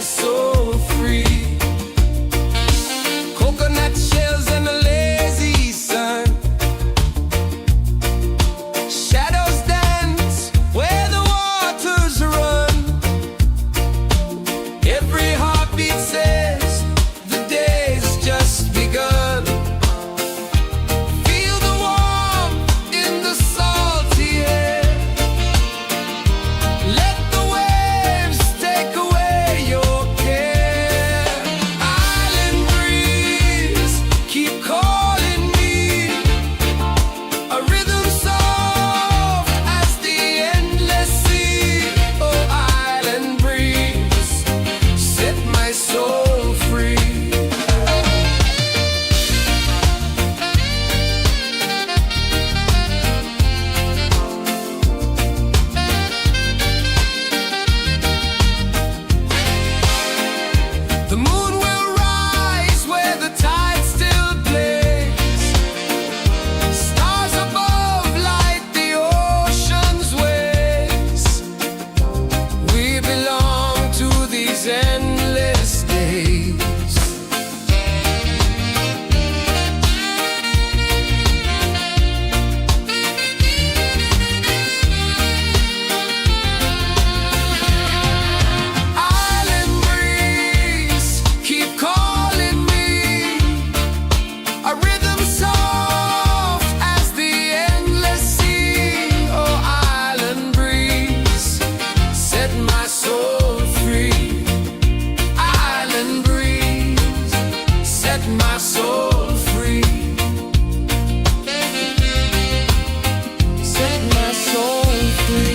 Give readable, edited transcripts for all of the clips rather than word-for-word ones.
soul free. Coconut shells and a lazy sun. Shadows dance where the waters run. Every heartbeat says the day's just begun. Feel the warmth in the salty air. Let the waves take away your care. Island breeze, keep calling me. A rhythm soft as the endless sea. Oh, island breeze, set my soul free. The moon will rise where the tide still plays. Stars above light the ocean's waves. We belong to these endless days. Island breeze, keep calling me. A rhythm soft as the endless sea. Oh, island breeze, set my soul free. Island breeze, set my soul free. Set my soul free.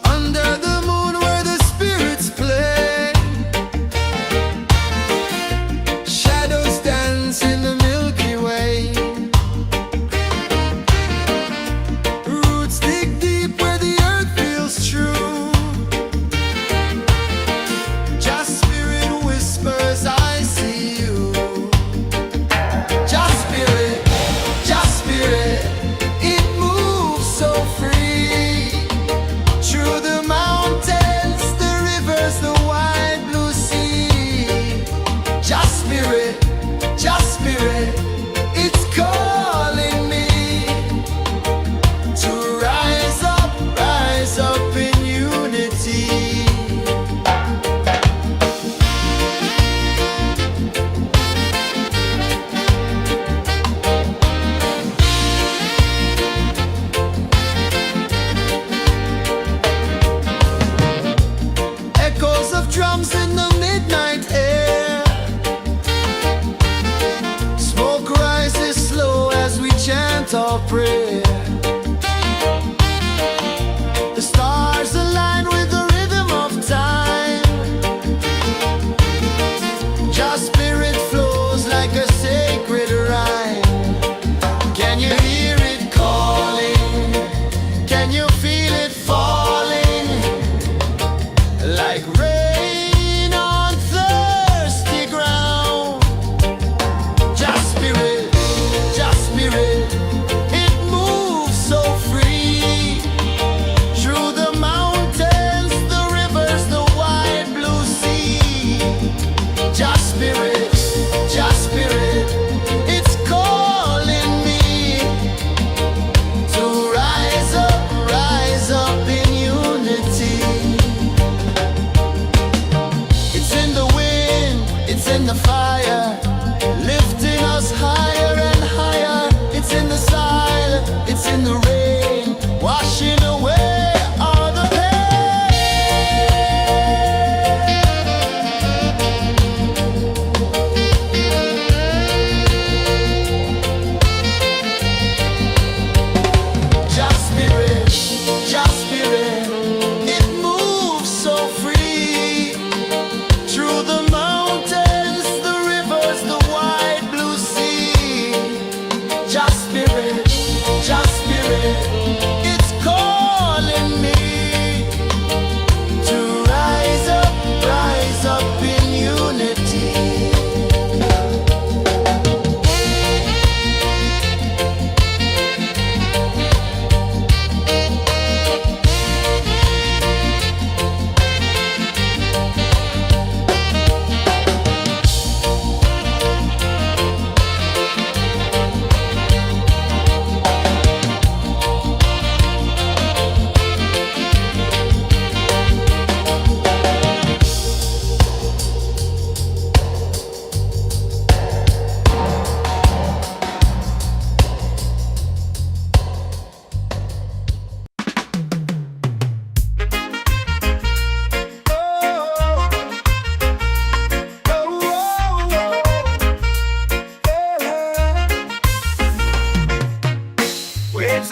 Under the moon where the spirits play, shadows dance in the Milky Way. Roots dig deep where the earth feels true. Just spirit whispers, I see you. Just spirit, it moves so free. Through the mountains, the rivers, the wide blue sea. Just spirit, it's calling me to rise up in unity. Echoes of drums in the midnight air. Smoke rises slow as we chant our prayer. The stars align with the rhythm of time. Just spirit flows like a sacred rhyme. Can you hear it calling? Can you feel it falling? Like rain on thirsty ground. Just spirit, it moves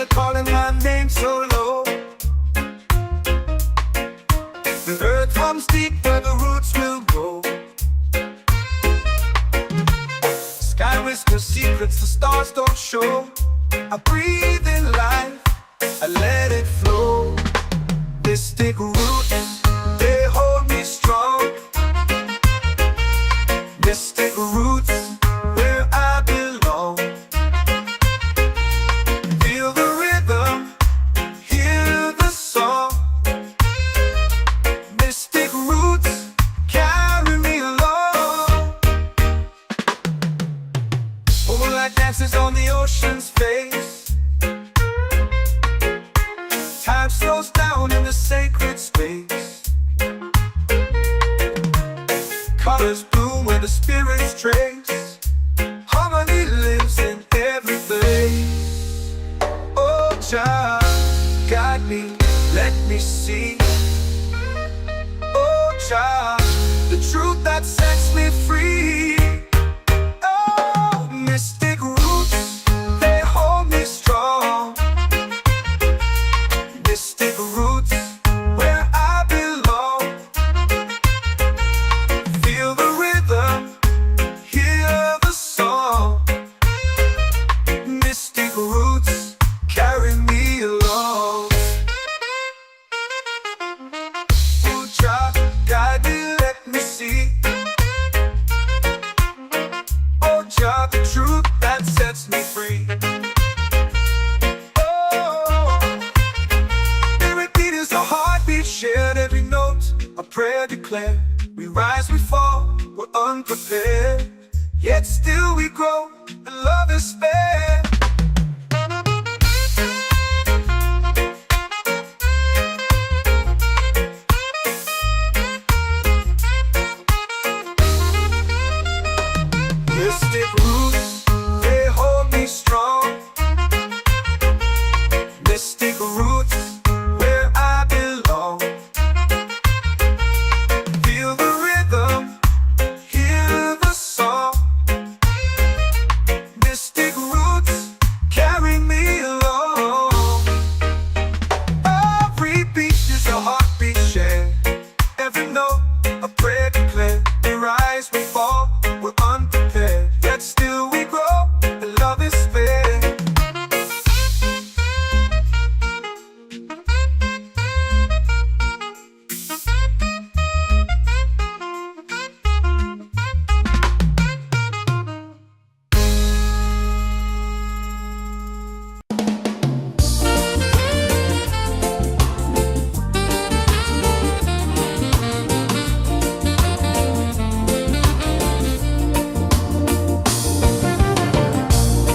are calling my name so low. The earth comes deep where the roots will grow. Sky whispers secrets the stars don't show. I breathe in life, I let it flow. Mystic roots, they hold me strong. Mystic roots, where I belong. Feel the rhythm, hear the song. Mystic roots, carry me along. Moonlight dances on the ocean's face. Time slows down in the sacred space. Colors bloom where the spirits trace. Harmony lives in every place. Oh, Jah, guide me, let me see. Oh, Jah, the truth that sets me free. Oh, mystic roots, they hold me strong. Mystic roots, where I belong. Feel the rhythm, hear the song. Mystic roots, carry me along. Oh, Jah, guide me, let me see. Oh, Jah, the truth that sets me free. Shared every note, a prayer declared. We rise, we fall, we're unprepared. Yet still we grow, and love is spared. Mystic roots, they hold me strong. Mystic roots, where I belong. Feel the rhythm, hear the song. Mystic roots, carry me along. Every beat is a heartbeat shared. Every note, a prayer declared. We rise, we fall, we're unprepared. Yet still we grow, and love is spared.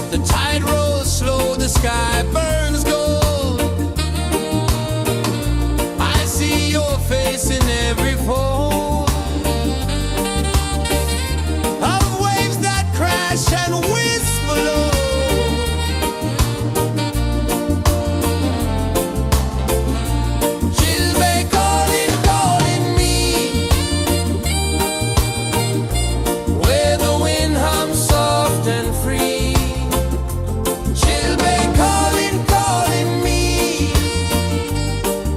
The tide rolls slow, the sky burns gold. I see your face in every fold of waves that crash and whisper low. She'll be calling, calling me, where the wind hums soft and free. She'll be calling, calling me,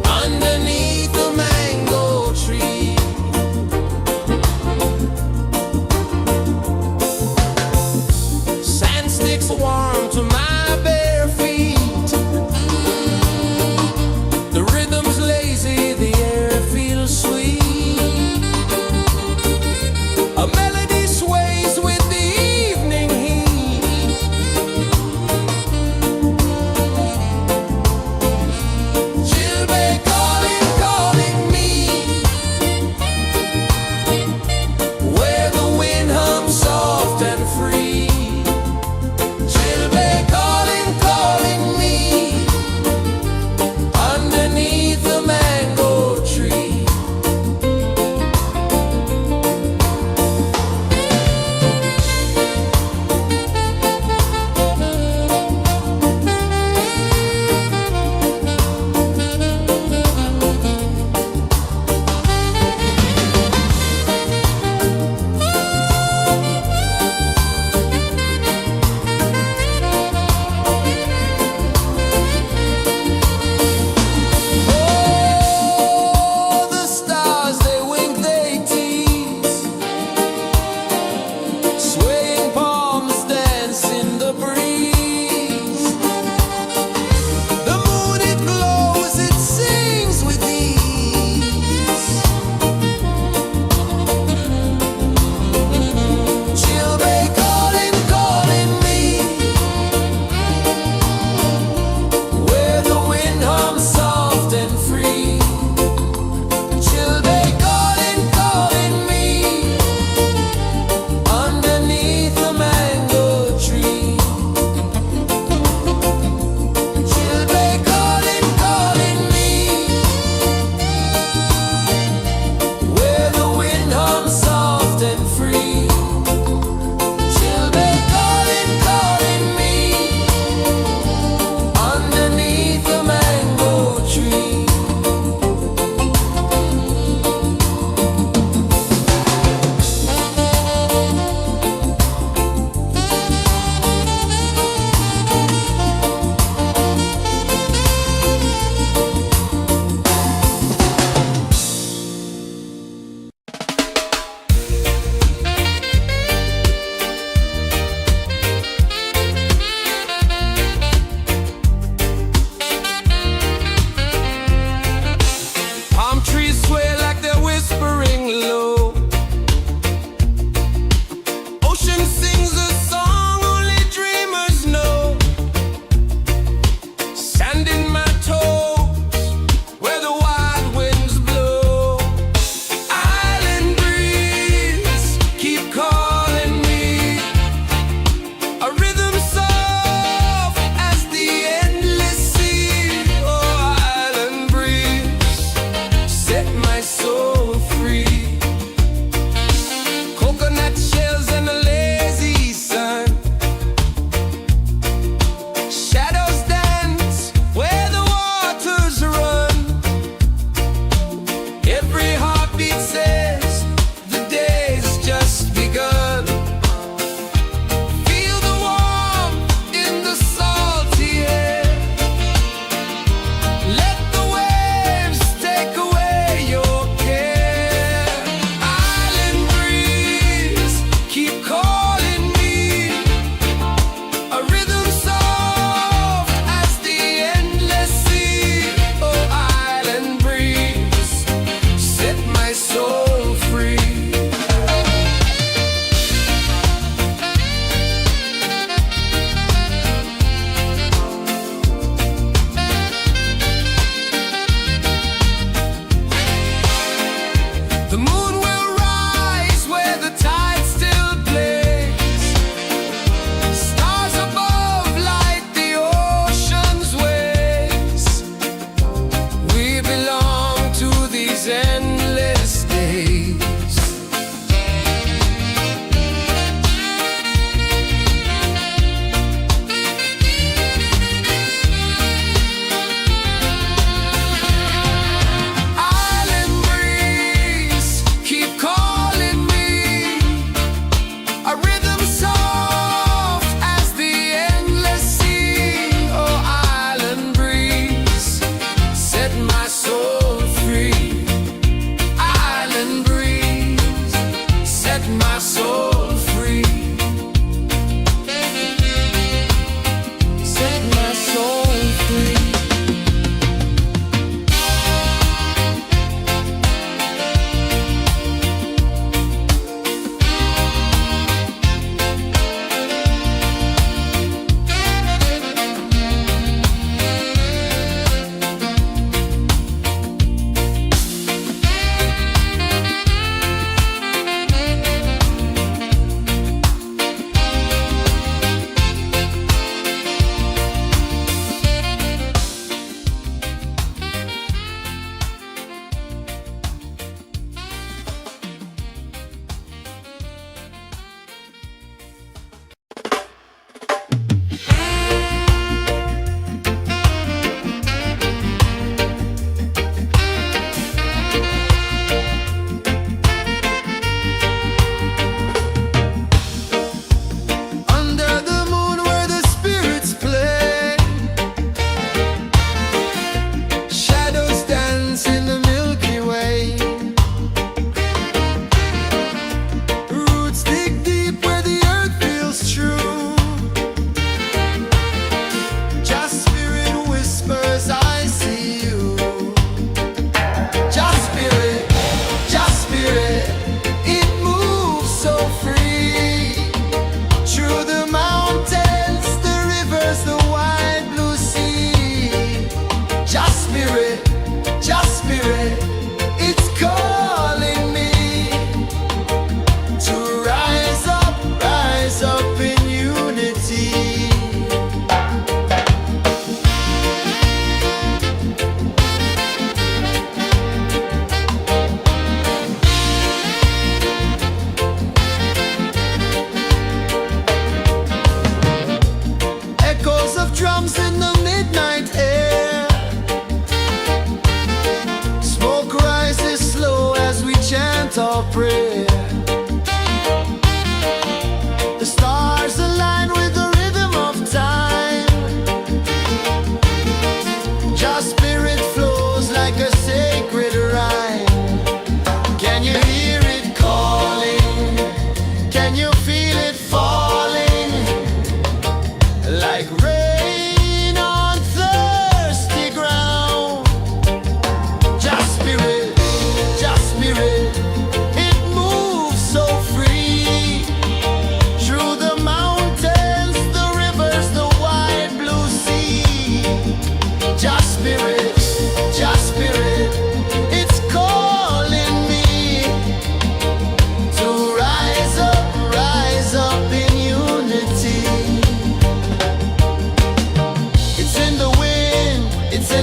underneath the mango tree. Sand sticks warm to my bare feet. The rhythm's lazy, the air feels sweet. A melody sways with the evening heat. She'll be calling, calling me, where the wind hums soft and free. She'll be calling.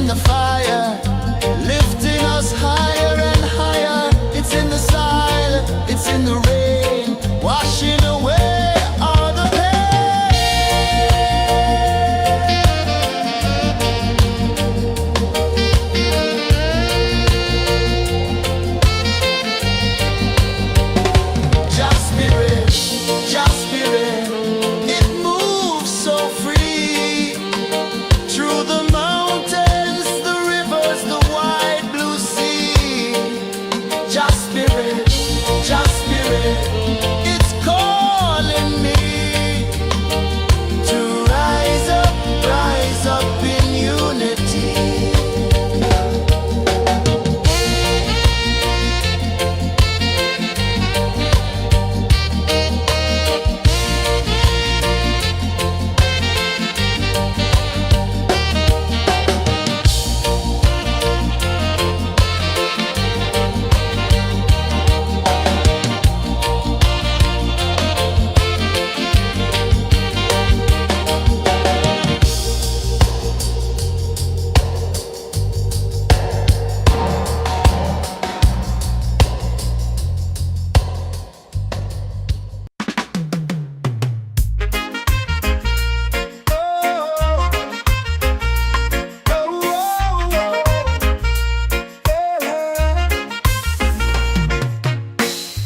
in the fire, lifting us higher and higher. It's in the silence, it's in the rain, washing away all the pain. Just spirit, it moves so free through the mountains, the rivers, the wide blue sea. Just spirit, it's calling me to rise up in unity.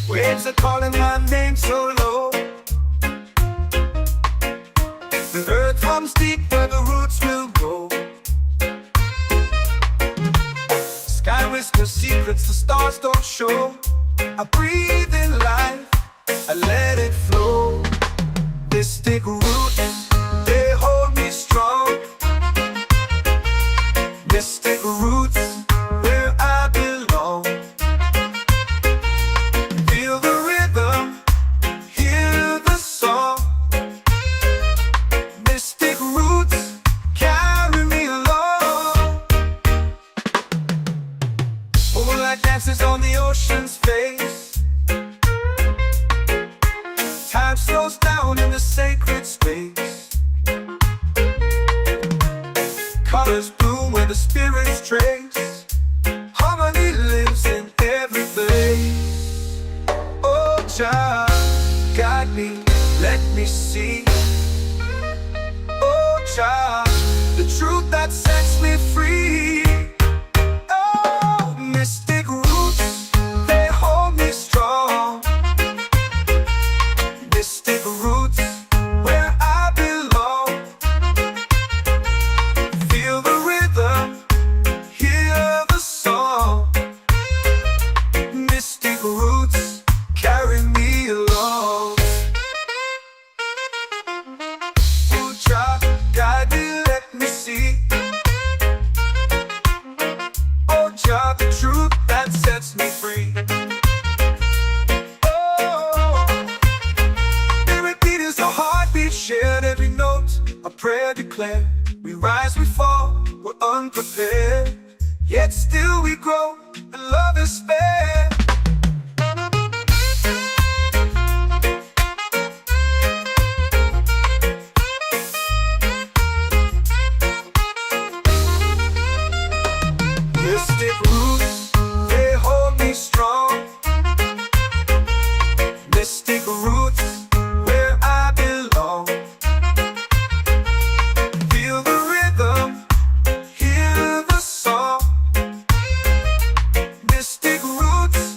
Waves are calling my name so low. The earth hums deep where the roots will go. Sky whispers secrets the stars don't show. I breathe in life, I let it flow. Mystic roots, they hold me strong. Mystic roots, where I belong. Feel the rhythm, hear the song. Mystic roots, carry me along. Moonlight dances on the ocean's face. Time slows down in the sacred space. Colors bloom where the spirits trace. Harmony lives in every place. Oh, Jah, guide me, let me see. Oh, Jah, the truth that sets me free. Oh, mystic roots, they hold me strong. Mystic roots, where I belong. Feel the rhythm, hear the song. Mystic roots, carry me along. Oh, Jah, guide me, let me see. Oh, Jah, the truth that sets me free. Oh, every beat is a heartbeat shared, every note a prayer declared. We rise, we fall, we're unprepared, yet still we grow, and love is spared. Mystic roots, they hold me strong. Mystic roots, where I belong. Feel the rhythm, hear the song. Mystic roots,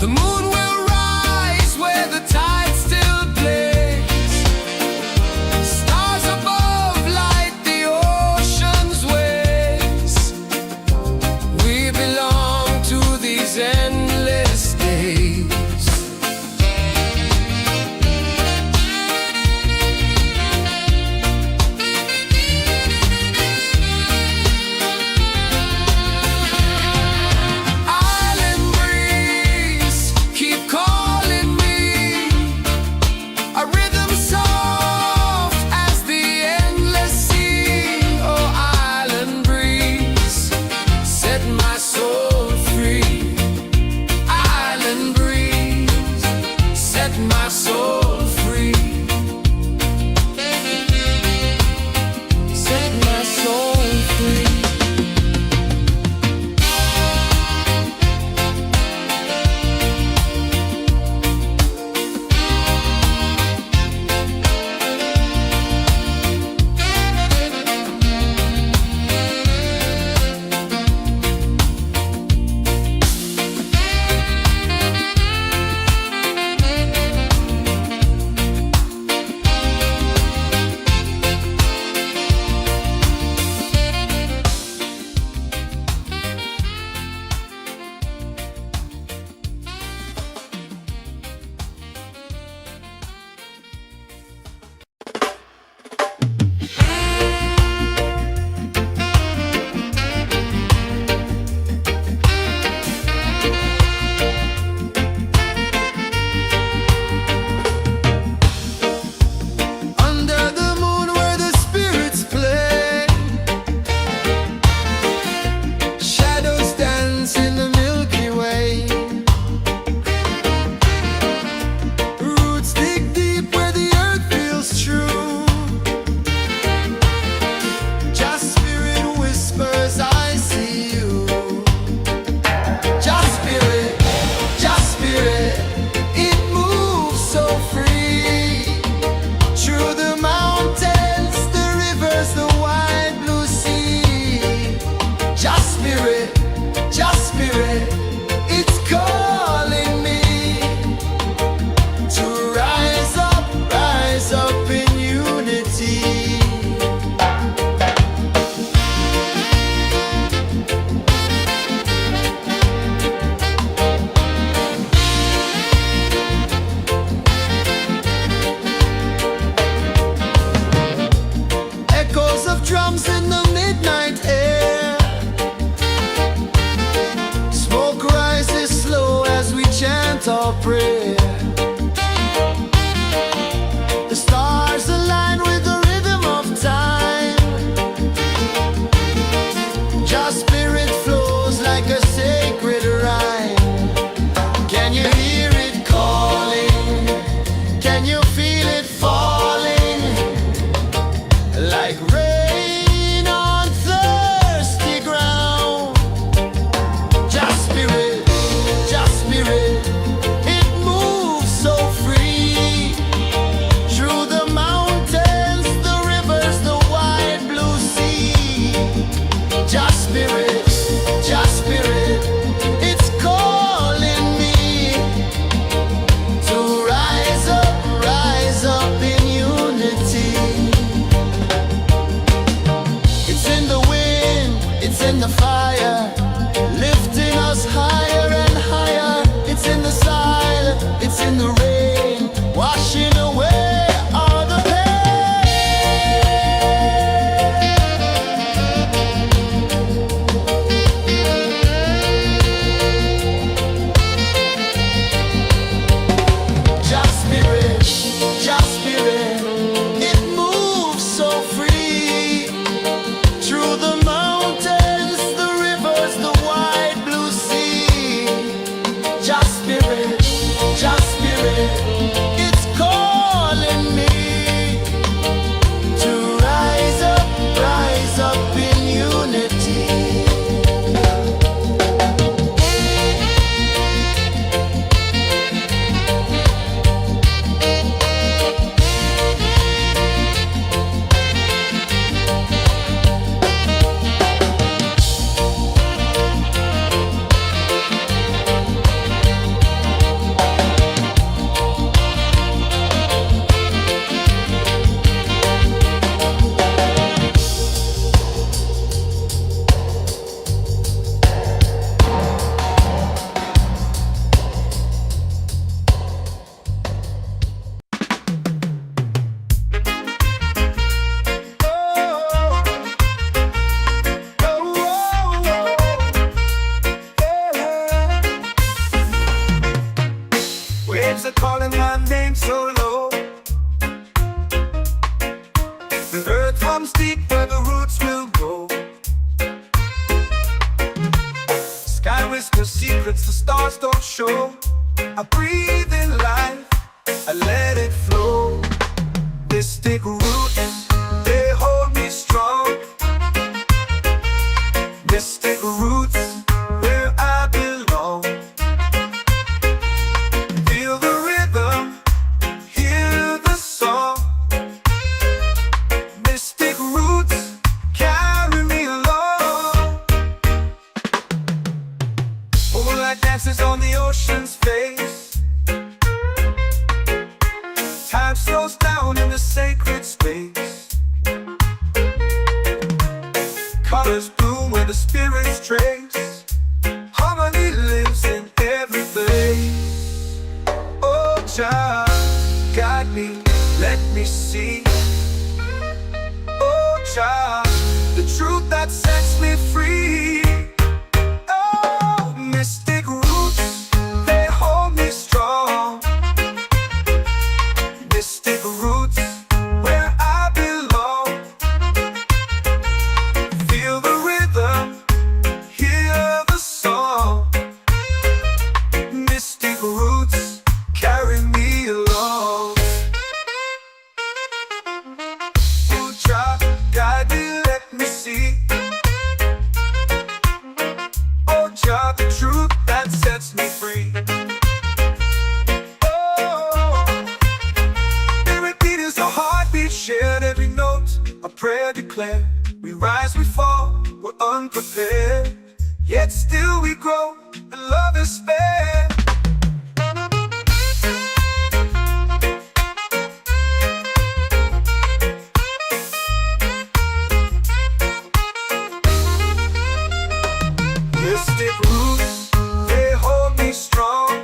The moon will rise where the tide still plays. Stars above light the ocean's waves. We belong to these endless days. Island breeze, keep calling me. A rhythm soft as the endless sea. Oh, island breeze, set my soul free. Island breeze, set my soul free. Set my soul free. Under the moon where the spirits play, shadows dance in the Milky Way. Roots dig deep where the earth feels true. Just spirit whispers, I see you. Just spirit, it moves so free. Through the mountains, the rivers, the wide blue sea. Just spirit, it's calling me to rise up in unity. Echoes of drums in the midnight air. Smoke rises slow as we chant our prayer. The stars align with the rhythm of time. Just spirit flows like a sacred rhyme. Can you hear it calling? Can you feel it falling? Like rain on thirsty ground. Just spirit, it moves are calling my name so low. The earth comes deep where the roots will go. Sky whispers secrets the stars don't show. I breathe in life, I let it flow. This take root, they hold me strong. This take roots where I belong. Feel the rhythm, hear the song. Mystic roots carry me along. Moonlight dances on the ocean's face. Time slows down in the sacred space. Colors bloom where the spirits trace. Harmony lives in every place. Oh, child, guide me, let me see. Oh, child, the truth that sets me free. Oh, mystic roots, they hold me strong. Mystic roots, where I belong. Feel the rhythm, hear the song. Mystic roots carry me along. Oh, child, guide me, let me see. Oh, child, the truth that sets me free. Shared every note, a prayer declared. We rise, we fall, we're unprepared. Yet still we grow, and love is fair. Mystic roots, they hold me strong.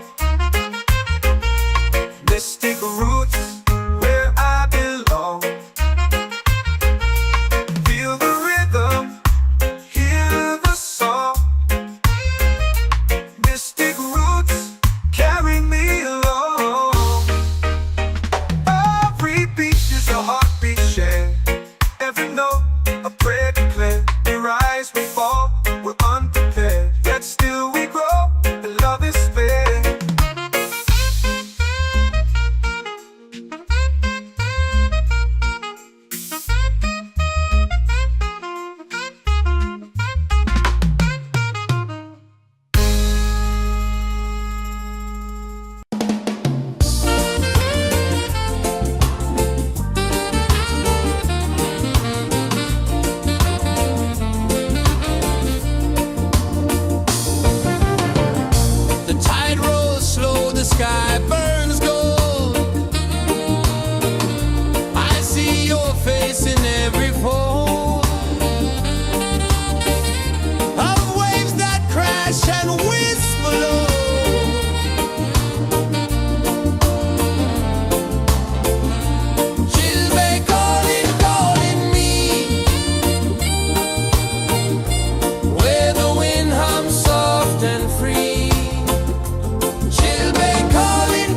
Mystic roots, where I belong. Feel the rhythm, hear the song. Mystic roots carry me along. Every beat is a heartbeat shared. Every note, a prayer declared. We rise, we fall, we're unprepared. Yet still we grow, and love is fair. The tide rolls slow, the sky burns gold. I see your face in every fold of waves that crash and whisper low. She'll be calling, calling me where the wind hums soft and free. She'll be calling,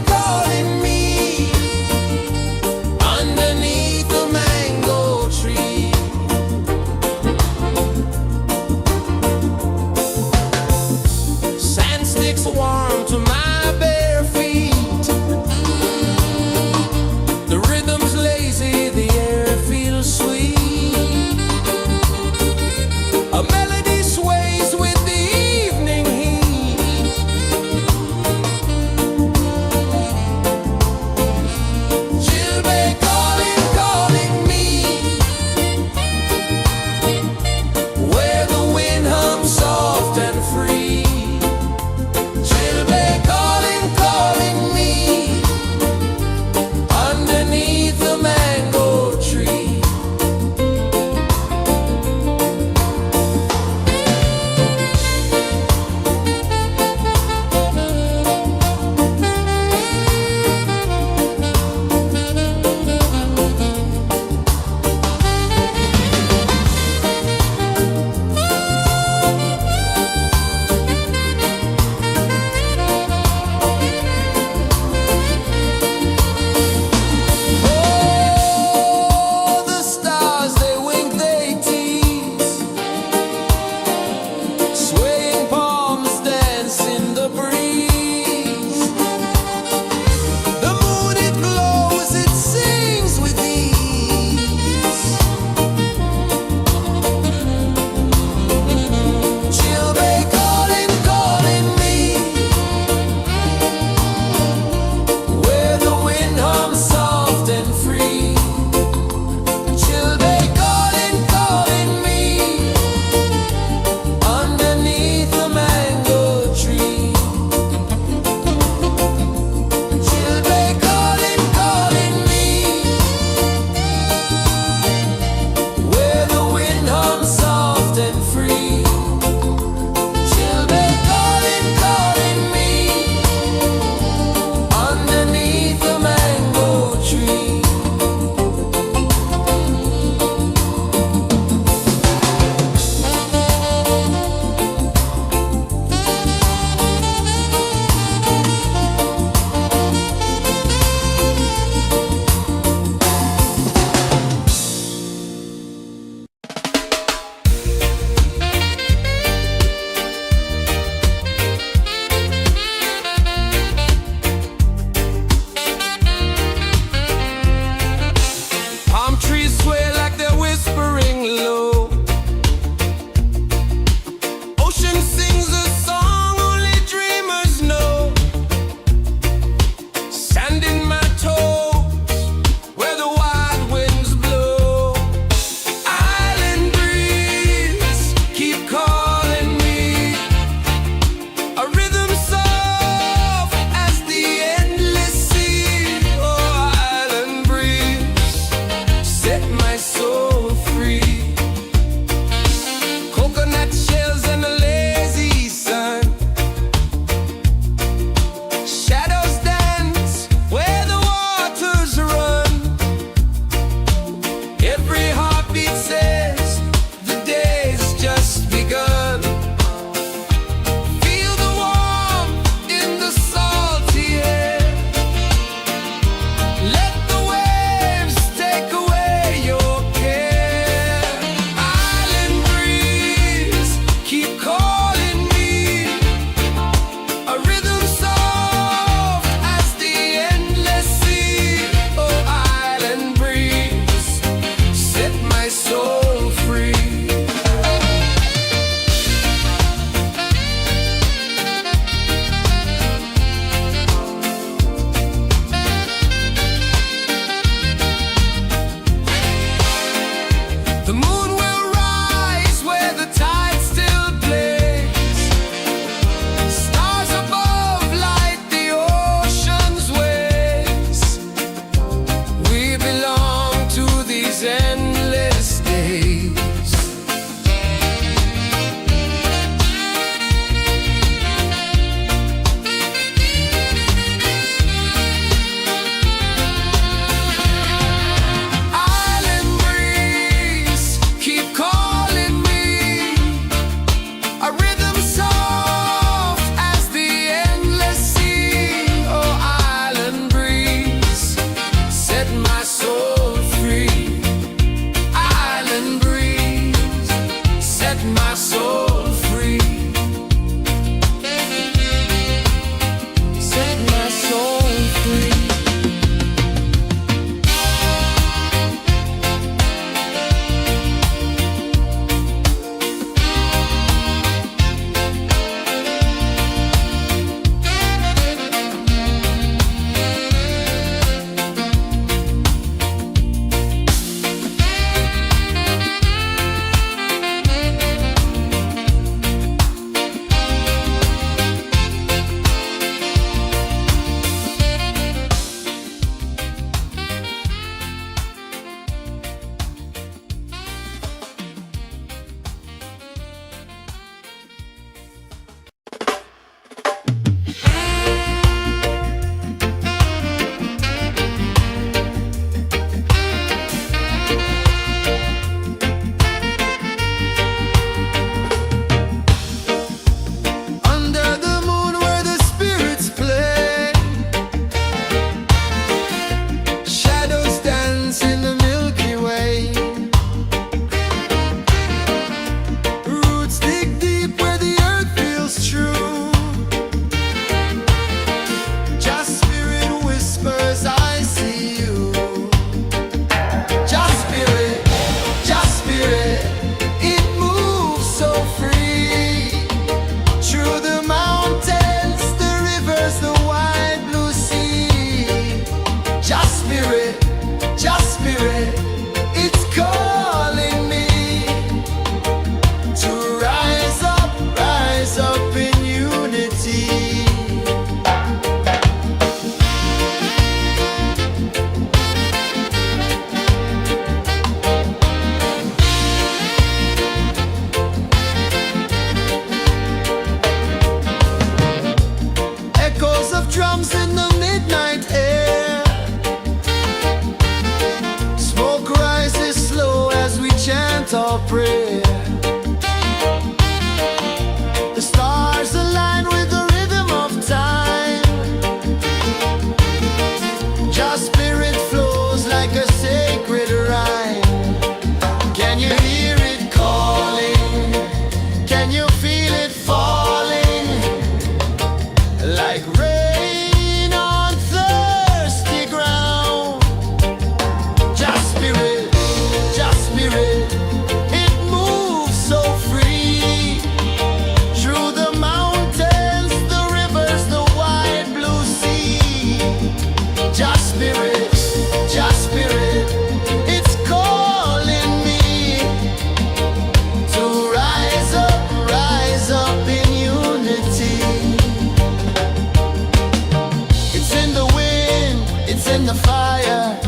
in the fire,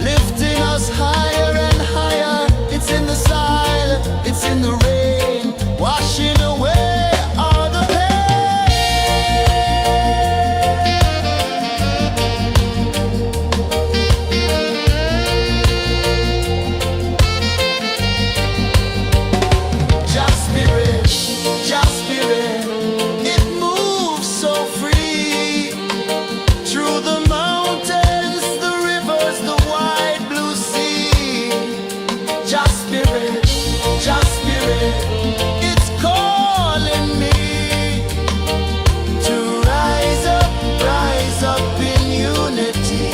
lifting us higher and higher. It's in the silence, it's in the rain, washing away all the pain. Just spirit, just spirit, it moves so free through the mountains, the rivers, the wide blue sea. Just spirit, it's calling me to rise up in unity.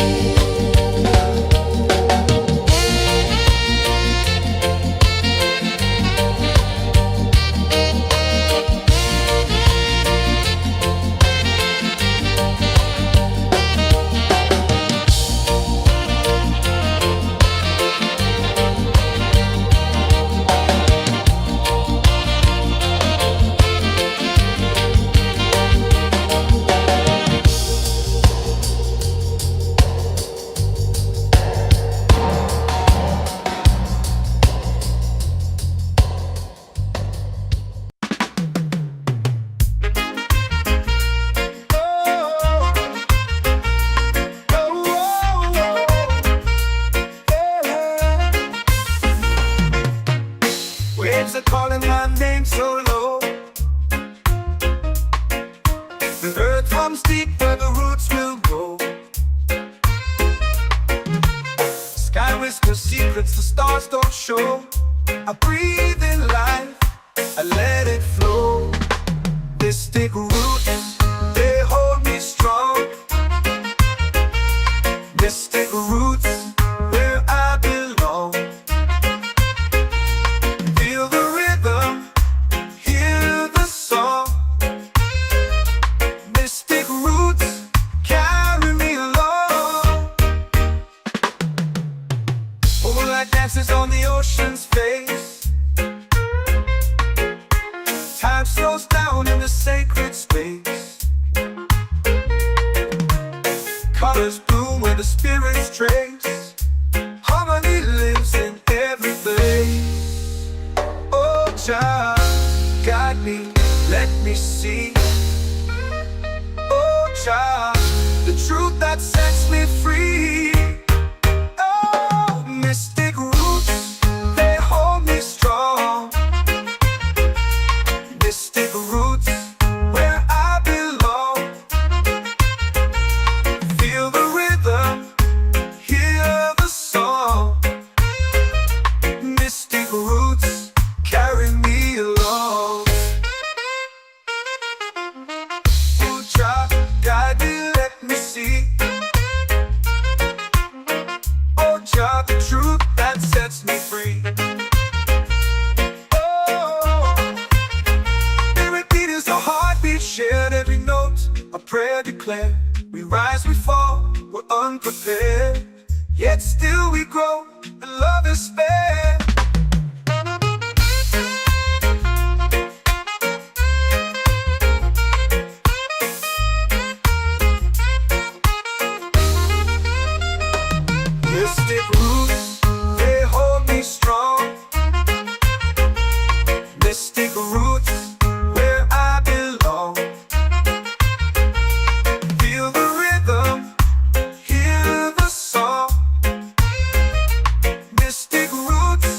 Waves are calling my name so low. The earth hums deep where the roots will go. Sky whispers secrets the stars don't show. I breathe in life, I let it flow. Mystic roots, they hold me strong. Mystic roots, where I belong. Feel the rhythm, hear the song. Mystic roots, carry me along. Moonlight dances on the ocean's face. Time slows down in the sacred space. Colors bloom where the spirits trace. Harmony lives in every place. Oh, Jah, guide me, let me see. Oh, Jah, the truth that sets me free. Oh, mystic roots, they hold me strong. Mystic roots, where I belong. Feel the rhythm, hear the song. Mystic roots, carry me along. Oh, Jah, guide me, let me see. Oh, Jah, the truth that sets me free. Oh, spirit beat is a heartbeat shared, every note a prayer declared. We rise, we fall, we're unprepared, yet still we grow, and love is spared. Mystic roots, they hold me strong. Mystic roots, where I belong. Feel the rhythm, hear the song. Mystic roots,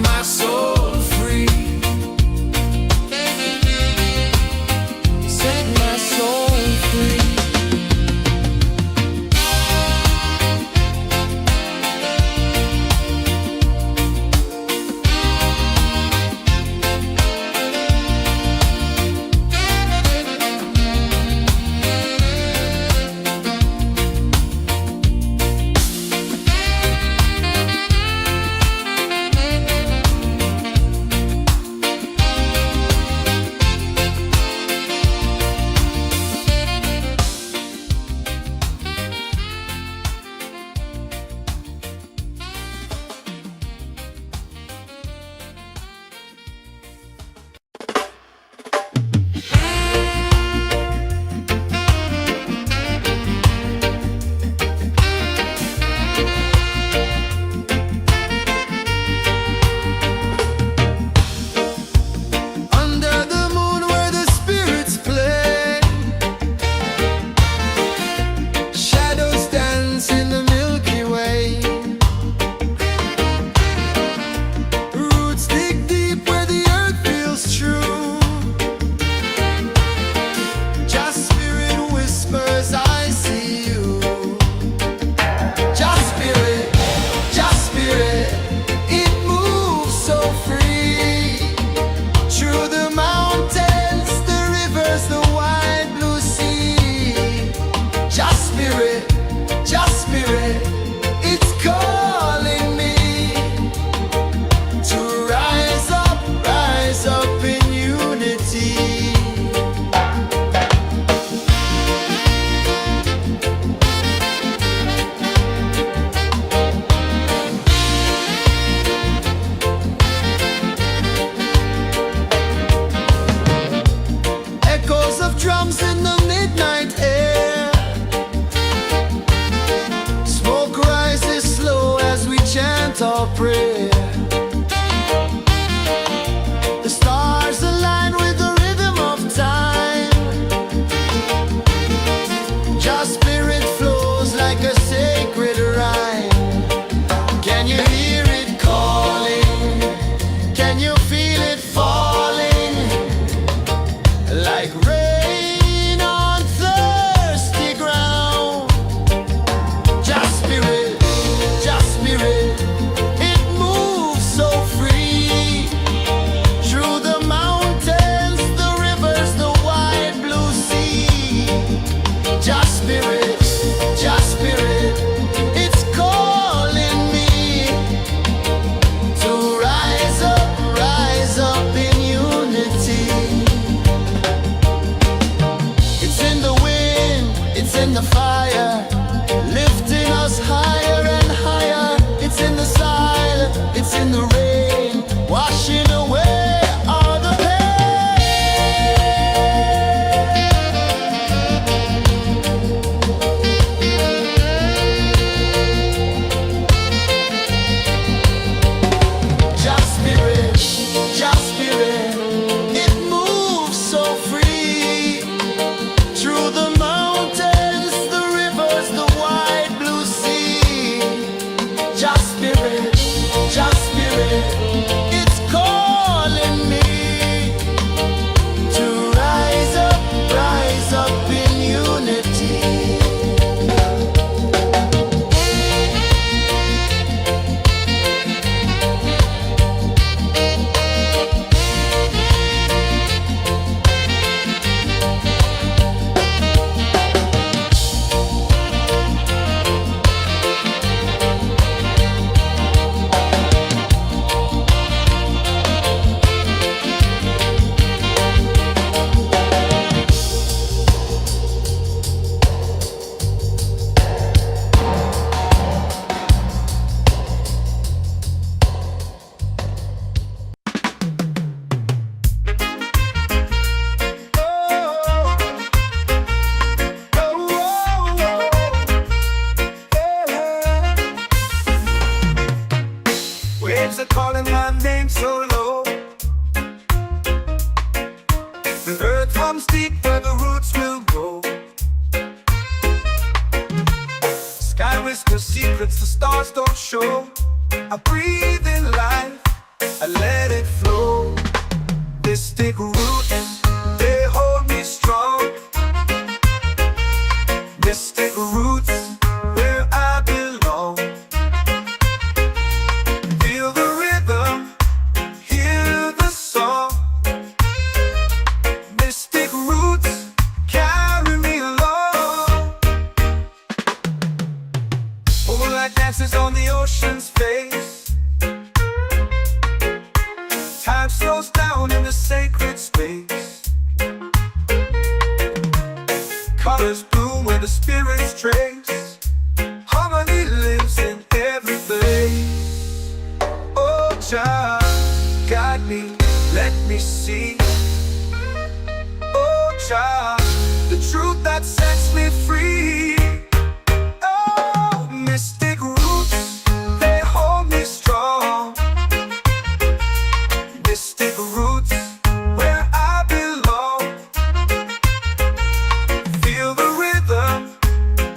my soul free. Set my soul free. Our prayer. The stars align with the rhythm of time. Just spirit flows like a sacred rhyme. Can you hear it calling? Can you feel it falling? Like rain on thirsty ground. Just spirit, just spirit. In the fire, lifting us higher and higher. It's in the silence, it's in the rain, washing away all the pain. Just spirit, just spirit. It moves so free through the mountains. Just spirit, it's calling me to rise up in unity. Waves are calling my name so low. The earth hums deep where the roots will go. Sky whispers secrets the stars don't show. I breathe in life, let me see. Oh, child, the truth that sets me free. Oh, mystic roots, they hold me strong. Mystic roots, where I belong. Feel the rhythm,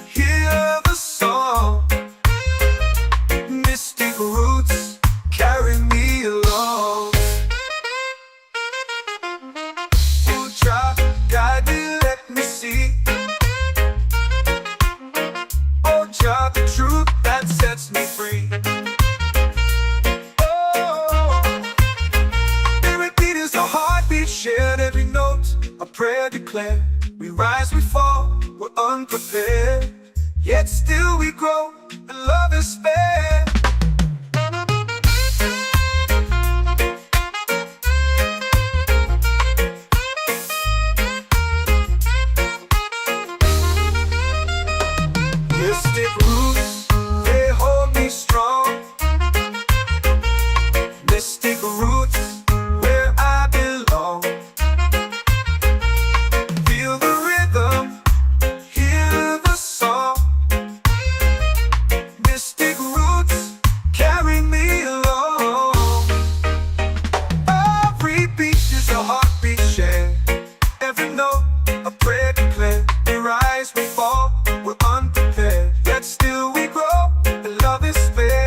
hear the song. Mystic roots carry me along. Oh, child, guide me, let me see. Oh, child, the truth that sets me free. Shared every note, a prayer declared. We rise, we fall, we're unprepared. Yet still we grow, and love is spared. Mystic roots, they hold me strong. Mystic roots, where I belong. Feel the rhythm, hear the song. Mystic roots carry me along. Every beat is a heartbeat shared. Every note, a prayer declared. We rise, we fall, we're unprepared. Yet still we grow, and love is fair.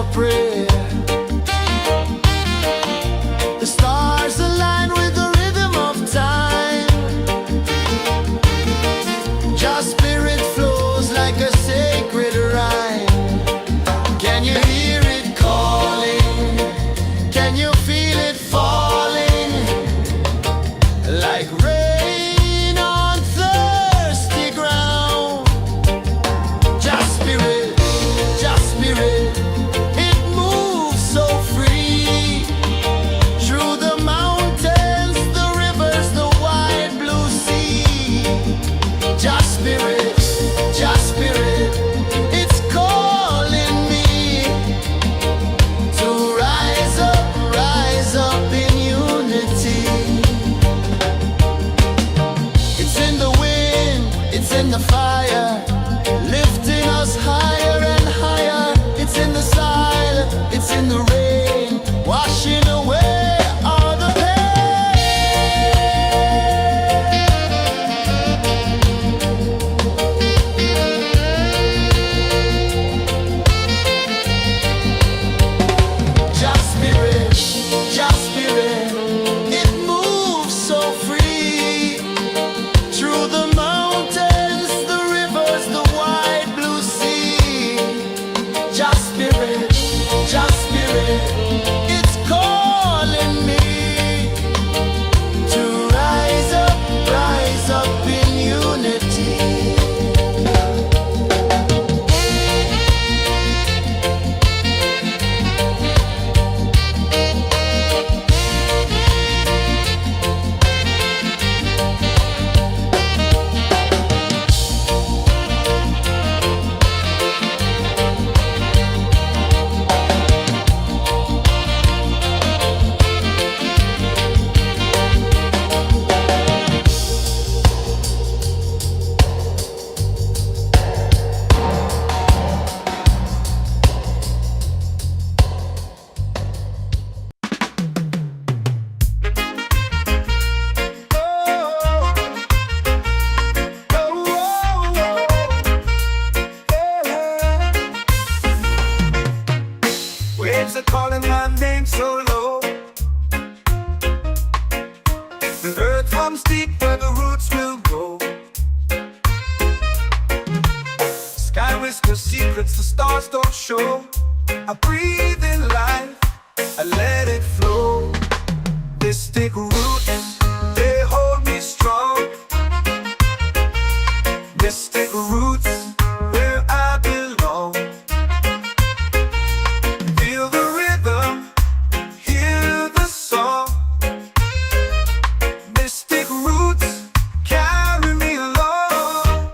our prayer. The stars align with the rhythm of time. Just spirit flows like a sacred rhyme. Can you hear it calling? Can you feel it falling? Like rain on thirsty ground. Just spirit, it moves so free. Through the mountains, the rivers, the wide blue sea. Just spirit, it's calling me to rise up in unity. It's in the wind, it's in the fire, lifting us higher and higher. It's in the silence, it's in the rain, washing away all the Just spirit, it moves so free. Through the mountains, the rivers, the wide blue sea. Just spirit, it's calling me to rise up in unity. Waves are calling my name so low. The earth hums deep where the roots will grow. Sky whispers secrets the stars don't show. I breathe in life, I let it flow. Mystic roots, they hold me strong. Mystic roots, where I belong. Feel the rhythm, hear the song. Mystic roots, carry me along.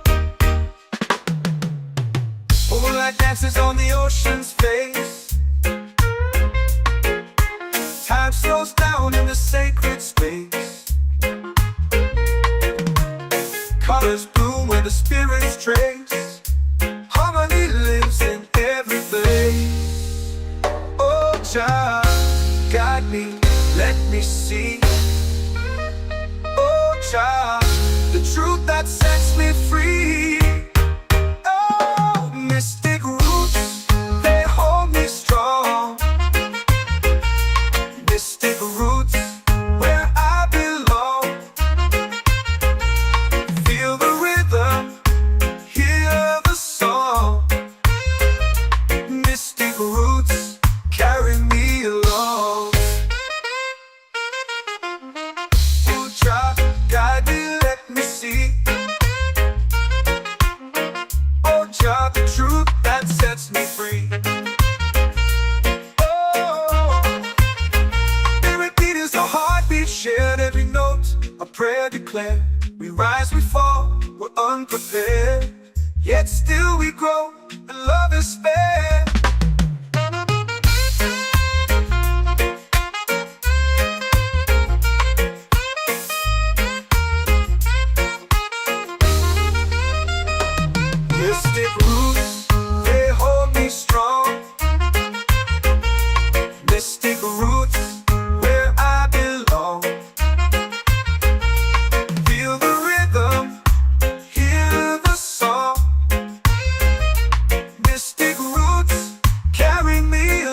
Moonlight dances on the ocean's face. Time slows down in the sacred space. Colors bloom where the spirits trace. Harmony lives in every place. Oh, child, guide me, let me see. Oh, child, the truth that sets me free. Oh, mystic roots, they hold me strong. Mystic roots, where I belong. Feel the rhythm, hear the song. Mystic roots, carry me along. Oh, child, guide me, let me see. Oh, child, the truth that sets me free. Oh, spirit beat is a heartbeat shared, every note a prayer declared. We rise, we fall, we're unprepared, yet still we grow, and love is spared. Mystic roots, they hold me strong. Mystic roots, where I belong. Feel the rhythm, hear the song. Mystic roots, carry me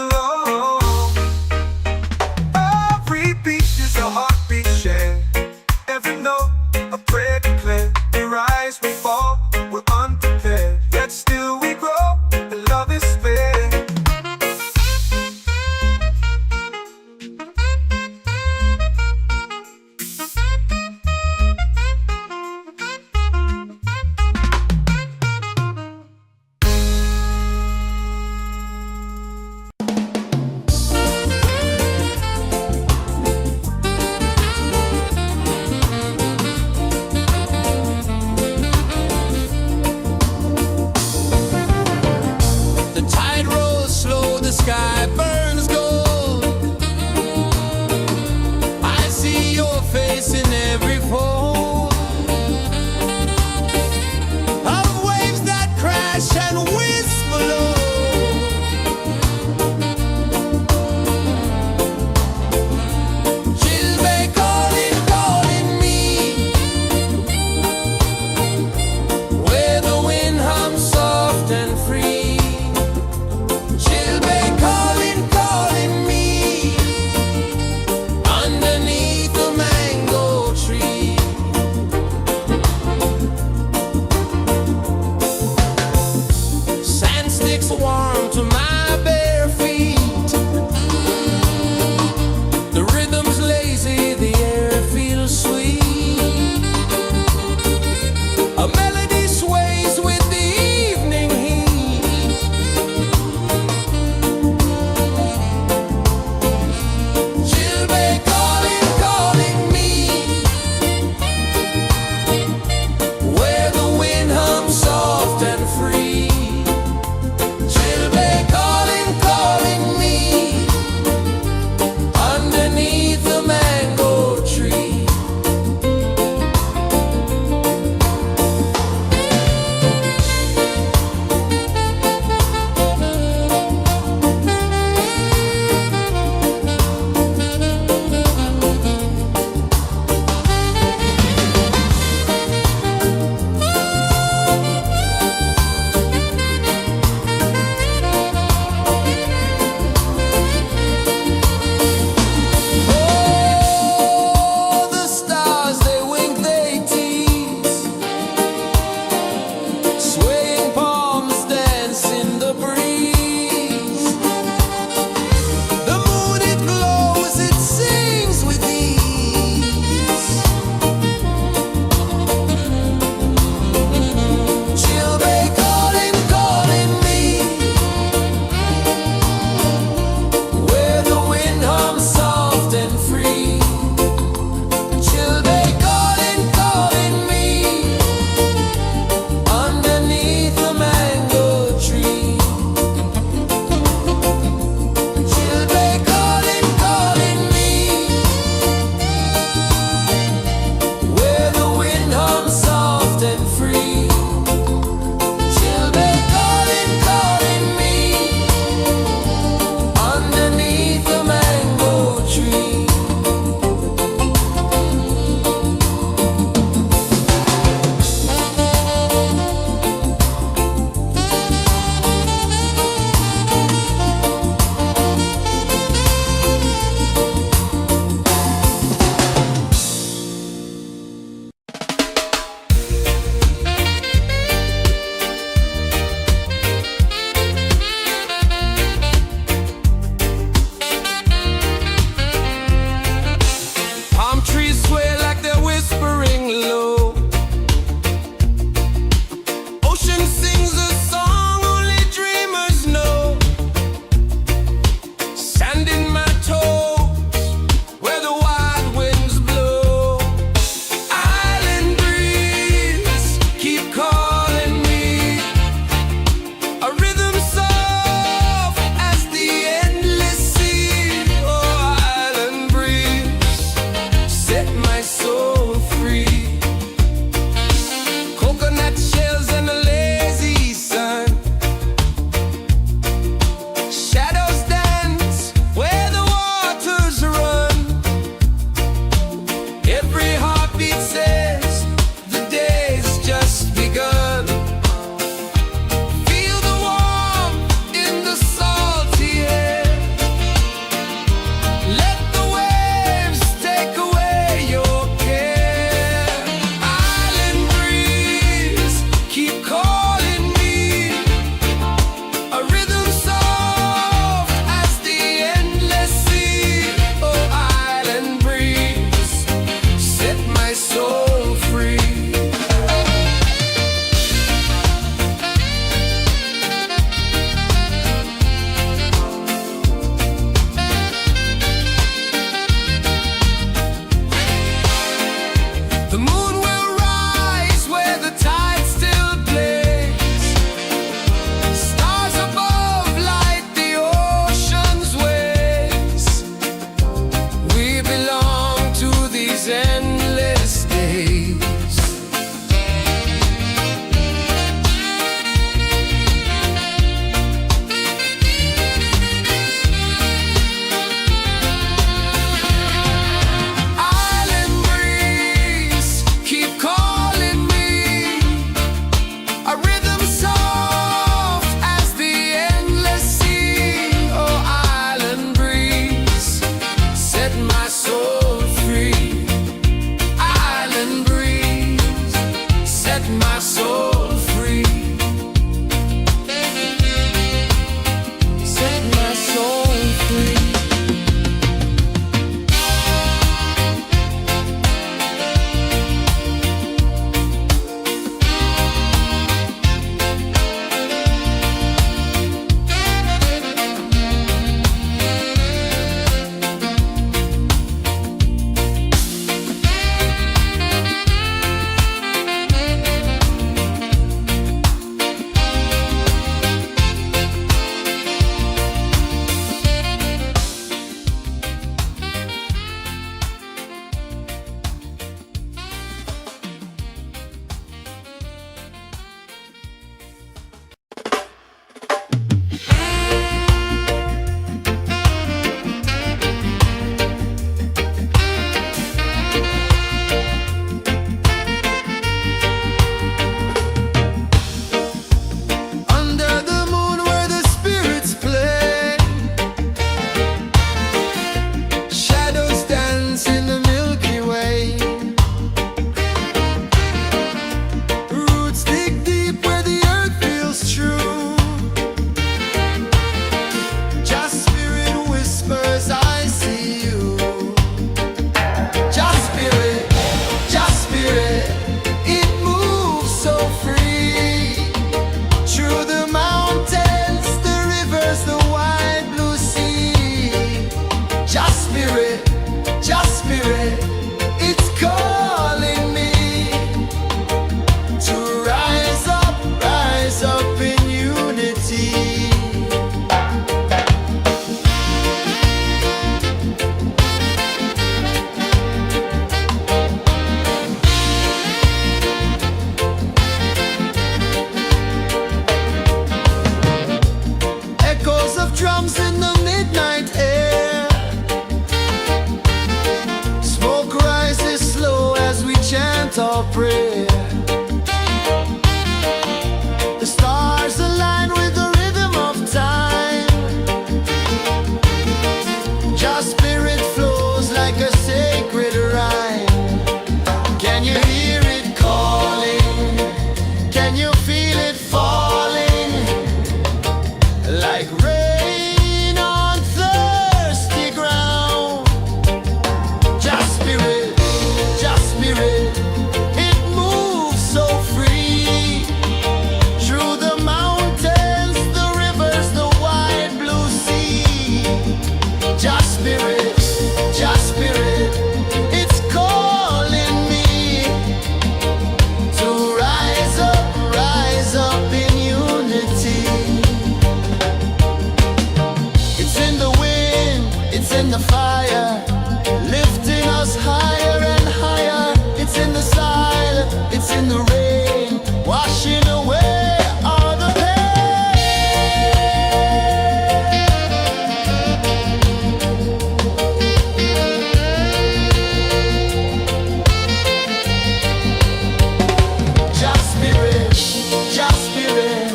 spirit,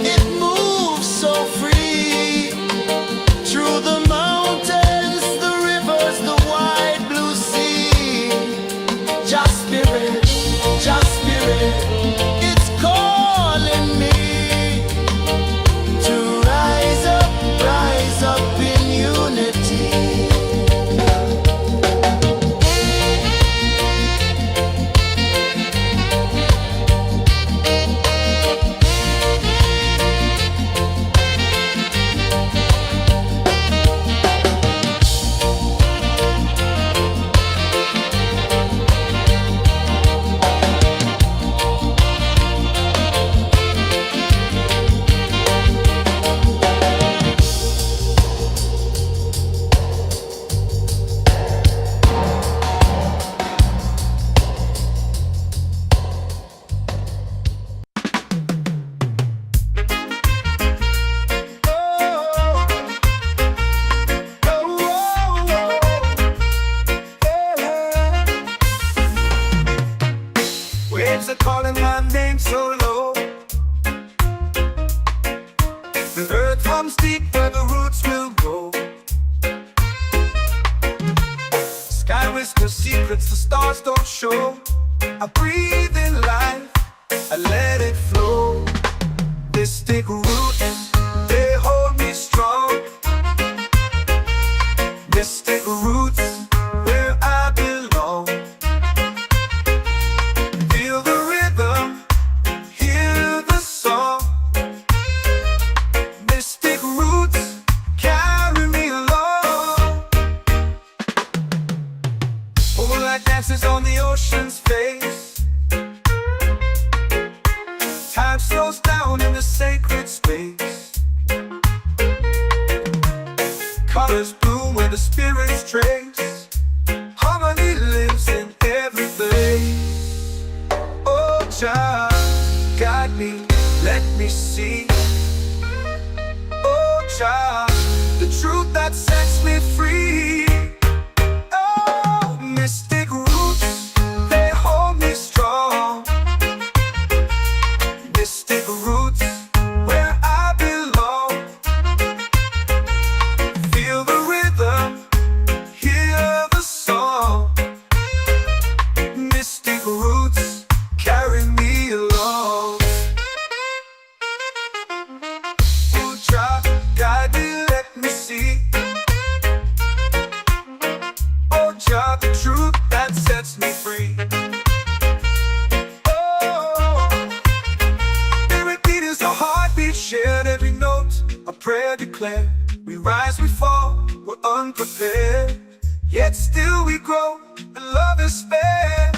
it moves so free through the mountains, the rivers, the wide blue sea. Just spirit, it's calling me to rise up in unity. Waves are calling my name so low. The earth hums deep where the roots will grow. Sky whispers secrets the stars don't show. I breathe in life, I let it flow. This take root, they hold me strong. Mystic roots, where I belong. Feel the rhythm, hear the song. Mystic roots, carry me along. Moonlight dances on the ocean's face. Time slows down in the sacred space. Colors bloom where the spirits trace. Harmony lives in every place. Oh, Jah, guide me, let me see. Oh, Jah, the truth that sets me free. Oh, mystic roots, they hold me strong. Mystic roots, where I belong. Feel the rhythm, hear the song. Mystic roots, carry me along. Oh, Jah, guide me, let me see. Oh, Jah, the truth that sets me free. Oh, spirit beat is a heartbeat shared, every note a prayer declared. We rise, we fall, we're unprepared, yet still we grow, and love is spared.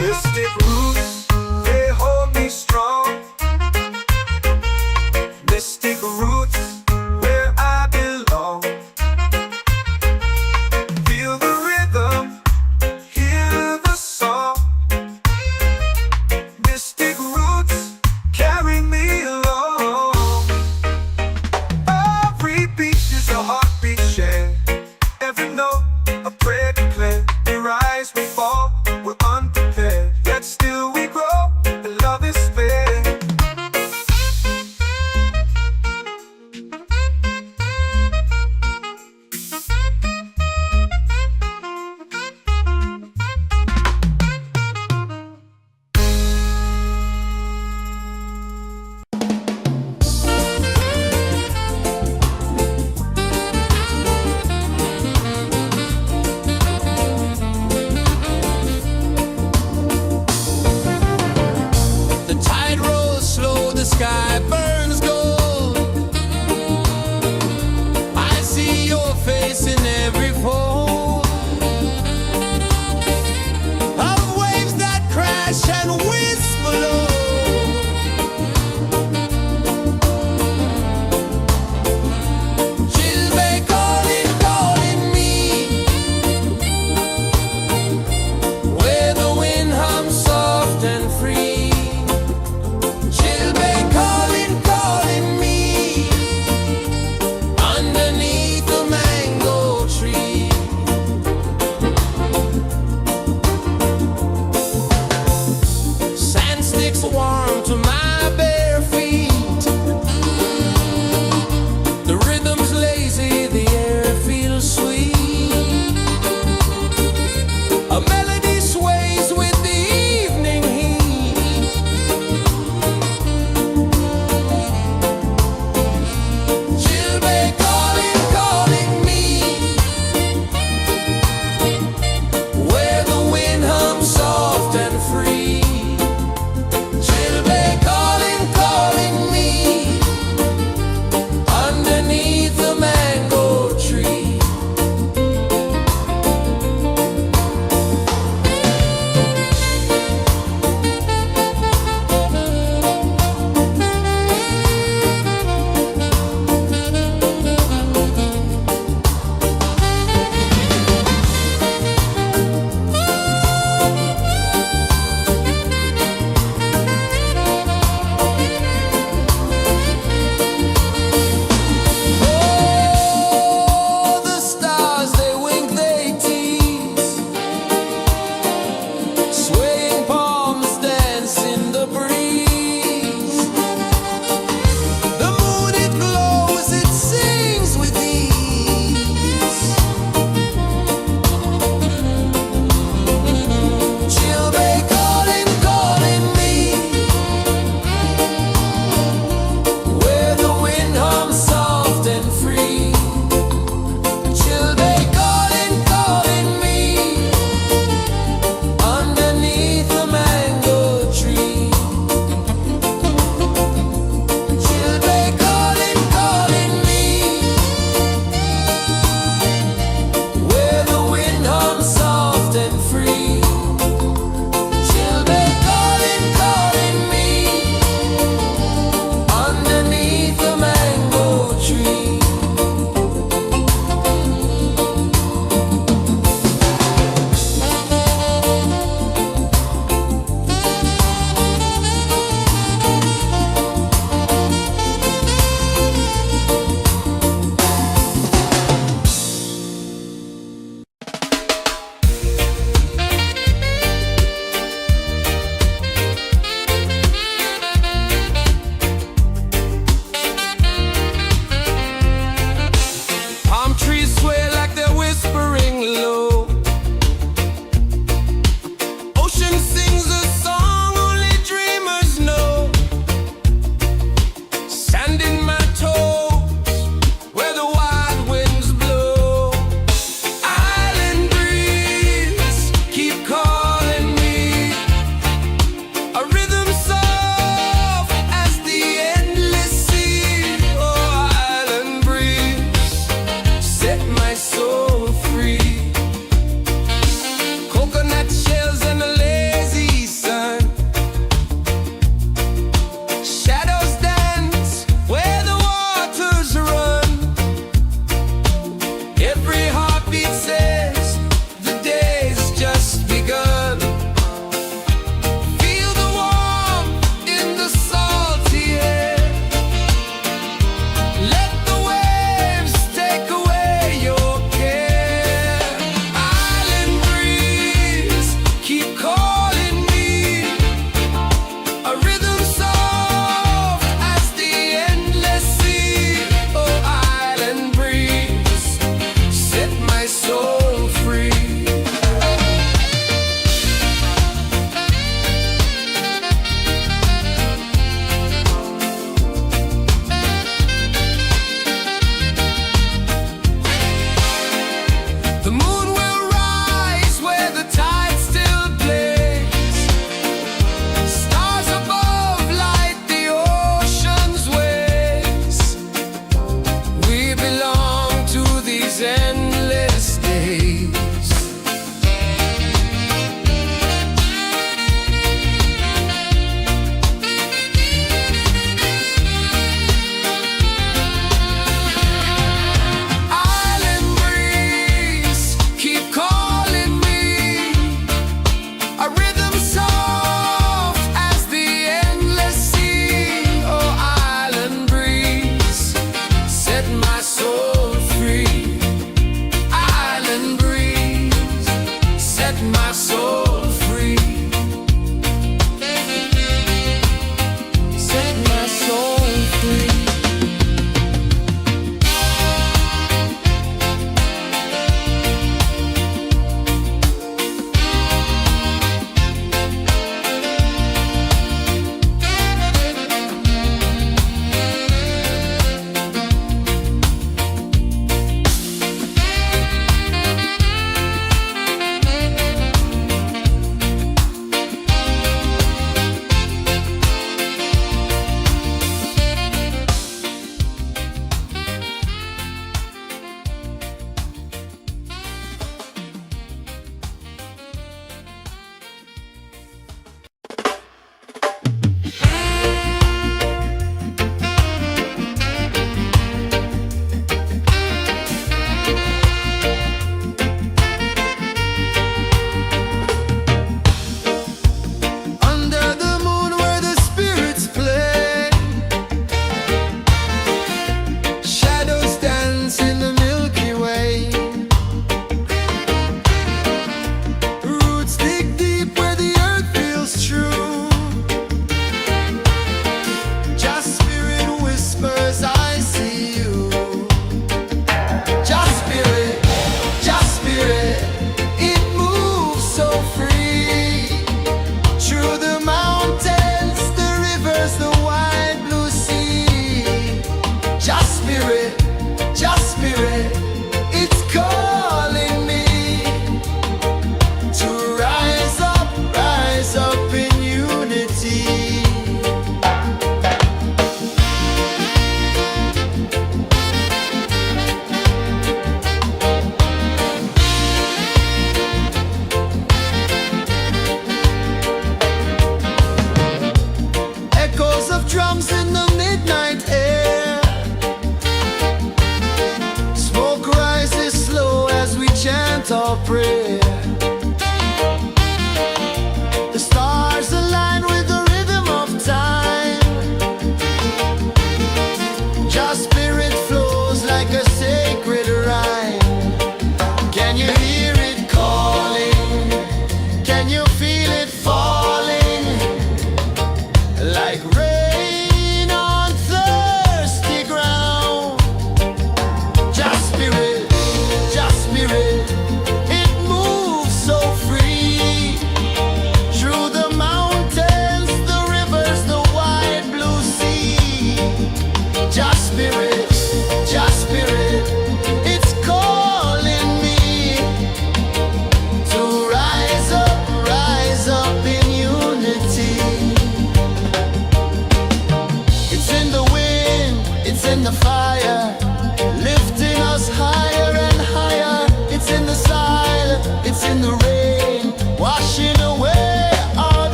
Mystic roots, they hold me strong. Mystic roots, where I belong. Feel the rhythm, hear the song. Mystic roots,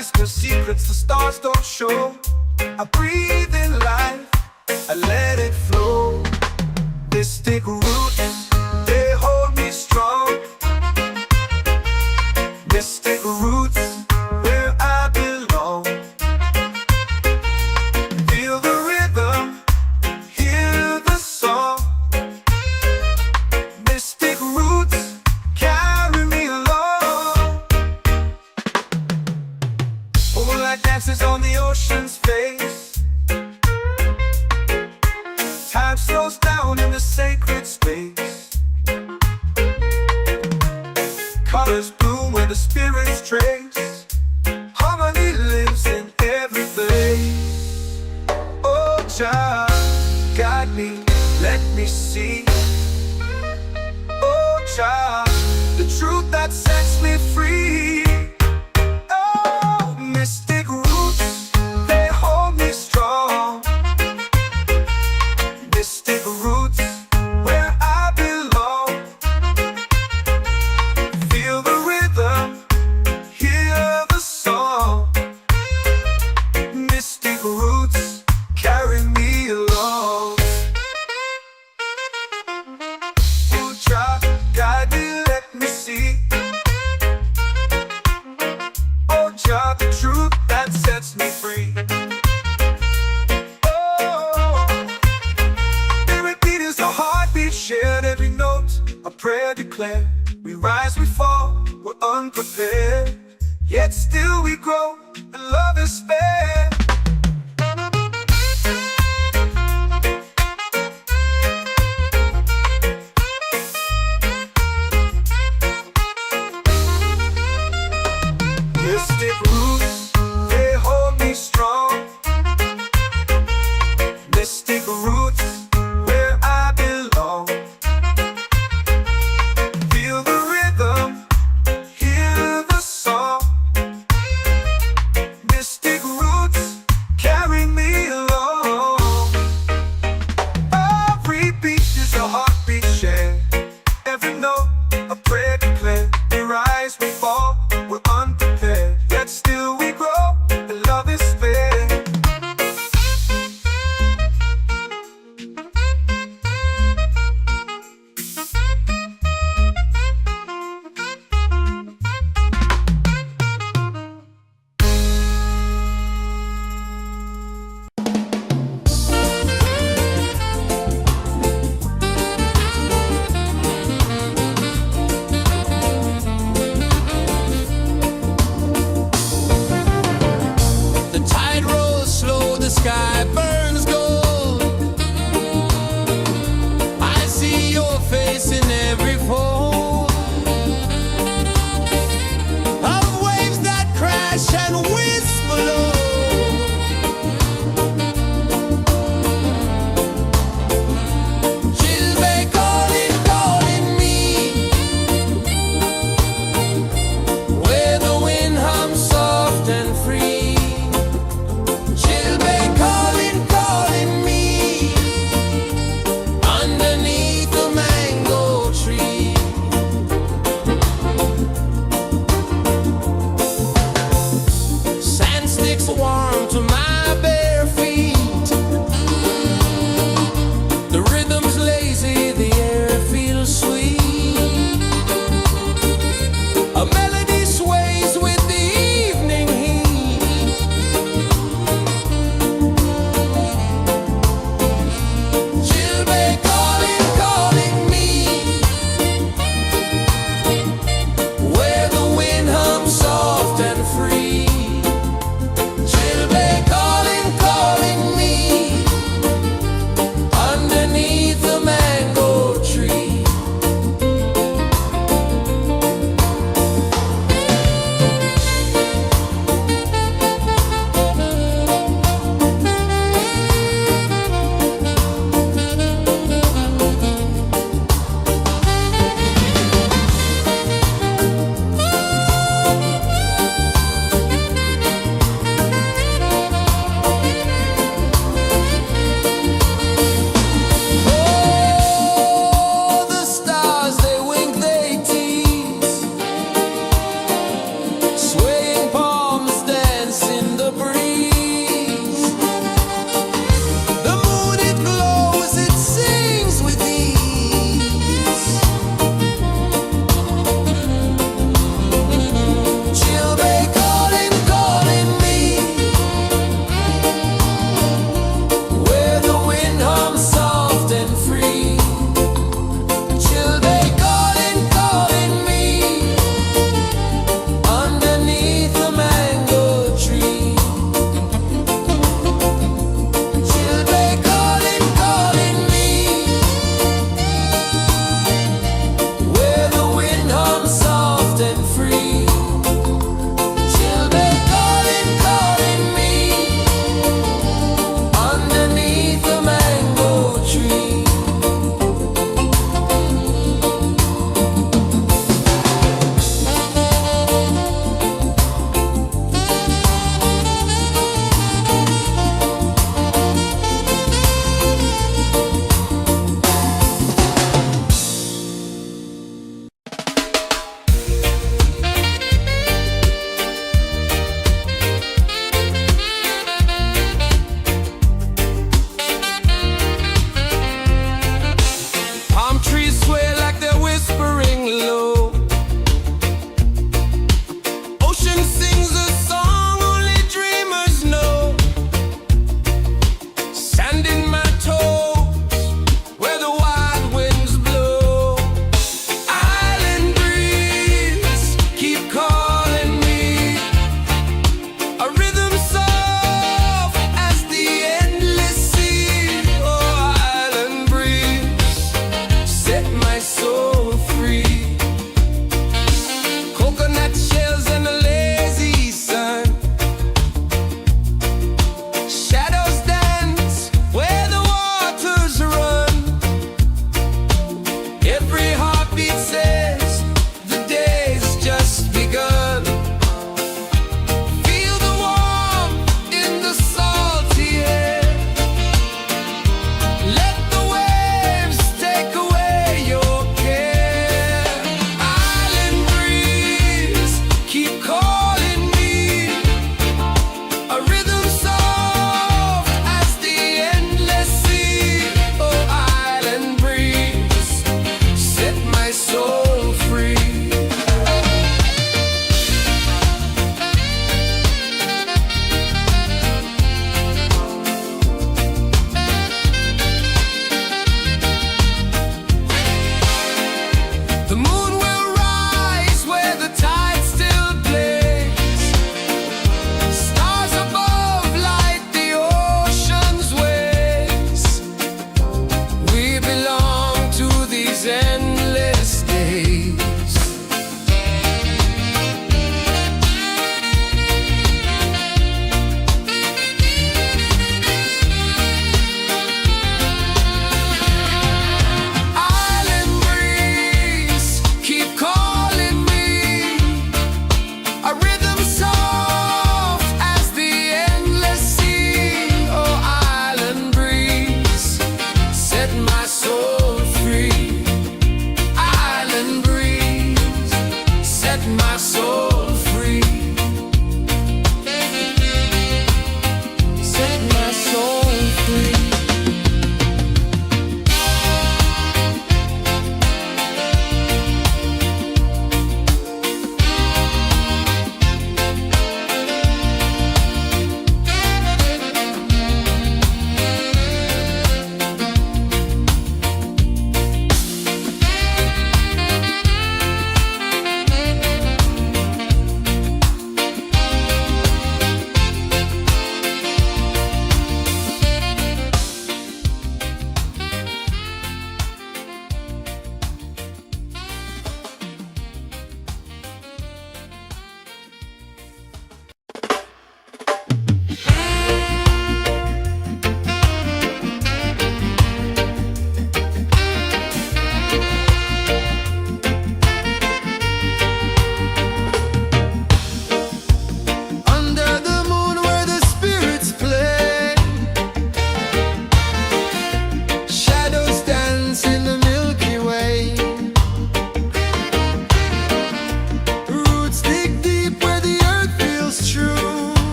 whisper secrets the stars don't show. I breathe in life, I let it flow. Mystic roots, they hold me strong. Mystic roots, where I belong. Feel the rhythm, hear the song. Mystic roots, carry me along. Moonlight dances on the ocean's face. Time slows down in the sacred space. Colors bloom where the spirits trace. Harmony lives in every place. Oh, Jah, guide me, let me see. Oh, Jah, the truth that sets me free. Oh, mystic roots, they hold me strong. Mystic roots, where I belong. Feel the rhythm, hear the song. Mystic roots, carry me along. Oh, Jah, guide me, let me see. Oh, Jah, the truth that sets me free. Shared every note, a prayer declared. We rise, we fall, we're unprepared. Yet still we grow, and love is spared. Mystic roots, they hold me strong. Mystic roots, where I belong. Feel the rhythm, hear the song. Mystic roots, carry me along. Every beat is a heartbeat shared. Every note, a prayer declared. We rise, we fall, we're unprepared. Yet still we grow, and love is spared. The tide rolls slow, the sky burns gold. I see your face in every fold of waves that crash and whisper low. She'll be calling, calling me, where the wind hums soft and free. She'll be calling, calling me, underneath the mango tree. Sand sticks warm to my bare feet. The rhythm's lazy, the air feels sweet. A melody sways with the evening heat.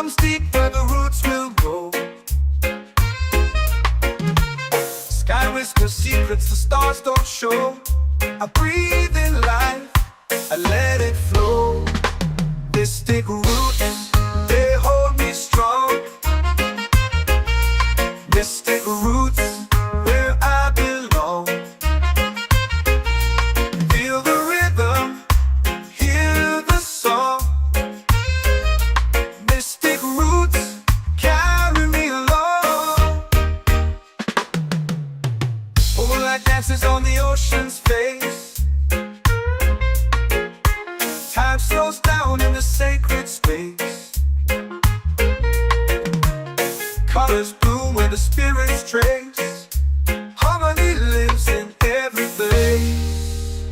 comes deep where the roots will go. Sky whispers secrets the stars don't show. I breathe in life, I let it flow. Mystic roots, they hold me strong. Mystic roots, where I belong. Feel the rhythm, hear the song. Mystic roots, carry me along. Moonlight dances on the ocean's face. Time slows down in the sacred space. Colors bloom where the spirits trace. Harmony lives in every place.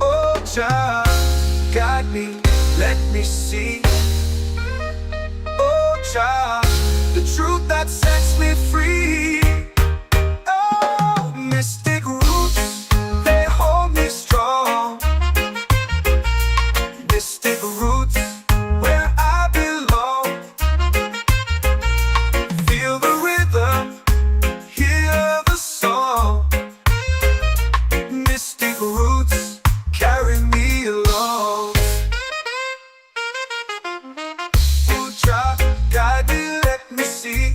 Oh, Jah, guide me, let me see. Oh, Jah, the truth that sets me free. Oh, mystic roots, they hold me strong. Mystic roots, where I belong. Feel the rhythm, hear the song. Mystic roots, carry me along. Oh, Jah, guide me, let me see.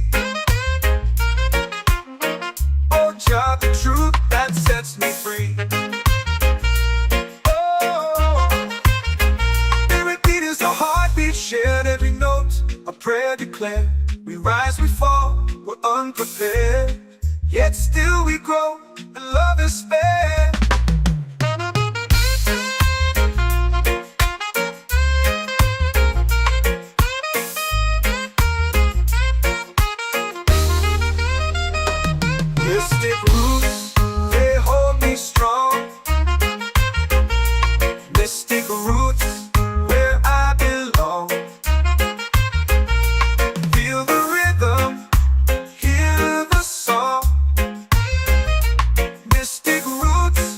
Oh, Jah, the truth that sets me free. Shared every note, a prayer declared. We rise, we fall, we're unprepared. Yet still we grow, and love is spared. Mystic roots, they hold me strong. Mystic roots, where I belong. Feel the rhythm, hear the song. Mystic roots,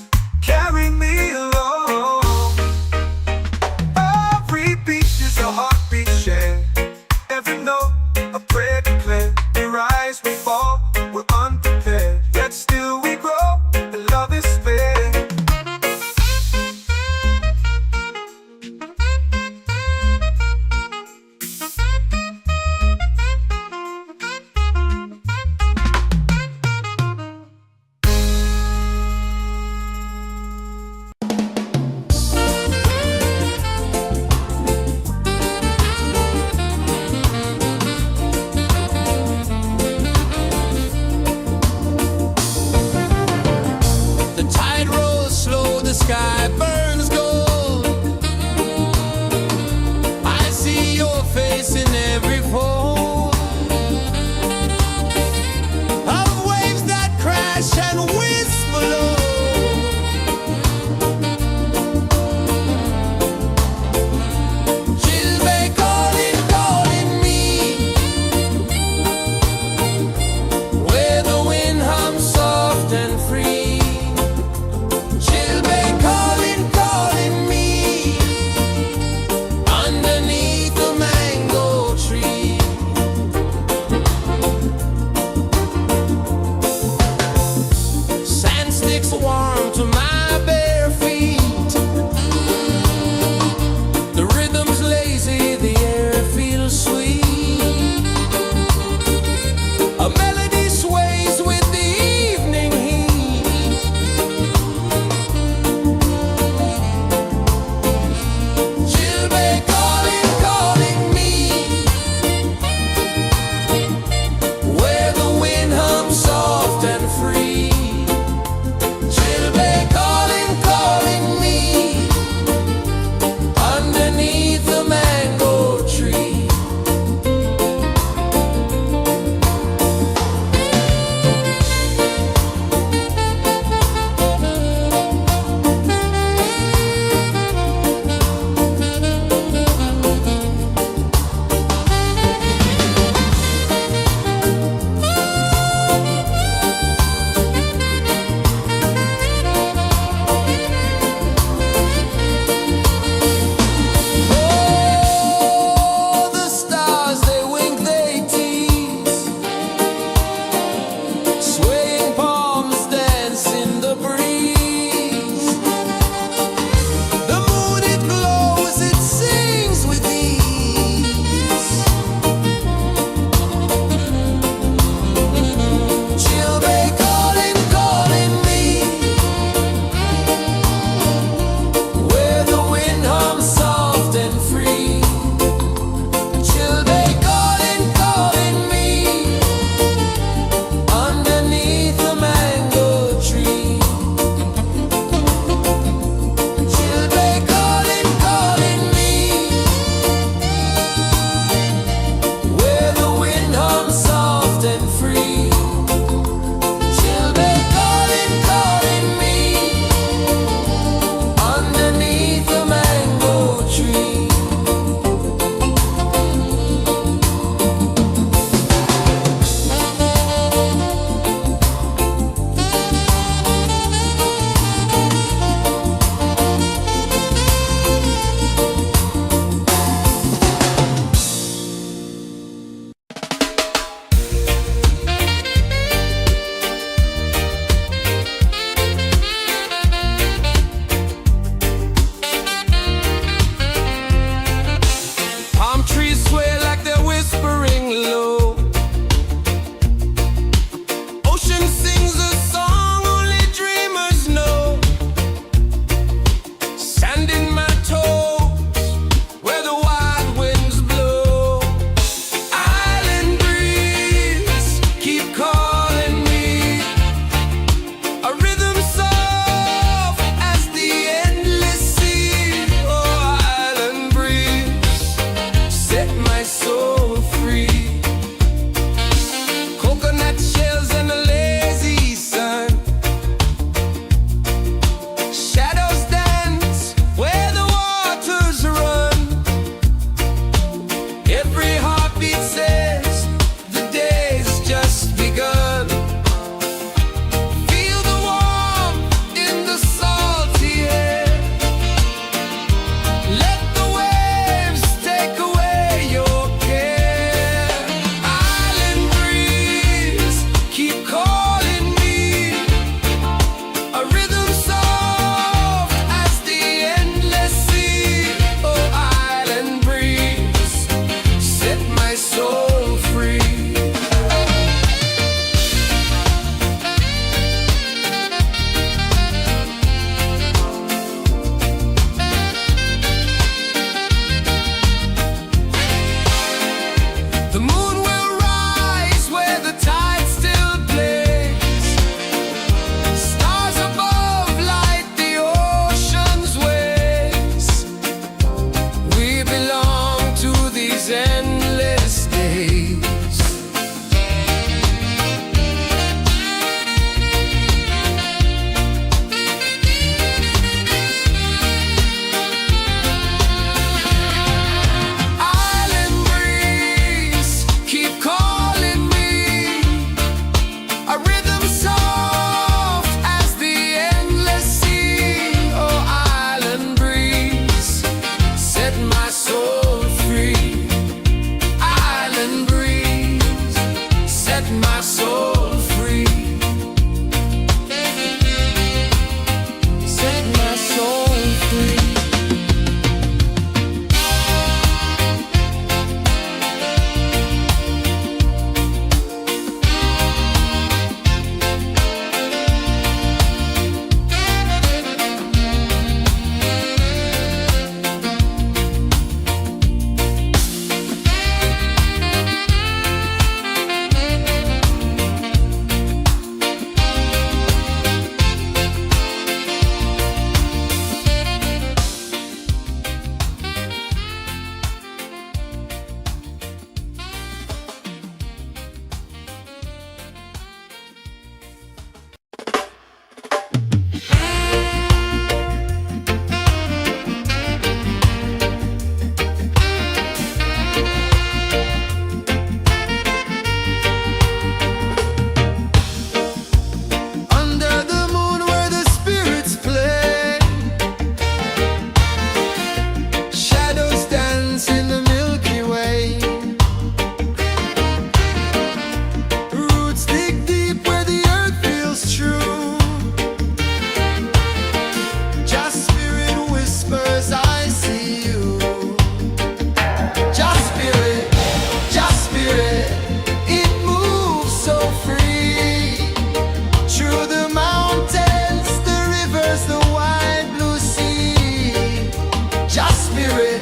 Every heartbeat says the day's just begun. Feel the warmth in the salty air. Let the waves take away your care. Island breeze, keep calling me. A rhythm soft as the endless sea. Oh, island breeze, set my soul free. The moon will rise where the tide still plays. Stars above light the ocean's waves. We belong to these endless days. Island breeze, keep calling me. A rhythm soft as the endless sea. Oh, island breeze, set my soul free. Island breeze, set my soul free. Set my soul free. Under the moon where the spirits play, shadows dance in the Milky Way. Roots dig deep where the earth feels true. Just spirit whispers, I see you. Just spirit, it moves so free. Through the mountains, the rivers, the wide blue sea. Just spirit,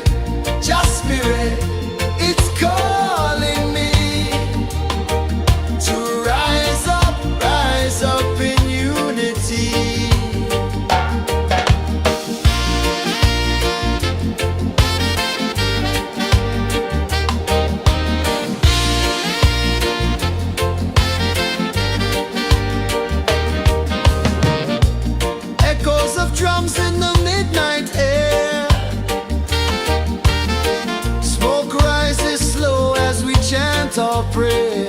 it's calling me to rise up in unity. Echoes of drums in the midnight air. Smoke rises slow as we chant our prayer.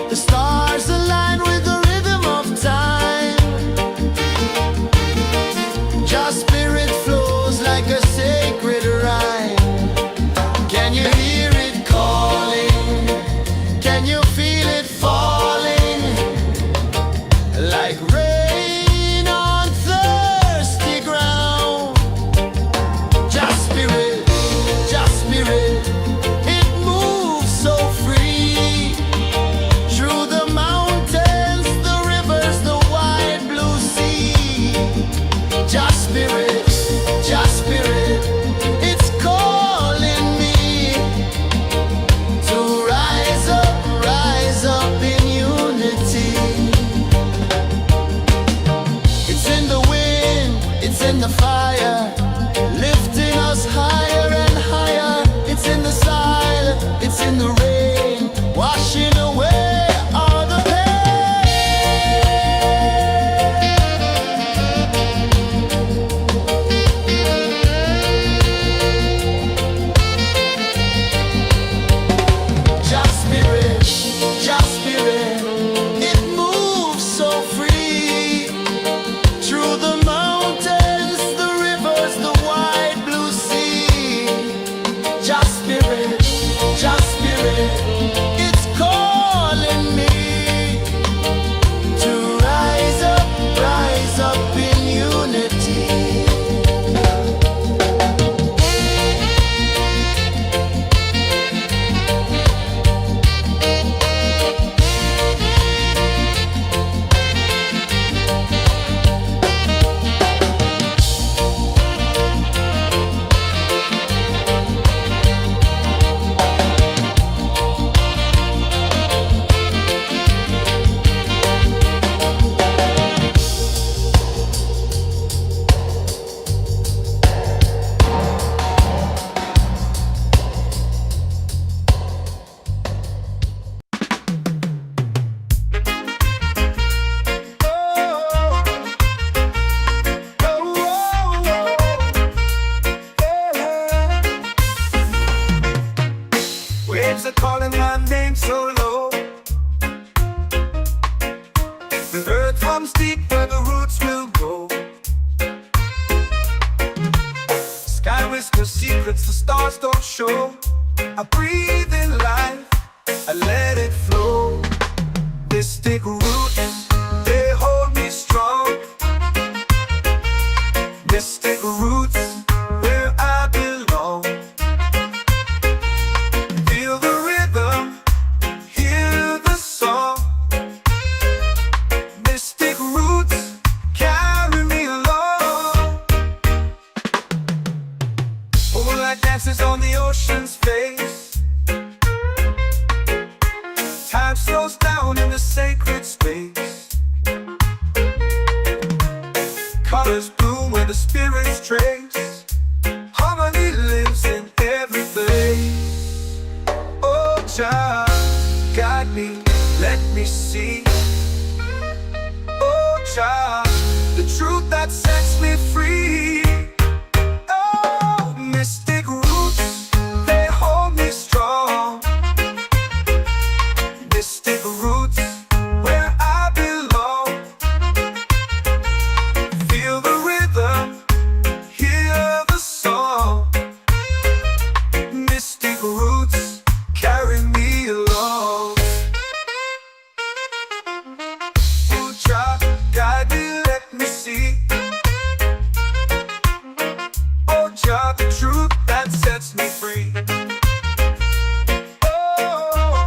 The stars align with the rhythm of time. Just spirit flows like a sacred rhyme. Can you hear it calling? Can you feel it falling? Like rain on thirsty ground. Just spirit, it moves Just spirit, just spirit, it's calling me to rise up in unity. Waves are calling my name so low. The earth hums deep where the roots will go. Sky whispers secrets the stars don't show. I breathe in life, I let it flow. Mystic roots, they hold me strong. Mystic roots, where I belong. Feel the rhythm, hear the song. Mystic roots, carry me along. Moonlight dances on the ocean's face. Time slows down in the sacred space. Colors bloom where the spirits trace. Harmony lives in every place. Oh, Jah, guide me, let me see. Oh, Jah, the truth that sets me free. Oh, mystic roots, they hold me strong. Mystic roots, where I belong. Feel the rhythm, hear the song. Mystic roots, carry me along. Oh, Jah, guide me, let me see. Oh, Jah, the truth that sets me free. Oh,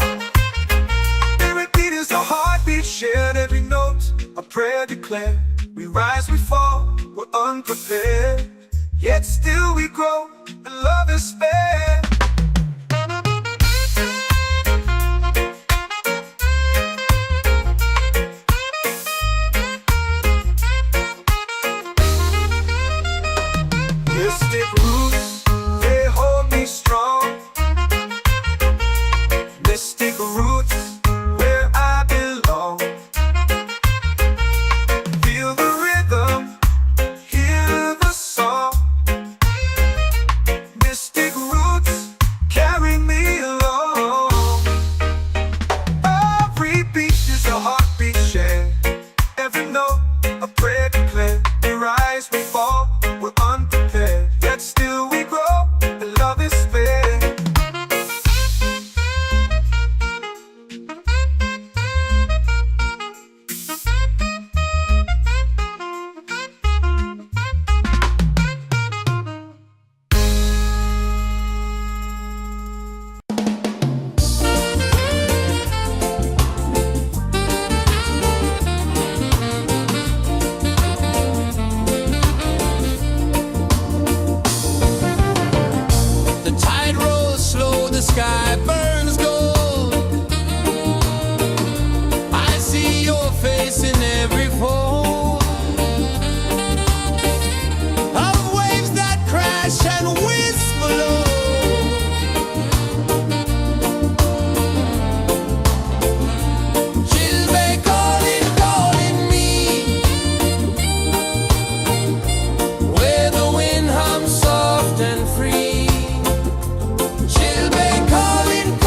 spirit beat is a heartbeat shared, every note a prayer declared. We rise, we fall, we're unprepared, yet still we grow, and love is spared. Mystic roots, they hold me strong. Mystic roots, where I belong. Feel the rhythm, hear the song. Mystic roots, carry me along. Every beat is a heartbeat shared, every note a prayer declared. We rise, we fall, we're unprepared, yet still we grow, and love is spared. The tide rolls slow, the sky burns gold. I see your face in every fold of waves that crash and whisper low. Chilbay calling, calling me, where the wind hums soft and free. Chilbay calling,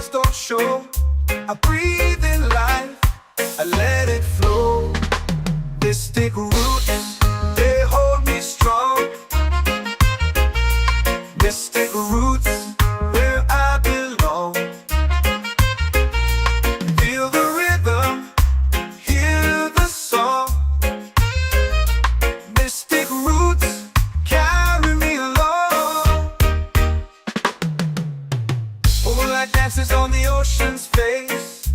stars don't show. I breathe in life, I let it flow. Mystic roots, they hold me strong. Mystic roots, where I belong. Feel the rhythm, hear the song. Mystic roots, carry me along. Moonlight dances on the ocean's face.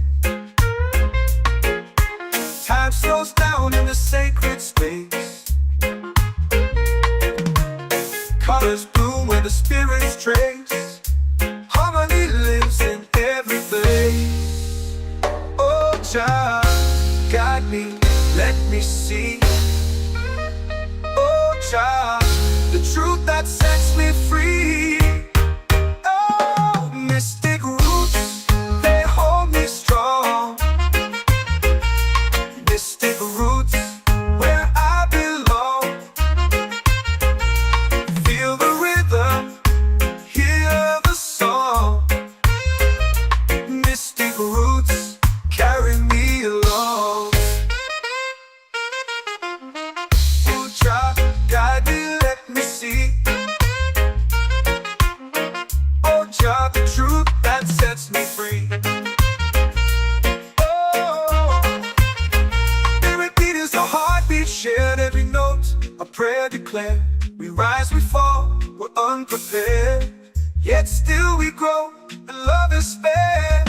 Time slows down in the sacred space. Colors bloom where the spirits trace. Harmony lives in every place. Oh, child, guide me, let me see. Oh, child, the truth that sets me free. Oh, mystic roots, they hold me strong. Mystic roots, where I belong. Feel the rhythm, hear the song. Mystic roots, carry me along. Oh, child, guide me, let me see. Oh, child, the truth that sets me free. Shared every note, a prayer declared. We rise, we fall, we're unprepared. Yet still we grow, and love is spared.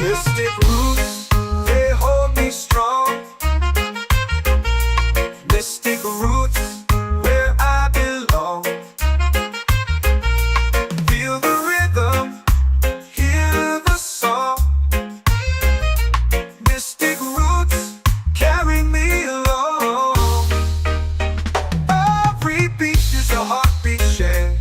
Mystic roots, they hold me strong. Mystic roots, where I belong. Feel the rhythm, hear the song. Mystic roots, carry me along. Every beat is a heartbeat shared.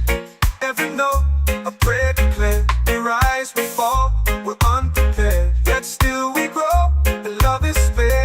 Every note, a prayer declared. We rise, we fall, we're unprepared. Yet still we grow, and love is spared.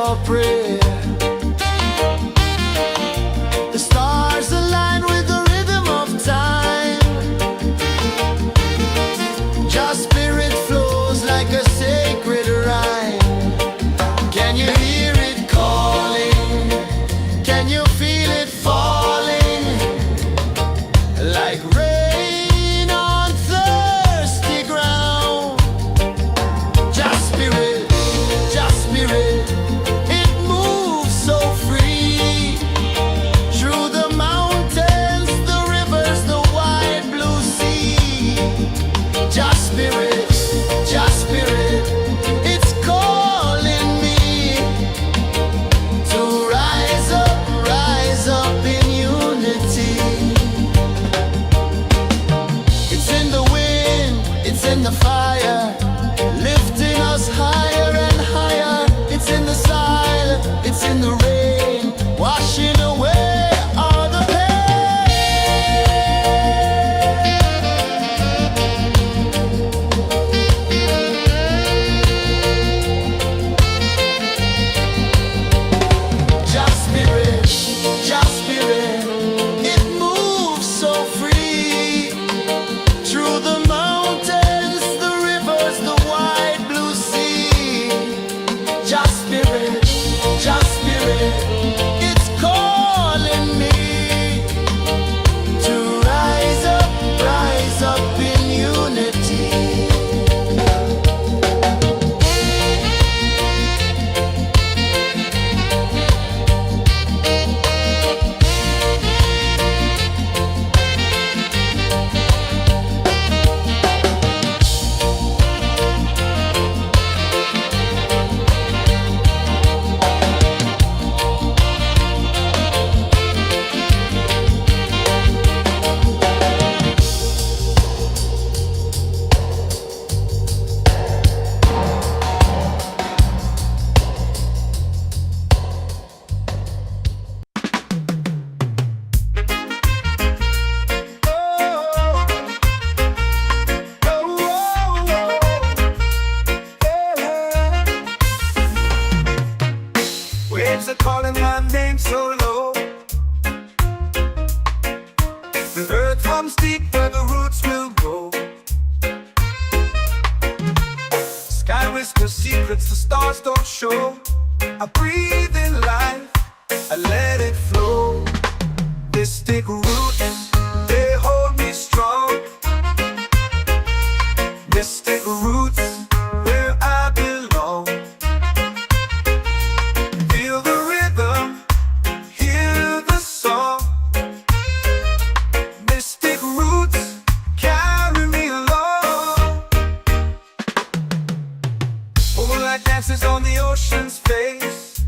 for prayer. The stars align with the rhythm of time. Your spirit flows like a sacred rhyme. Can you hear it calling? Can you feel it falling? Like rain on thirsty ground. Just spirit, it moves so free. Through the mountains, the rivers, the wide blue sea. Just spirit, it's calling me to rise up in unity. It's in the wind, it's in the fire, lifting us higher and higher. It's in the silence, it's in the rain, washing away all the pain. Just spirit, it moves so free. Through the mountains, the rivers, the wide blue sea. Just spirit, it's calling me to rise up in unity. Waves are calling my name so low. The earth hums deep where the roots will go. Sky whispers secrets the stars don't show. I breathe in life, I let it flow. Mystic roots, they hold me strong. Mystic roots, where I belong. Feel the rhythm, hear the song. Mystic roots, carry me along. Moonlight dances on the ocean's face.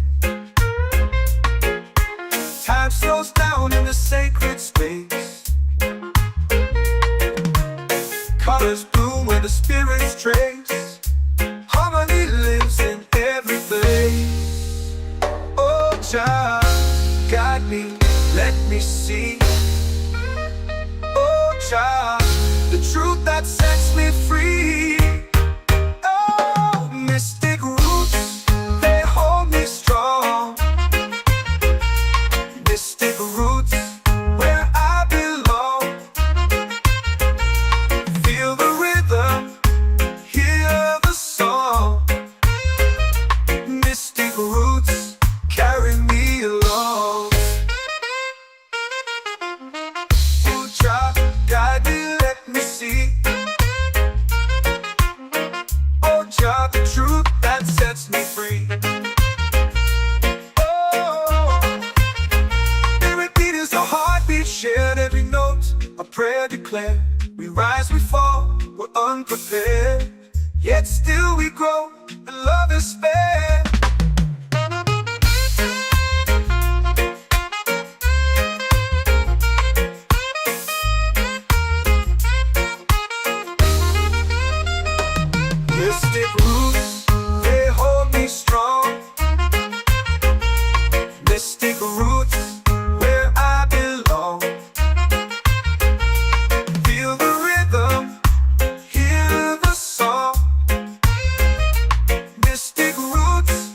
Time slows down in the sacred space. Colors bloom where the spirits trace. Harmony lives in every place. Oh, child, guide me, let me see. Oh, child, the truth that sets me free. Oh, mystic roots, they hold me strong. Mystic roots, where I belong. Feel the rhythm, hear the song. Mystic roots, carry me along. Oh, child, guide me, let me see. Oh, child, the truth that sets me free. Oh, every beat is a heartbeat shared, every note a prayer declared. We rise, we fall, we're unprepared, yet still we grow, and love is spared. Mystic roots, they hold me strong. Mystic roots, where I belong. Feel the rhythm, hear the song. Mystic roots,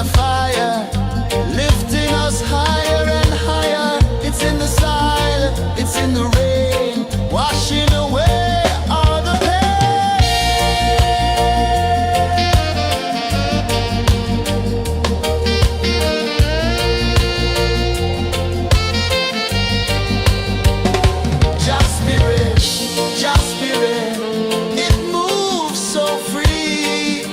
the fire, lifting us higher and higher. It's in the silence, it's in the rain, washing away all the Just spirit, it moves so free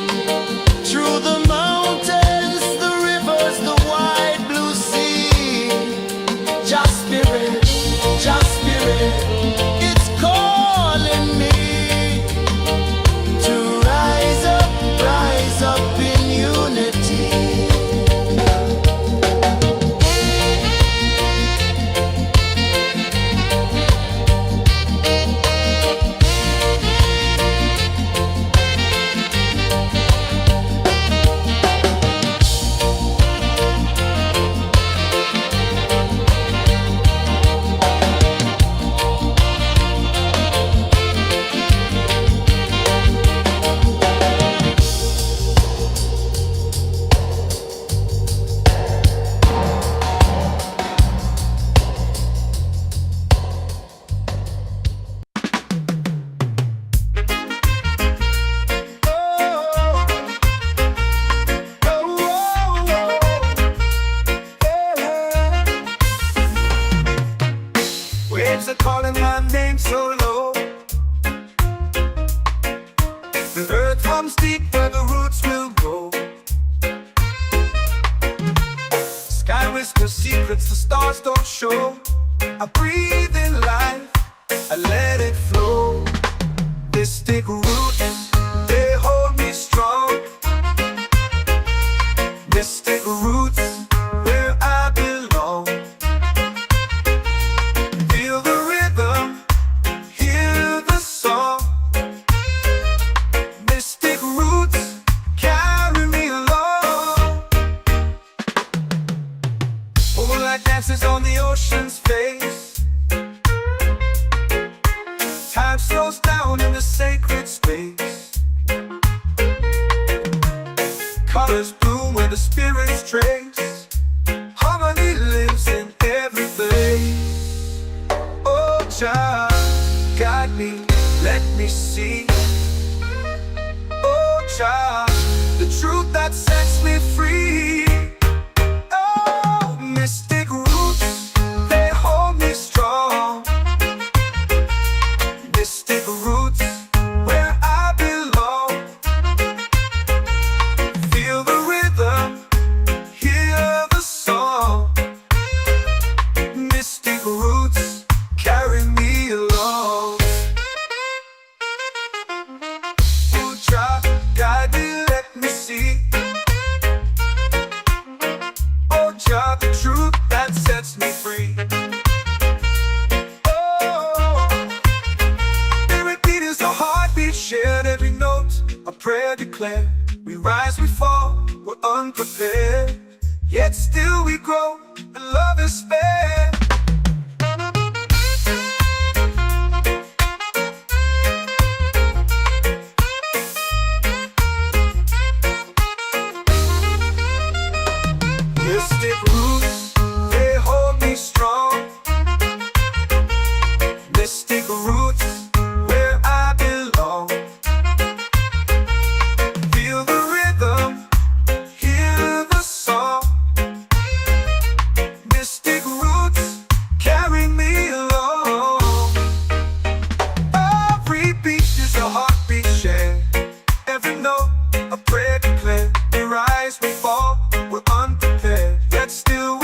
through the mountains, the rivers, the wide blue sea. Just spirit, it's calling me to rise up in unity. Waves are calling my name so low. The earth hums deep where the roots will go. Sky whispers secrets the stars don't show. I breathe in life, I let it flow. This take root, they hold me strong. This take roots where I belong. Feel the rhythm, hear the song. Mystic roots carry me along. Moonlight dances on the ocean's face. Time slows down in the sacred space. Colors bloom where the spirits trace. Harmony lives in every place. Oh, child, guide me, let me see. Oh, child, the truth that sets me free. Oh, mystic roots, they hold me strong. Mystic roots, where I belong. Feel the rhythm, hear the song. Mystic roots carry me along. Oh, child, guide me, let me see. Oh, child, the truth that sets me free. Oh, spirit beat is a heartbeat shared, every note a prayer declared. We rise, we fall, we're unprepared, yet still we grow, and love is spared. Mystic roots, they hold me strong. Mystic roots, where I belong. Feel the rhythm, hear the song. Mystic roots carry me along. Every beat is a heartbeat shared, every note a prayer declared. We rise, we fall, we're unprepared, yet still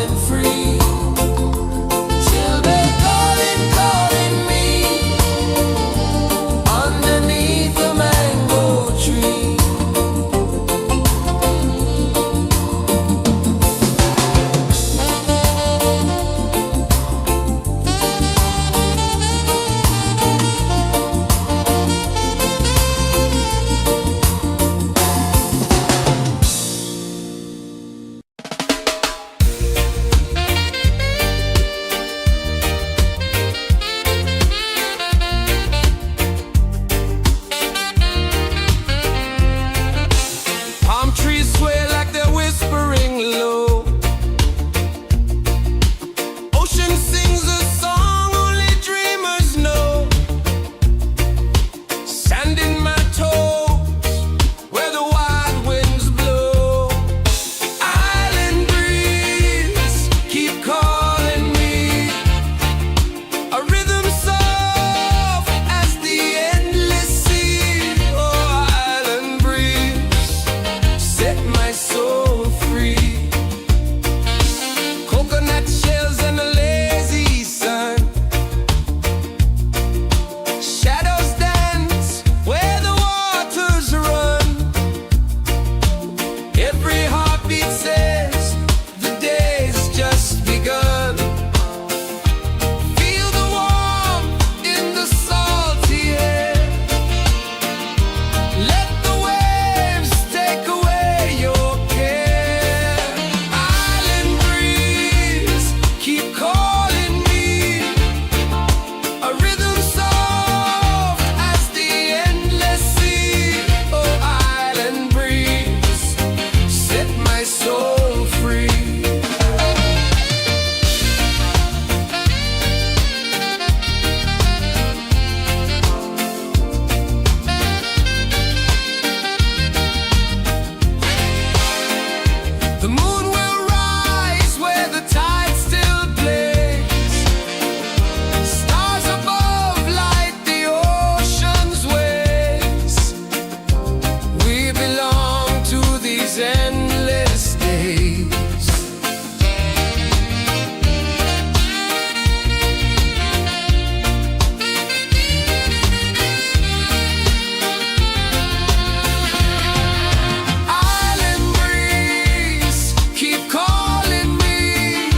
and free. Children calling, calling me underneath the mango tree. Palm trees sway like they're whispering low. Ocean sings a song only dreamers know. Sand in my toes where the wild winds blow. Island breeze keep calling me. A rhythm soft as the endless sea. Oh, island breeze, set my soul free. Coconut shells and a lazy sun. Shadows dance where the waters run. Every heartbeat says the day's just begun. Feel the warmth in the salty air. Let the waves take away your care. Island breeze, keep calling me. A rhythm soft as the endless sea. Oh, island breeze, set my soul free. The moon will rise where the tide still plays. Stars above light the ocean's waves. We belong to these endless days. Island breeze, keep calling me.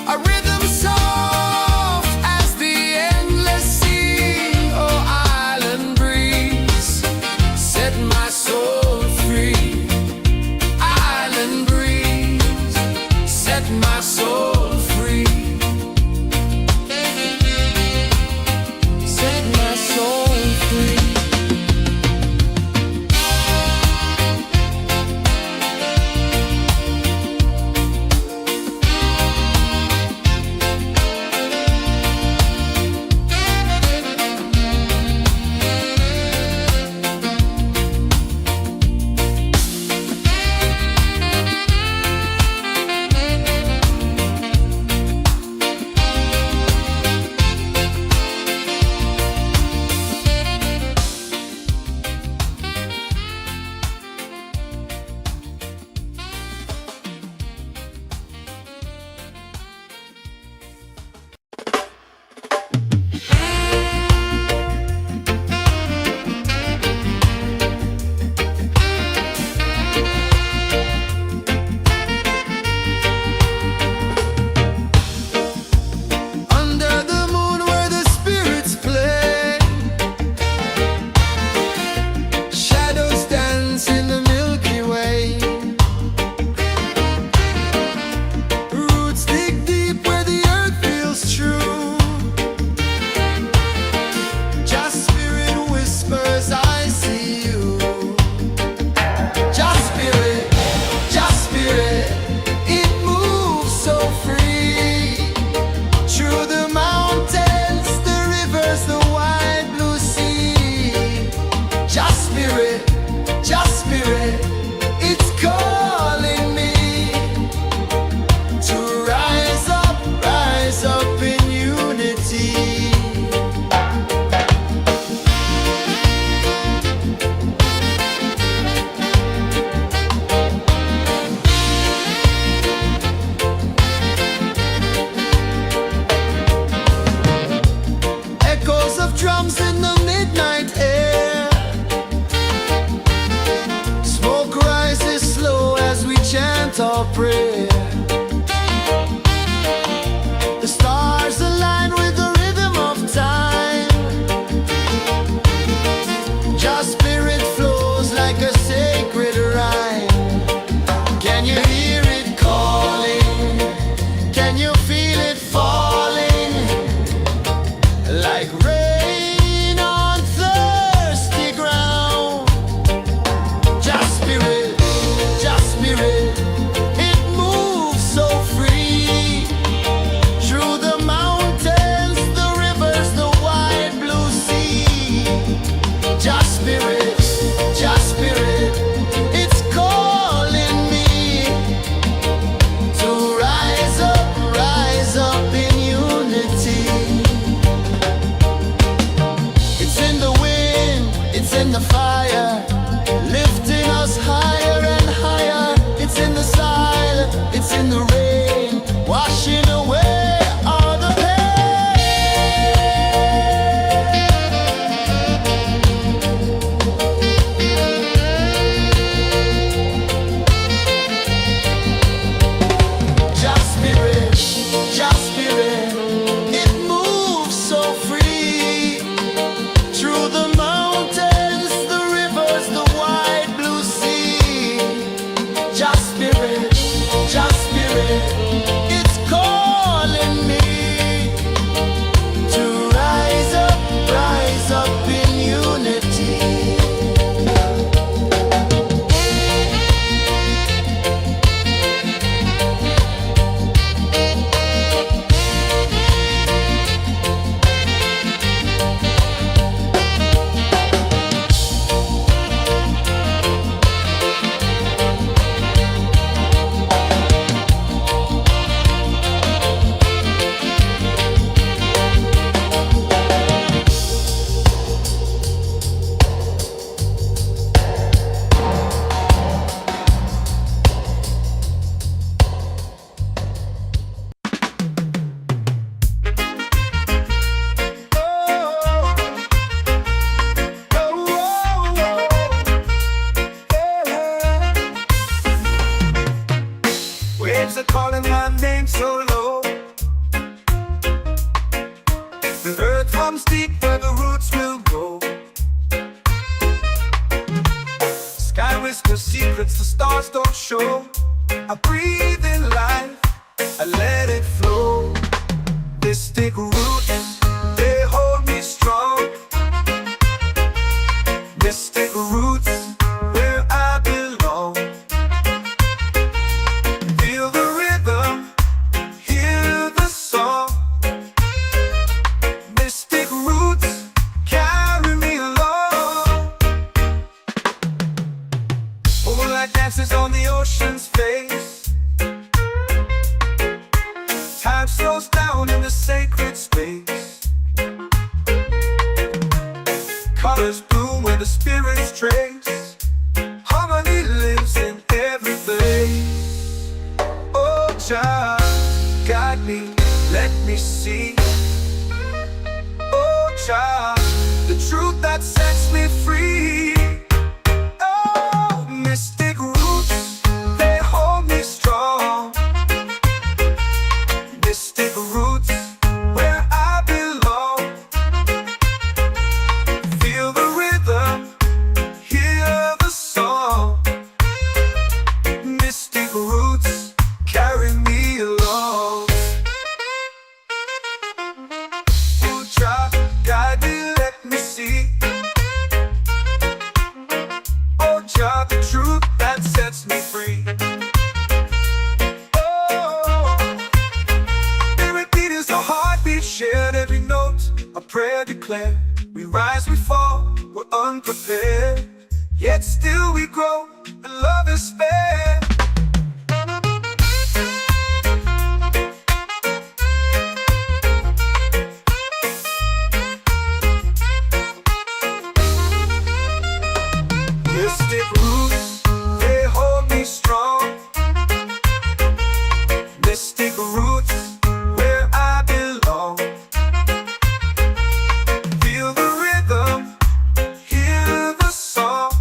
A rhythm soft as the endless sea. Oh, island breeze, set my soul free. Island breeze, set my soul free. Set my soul free. Can you feel it falling like rain on thirsty ground? Just spirit, it moves so free through the mountains, the rivers, the wide blue sea. Just spirit, it's calling me to rise up in unity. It's in the wind, it's in the fire, lifting us higher and higher. It's in the silence, it's in the rain, washing away all the Just spirit, it moves so free through the mountains, the rivers, the wide blue sea. Just spirit, it's calling me to rise up in unity. Waves are calling my name so low. The earth hums deep where the roots will go. Sky whispers secrets the stars don't show. I breathe in life, I let it flow. Mystic roots, they hold me strong. Mystic roots, where I belong. Feel the rhythm, hear the song. Mystic roots, carry me along. Moonlight dances on the ocean's face. Time slows down in the sacred space. Colors bloom where the spirits trace. Harmony lives in every place. Oh, child, guide me, let me see. Oh, child, the truth that sets me free. Oh, mystic roots, they hold me strong. Mystic roots, where I belong. Feel the rhythm, hear the song. Mystic roots, carry me along. Oh, child, guide me, let me see. Oh, child, the truth that sets me free. Oh, spirit beat is a heartbeat shared, every note a prayer declared. We rise, we fall, we're unprepared, yet still we grow, and love is spared. Mystic roots, they hold me strong. Mystic roots, where I belong. Feel the rhythm, hear the song.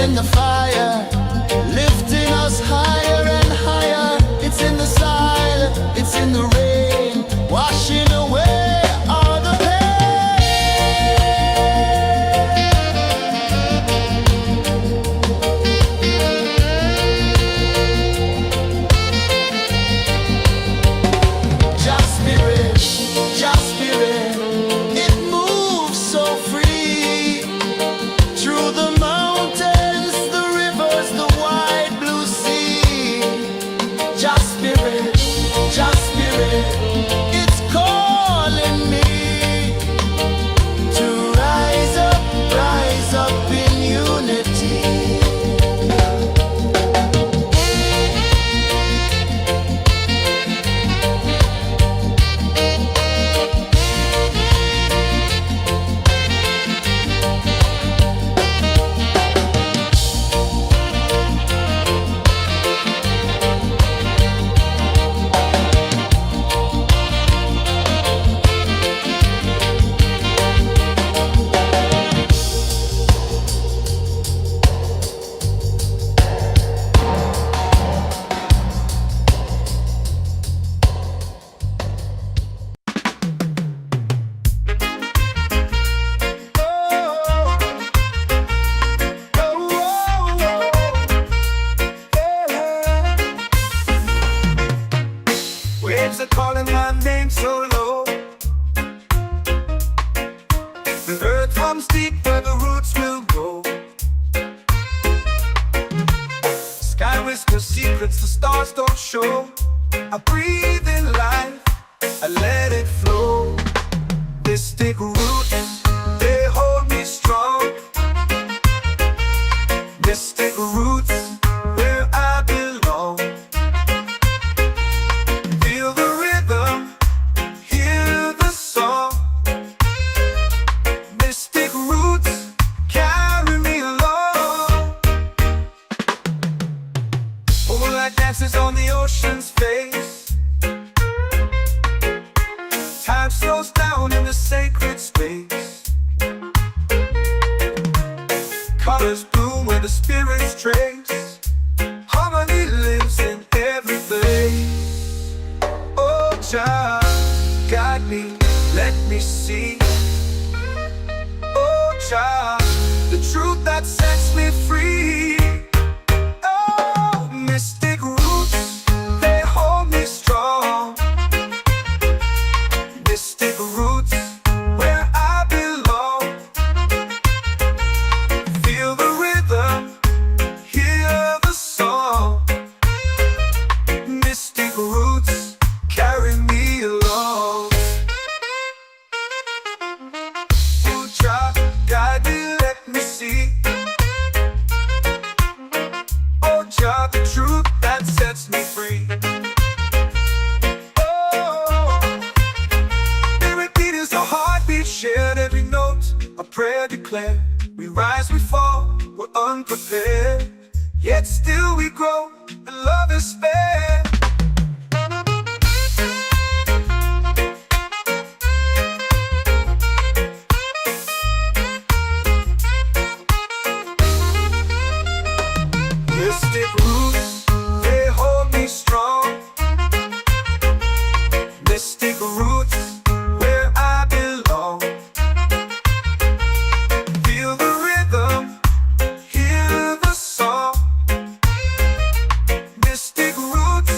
in the fire, lifting us higher and higher. It's in the silence, it's in the rain, washing away all the pain. Just spirit, it moves so free through the mountains, the rivers, the wide blue sea. Just spirit, it's calling me to rise up in unity. Waves are calling my name so low. The earth hums deep where the roots will go. Sky whispers secrets the stars don't show. I breathe in life, I let it flow. Mystic roots, they hold me strong. Mystic roots, where I belong. Feel the rhythm, hear the song. Mystic roots, carry me along. Moonlight dances on the ocean's face. Time slows down in the sacred space. Colors bloom where the spirits trace. Harmony lives in every place. Oh, Jah, guide me, let me see. Oh, Jah, the truth that sets me free. Oh, mystic roots, they hold me strong. Mystic roots, where I belong. Feel the rhythm, hear the song. Mystic roots, carry me along. Oh, Jah, guide me, let me see. Oh, Jah, the truth that sets me free. Oh, every beat is a heartbeat shared, every note a prayer declared. We rise, we fall, we're unprepared, yet still we grow, and love is spared. Mystic roots, they hold me strong. Mystic roots, where I belong. Feel the rhythm, hear the song. Mystic roots,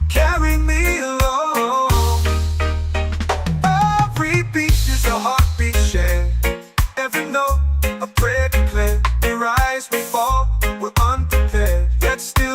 carry me along. Every beat is a heartbeat shared, every note a prayer declared. We rise, we fall, we're unprepared, yet still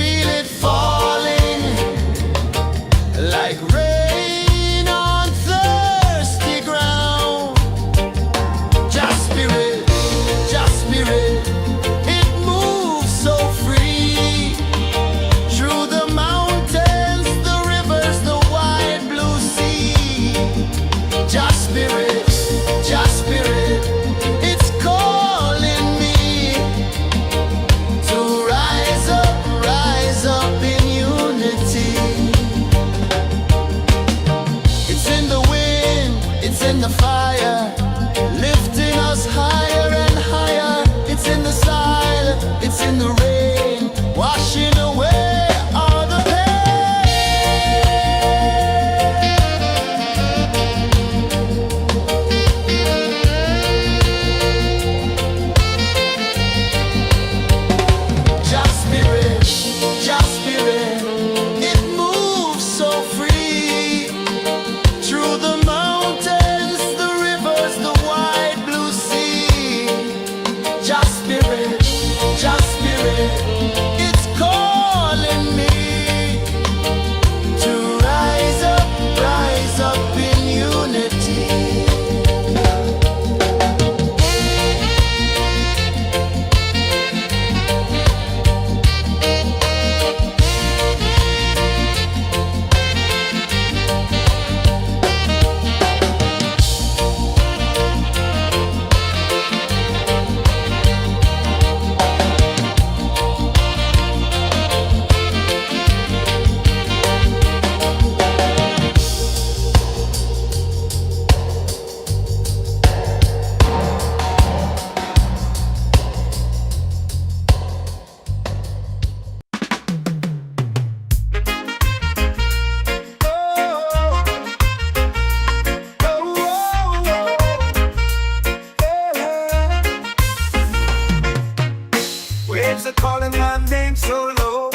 feel it falling like rain on thirsty ground. Just spirit, it moves so free through the mountains, the rivers, the wide blue sea. Just spirit, it's calling me to rise up in unity. It's in the wind, it's in the fire, lifting us higher and higher. It's in the silence, it's in the rain, washing away all the pain. Just spirit, it moves so free through the mountains, the rivers, the wide blue sea. Just spirit, it's calling me to rise up in unity. Waves are calling my name so low.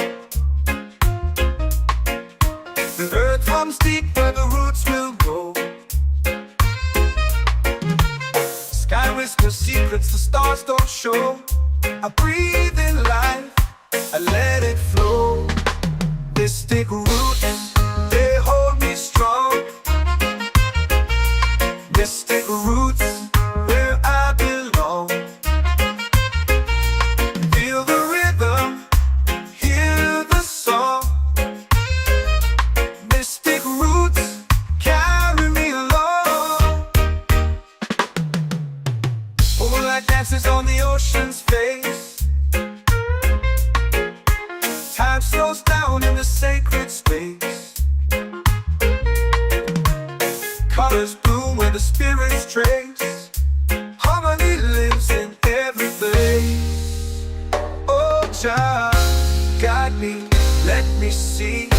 The earth hums deep where the roots will grow. Sky whispers secrets the stars don't show. I breathe in life, I let it flow. Mystic roots, they hold me strong. Mystic roots, where I belong. Feel the rhythm, hear the song. Mystic roots, carry me along. Moonlight dances on the ocean's face. Time slows down in the sacred space. Colors bloom where the spirits trace. Harmony lives in every place. Oh, child, guide me, let me see.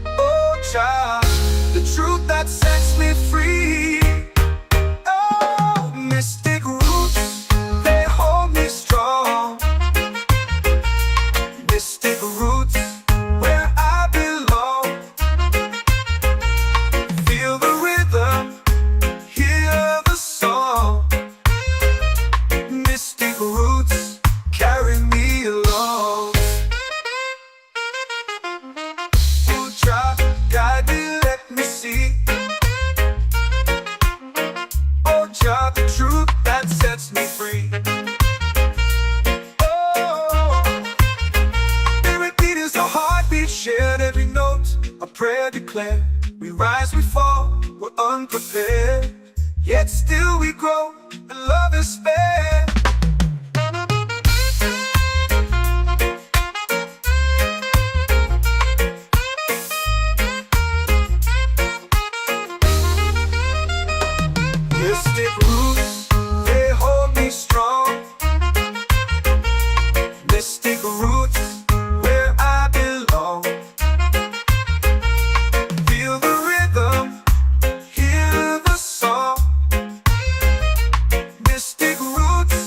Oh, child, the truth that sets me free. Oh, mystic roots, they hold me strong. Mystic roots, where I belong. Feel the rhythm, hear the song. Mystic roots, carry me along. Oh, child, guide me, let me see. Oh, child, the truth that sets me free. Oh, spirit beat is a heartbeat, shared every note, a prayer declared. We rise, we fall, we're unprepared, yet still we grow, and love is spared. Mystic roots, they hold me strong. Mystic roots, where I belong. Feel the rhythm, hear the song. Mystic roots,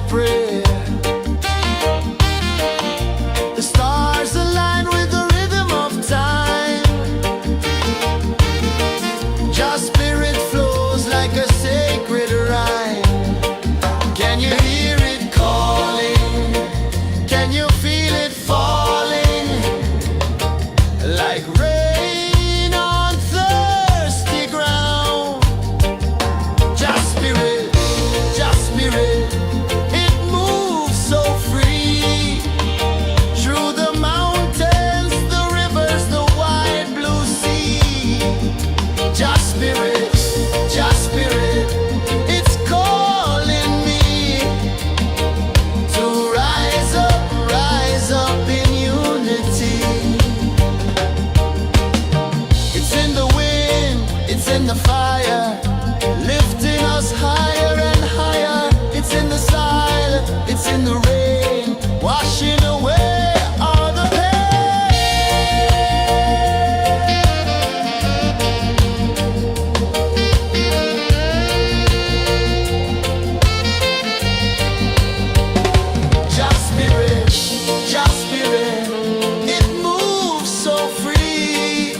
prayer. The stars align with the rhythm of time. Your spirit flows like a sacred rhyme. Can you hear it calling? Can you feel it falling? Like rain on thirsty ground. Just spirit, it moves so free. Through the mountains, the rivers, the wide blue sea. Just spirit, it's calling me to rise up in unity. It's in the wind, it's in the fire, lifting us higher and higher. It's in the silence, it's in the rain, washing away all the Just spirit, it moves so free.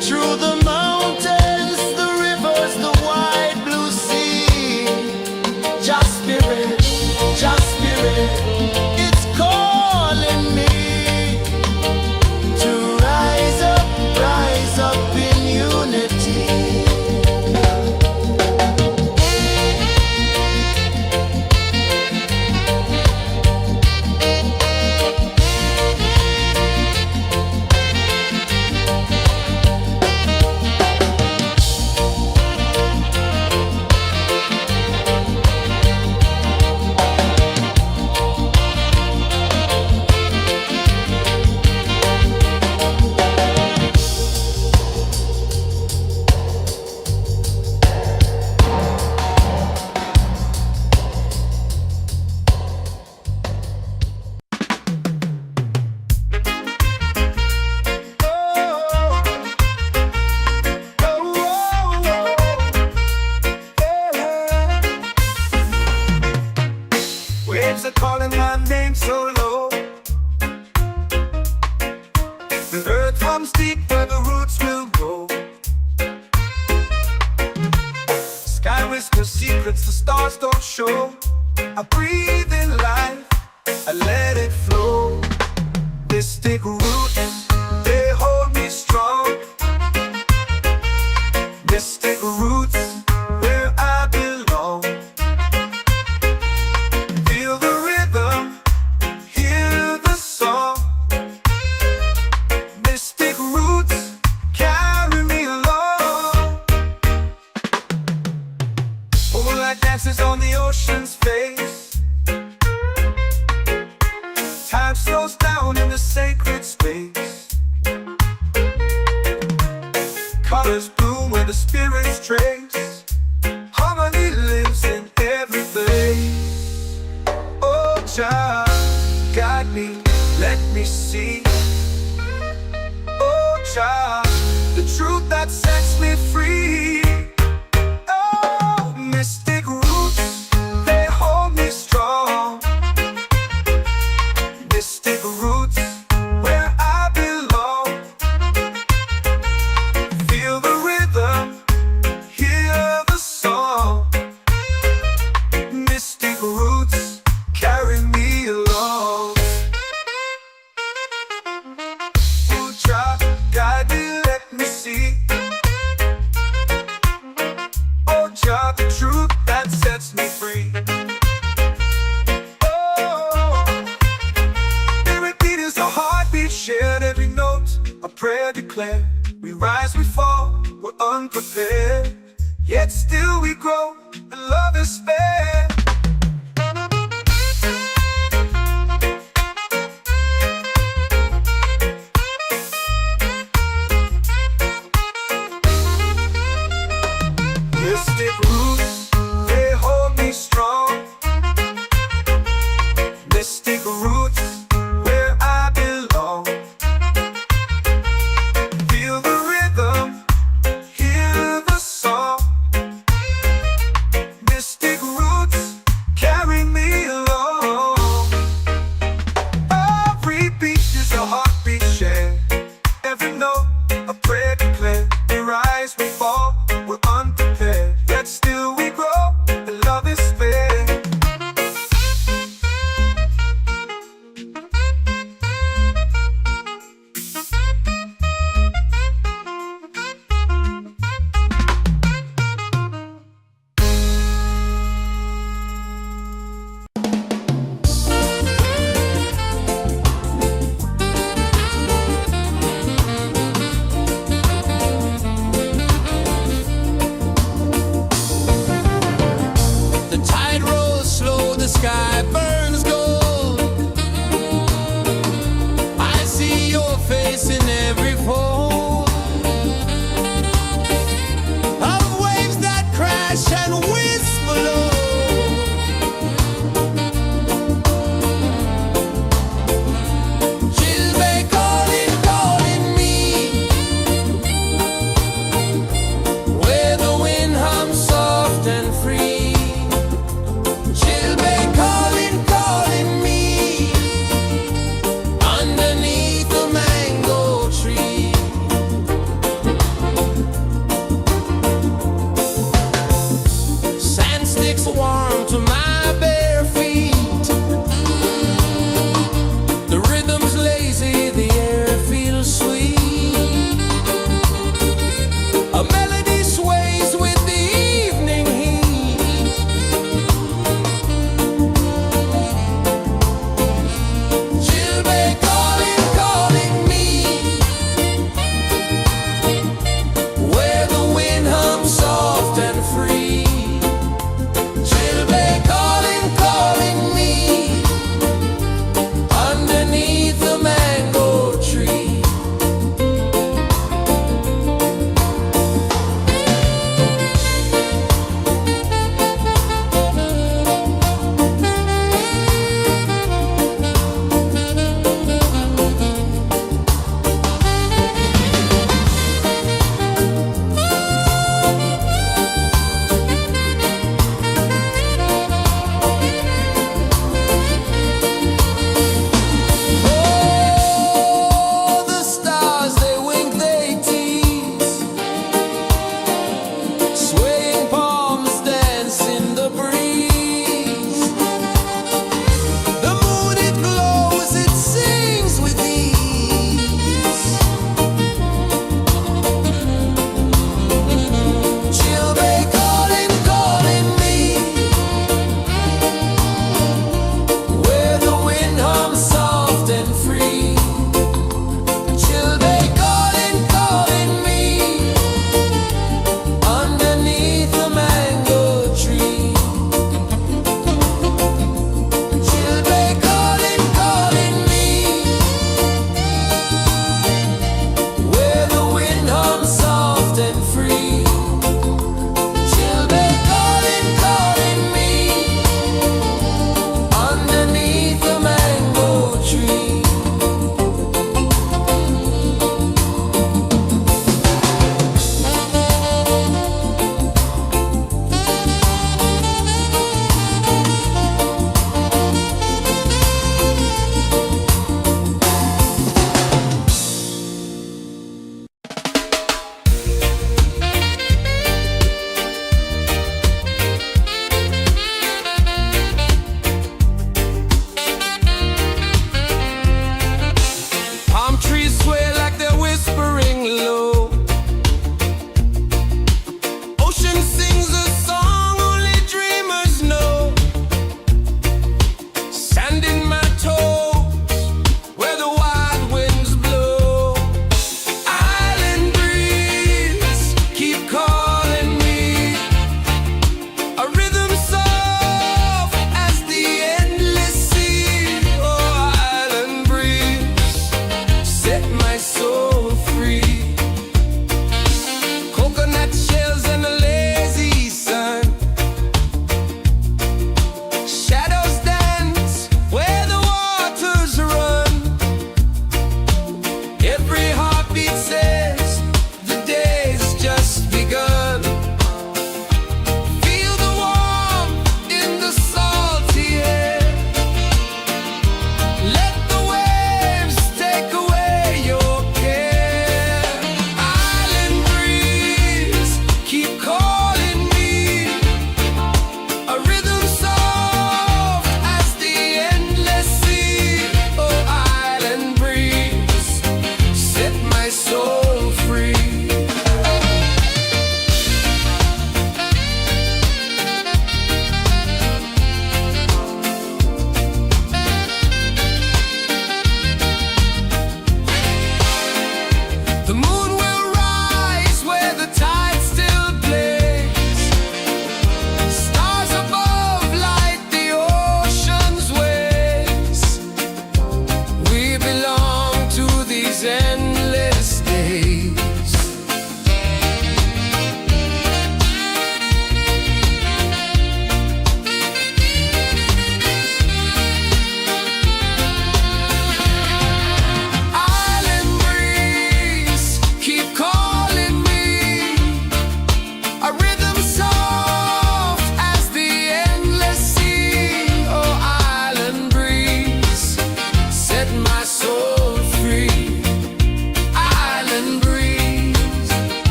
Through the mountains, the rivers, the wide blue sea. Just spirit, it's calling me to rise up in unity. Waves are calling my name so low. The earth hums deep where the roots will grow. Sky whispers secrets the stars don't show. I breathe in life, I let it flow. Mystic roots, they hold me strong. Mystic roots, where I belong. Feel the rhythm, hear the song. Mystic roots, carry me along. Moonlight dances on the ocean's face. Time slows down in the sacred space. Colors bloom where the spirits trace. Harmony lives in every face. Oh, Jah, guide me, let me see. Oh, Jah, the truth that sets me free. Oh, mystic roots, they hold me strong. Mystic roots, where I belong. Feel the rhythm, hear the song. Mystic roots, carry me along. Oh, Jah, guide me, let me see. Oh, Jah, the truth that sets me free. Oh, spirit beat is a heartbeat shared, every note a prayer declared. We rise, we fall, we're unprepared, yet still we grow, and love is spared. Mystic roots, they hold me strong. Mystic roots, where I belong. Feel the rhythm, hear the song. Mystic roots, and whisper low. She'll be calling, calling me, where the wind hums soft and free. She'll be calling, calling me, underneath the mango tree.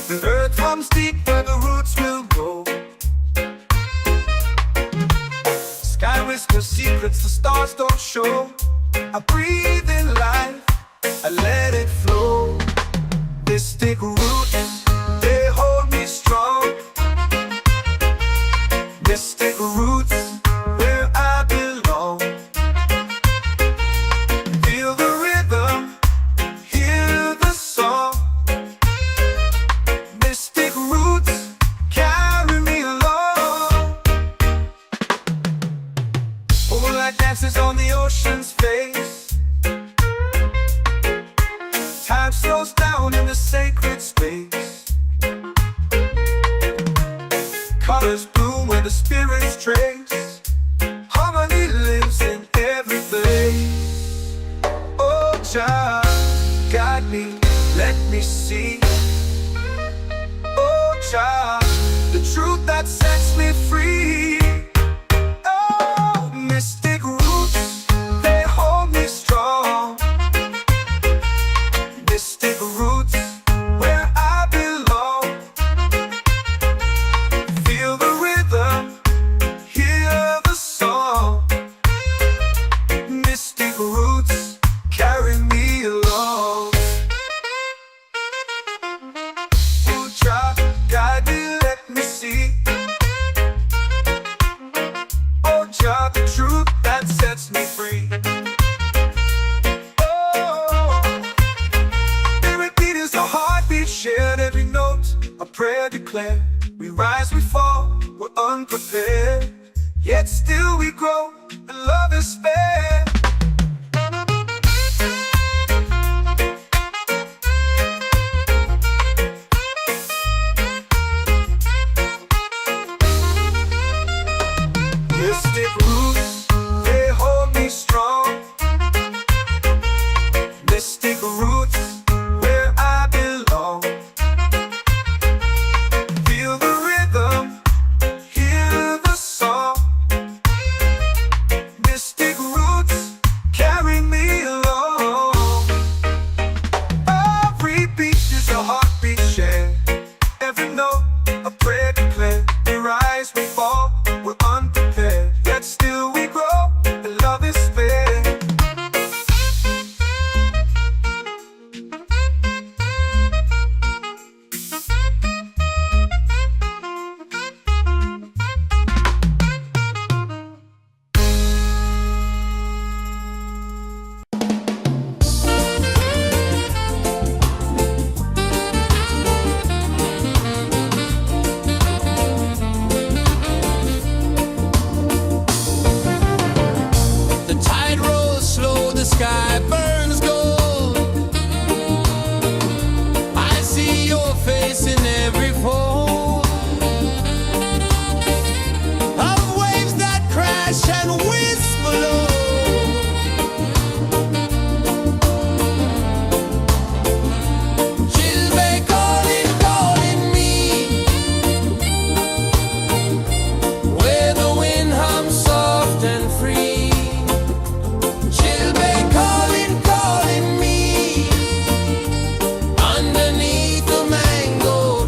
The earth comes deep where the roots will grow. Sky whispers secrets the stars don't show. I breathe in life, I let it flow. Mystic roots, they hold me strong. Mystic roots, where I belong. Feel the rhythm, hear the song. Mystic roots, carry me along. Moonlight dances on the ocean's face. Time slows down in the sacred space. Colors bloom where the spirits trace. Harmony lives in every place. Oh, Jah, guide me, let me see. Oh, Jah, the truth that sets me free. Oh, mystic roots, they hold me strong. Mystic roots, where I belong. Feel the rhythm, hear the song. Mystic roots, carry me along. Oh, Jah, guide me, let me see. Oh, Jah, the truth that sets me free. Shared every note, a prayer declared. We rise, we fall, we're unprepared. Yet still we grow, and love is spared. Mystic roots, they hold me strong. Mystic roots, where I belong. Feel the rhythm, hear the song. Mystic roots, carry me along. Every beat is a heartbeat shared. Every note, a prayer declared. We rise, we fall, we're unprepared. Yet still we grow, and love is fair. The tide rolls slow, the sky burns gold. I see your face in every fold of waves that crash and whisper low. She'll be calling me, where the wind hums soft and free. She'll be calling me, underneath the mango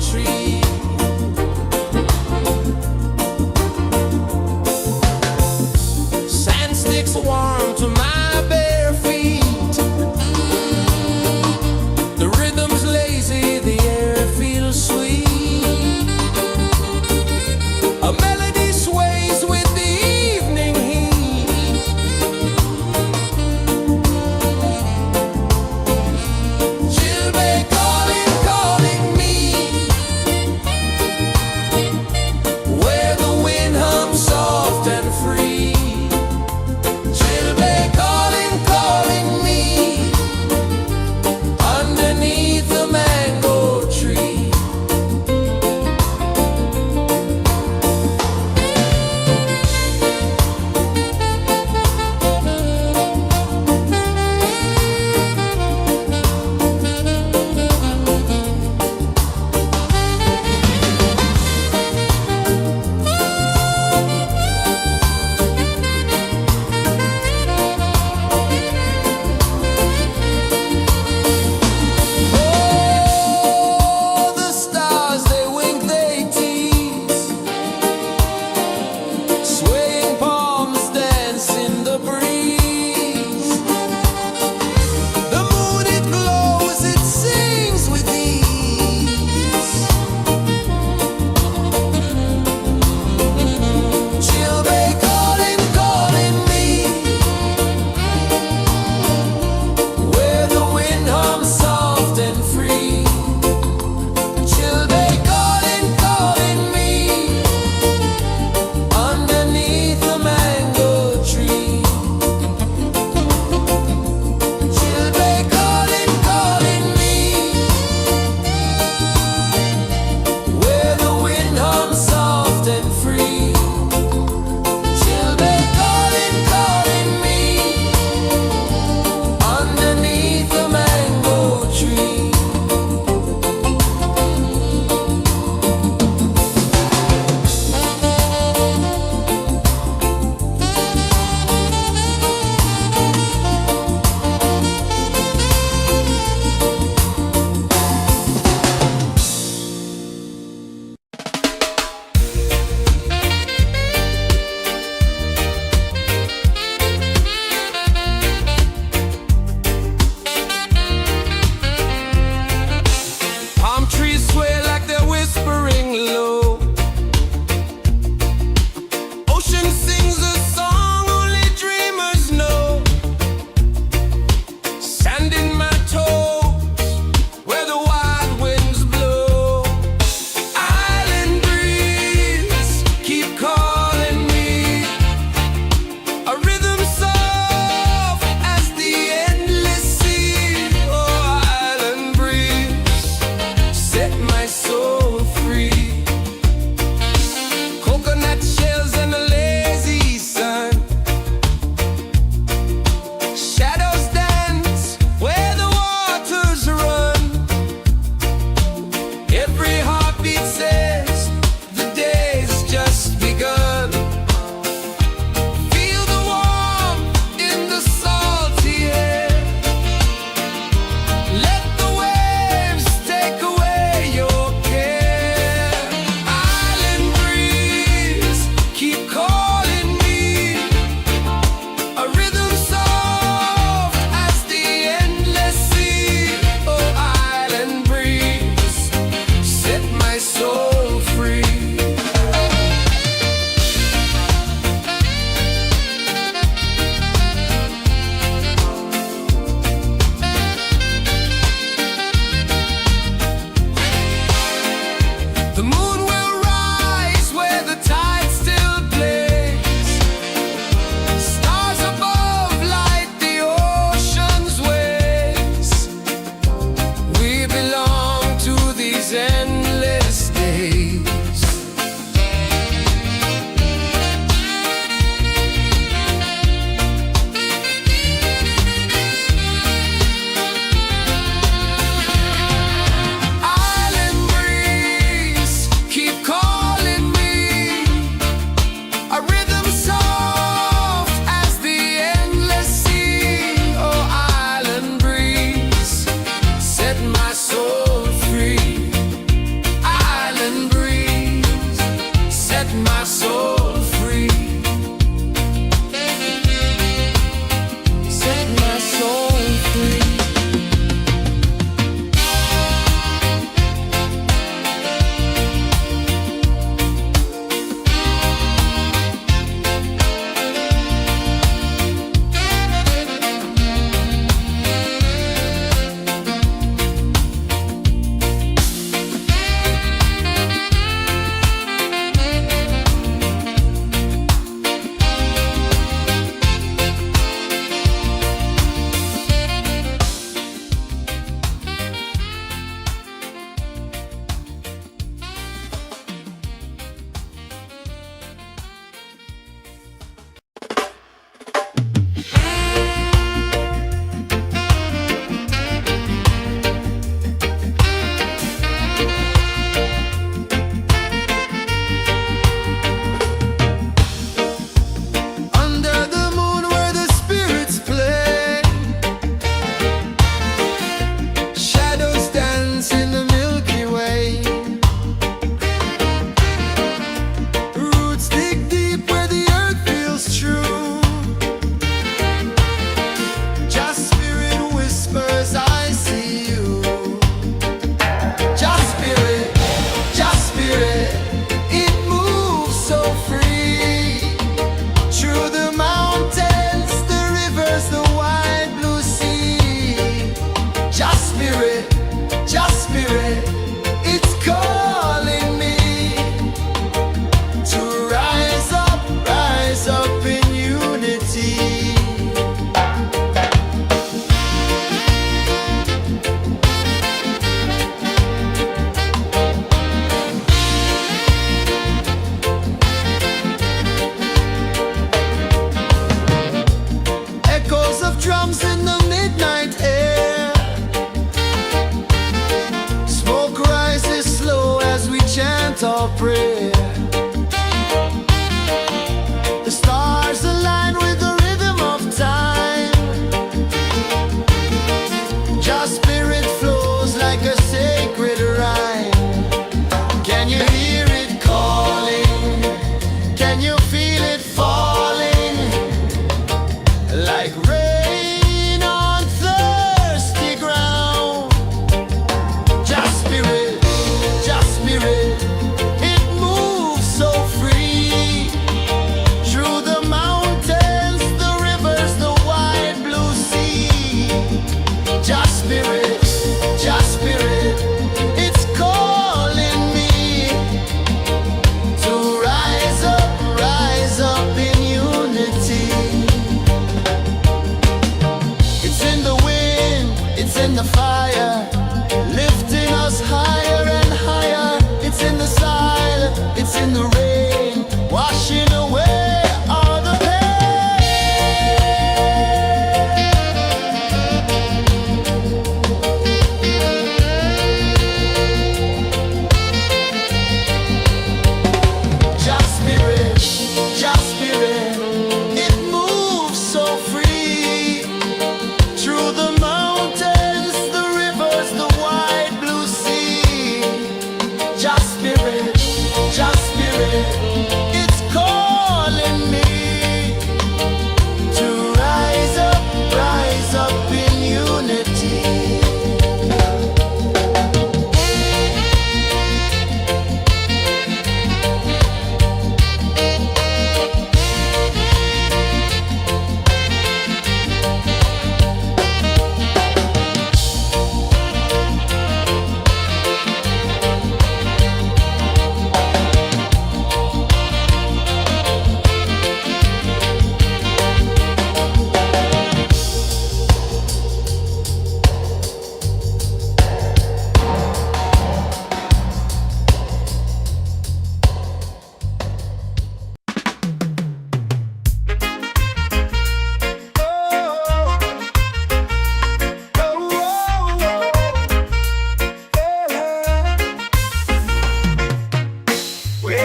soul free. Coconut shells and a lazy sun. Shadows dance where the waters run. Every heartbeat says the day's just begun. Feel the warmth in the salty air. Let the waves take away your care. Island breeze, keep calling me. A rhythm soft as the endless sea. Oh, island breeze, set my soul free. The moon will rise where the tide still plays. Stars above light the ocean's waves. We belong to these endless days. Island breeze, keep calling me. A rhythm soft as the endless sea. Oh, island breeze, set my soul free. Island breeze, set my soul free. Set my soul free. Under the moon where the spirits play. Shadows dance in the Milky Way. Roots dig deep where the earth feels true. Just spirit whispers, I see you. Just spirit, it moves so free. Through the mountains, the rivers, the wide blue sea. Just spirit, it's calling me to rise up in unity. Echoes of drums in the midnight air. Smoke rises slow as we chant our prayer. The stars align with the rhythm of time. Just spirit flows like a sacred rhyme. Can you hear it calling? Can you feel it falling? Like rain on thirsty ground. Just spirit, it moves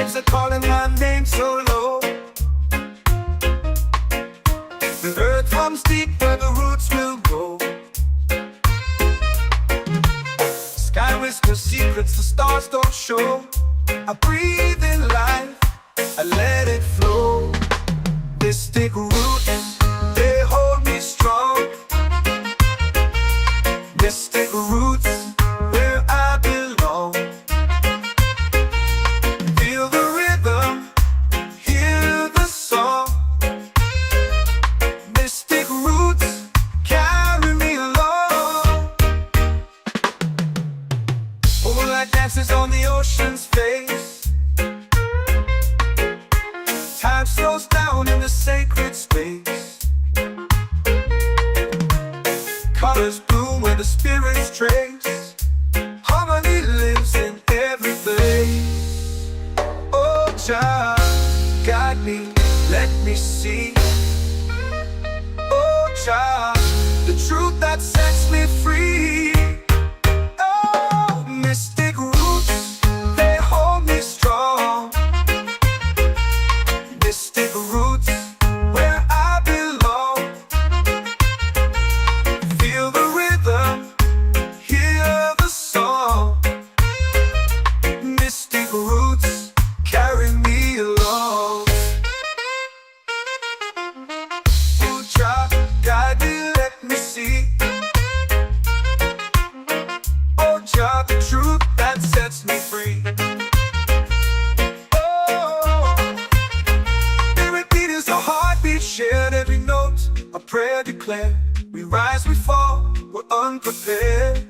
waves are calling my name so low. The earth comes deep where the roots will grow. Sky whispers secrets the stars don't show. I breathe in life, I let it flow. Mystic roots, they hold me strong. Mystic roots, where I belong. Feel the rhythm, hear the song. Mystic roots, carry me along. Moonlight dances on the ocean's face. Time slows down in the sacred space. Colors bloom where the spirits trace. Harmony lives in every place. Oh, child, guide me, let me see. Oh, child, the truth that sets me free. Oh, mystic roots, they hold me strong. Mystic roots, where I belong. Feel the rhythm, hear the song. Mystic roots, carry me along. Oh, child, guide me, let me see. Oh, child, the truth that sets me free. Oh, spirit beat is a heartbeat shared, every note a prayer declared. We rise, we fall, we're unprepared,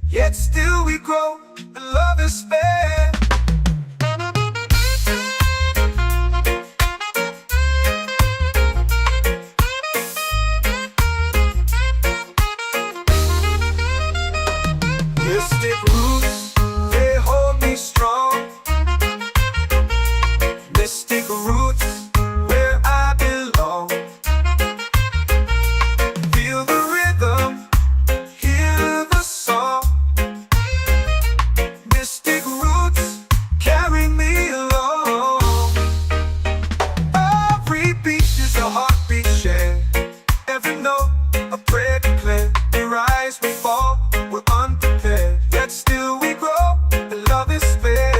yet still we grow, and love is fair. Mystic roots, they hold me strong. Mystic roots, where I belong. Feel the rhythm, hear the song. Mystic roots, carry me along. Every beat is a heartbeat shared, every note a prayer declared. We rise, we fall, we're unprepared, yet still we grow, and love is fair.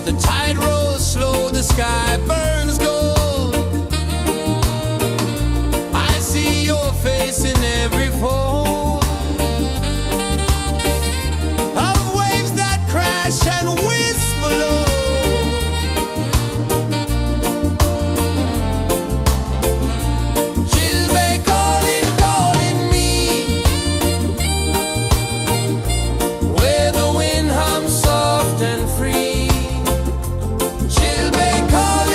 The tide rolls slow, the sky burns gold. I see your face in every fold of waves that crash and whisper low. She'll be calling, calling me, where the wind hums soft and free. She'll be calling.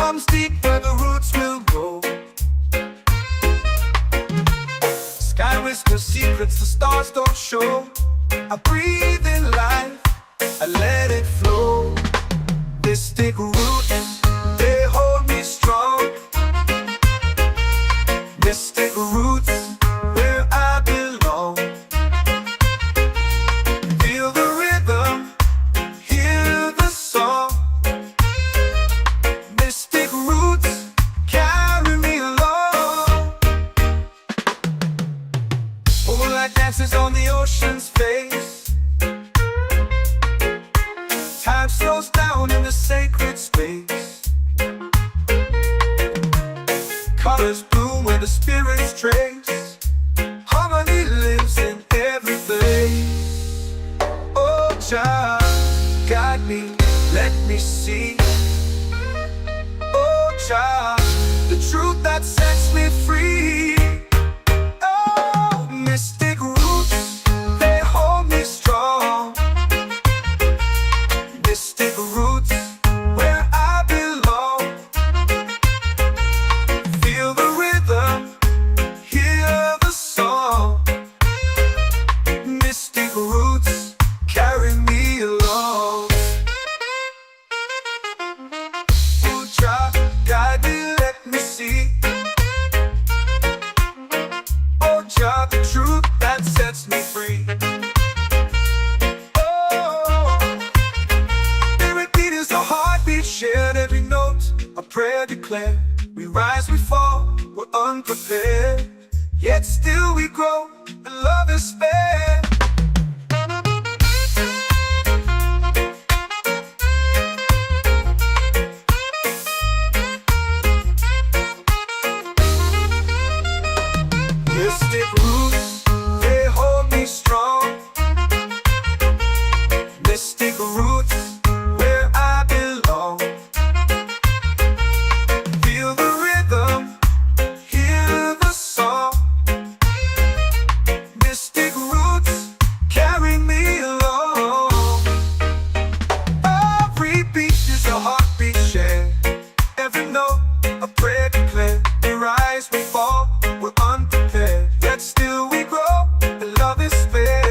comes deep where the roots will grow. Sky whispers secrets the stars don't show. I breathe in life, I let it flow. Mystic roots, they hold me strong. Mystic roots, where I belong. Feel the rhythm, hear the song. Mystic roots, carry me along. Moonlight dances on the ocean's face. Time slows down in the sacred space. Colors bloom where the spirits trace. Harmony lives in every place. Oh, Jah, guide me, let me see. Oh, Jah, the truth that sets me free. Oh, mystic roots, they hold me strong. Mystic roots, where I belong. Feel the rhythm, hear the song. Mystic roots, carry me along. Oh, Jah, guide me, let me see. Oh, Jah, the truth that sets me free. Shared every note, a prayer declared. We rise, we fall, we're unprepared. Yet still we grow, and love is spared. Mystic roots, they hold me strong. Mystic roots, where I belong. Feel the rhythm, hear the song. Mystic roots, carry me along. Every beat is a heartbeat shared. Every note, a prayer declared. We rise, we fall, we're unprepared. Yet still we grow, and love is spared.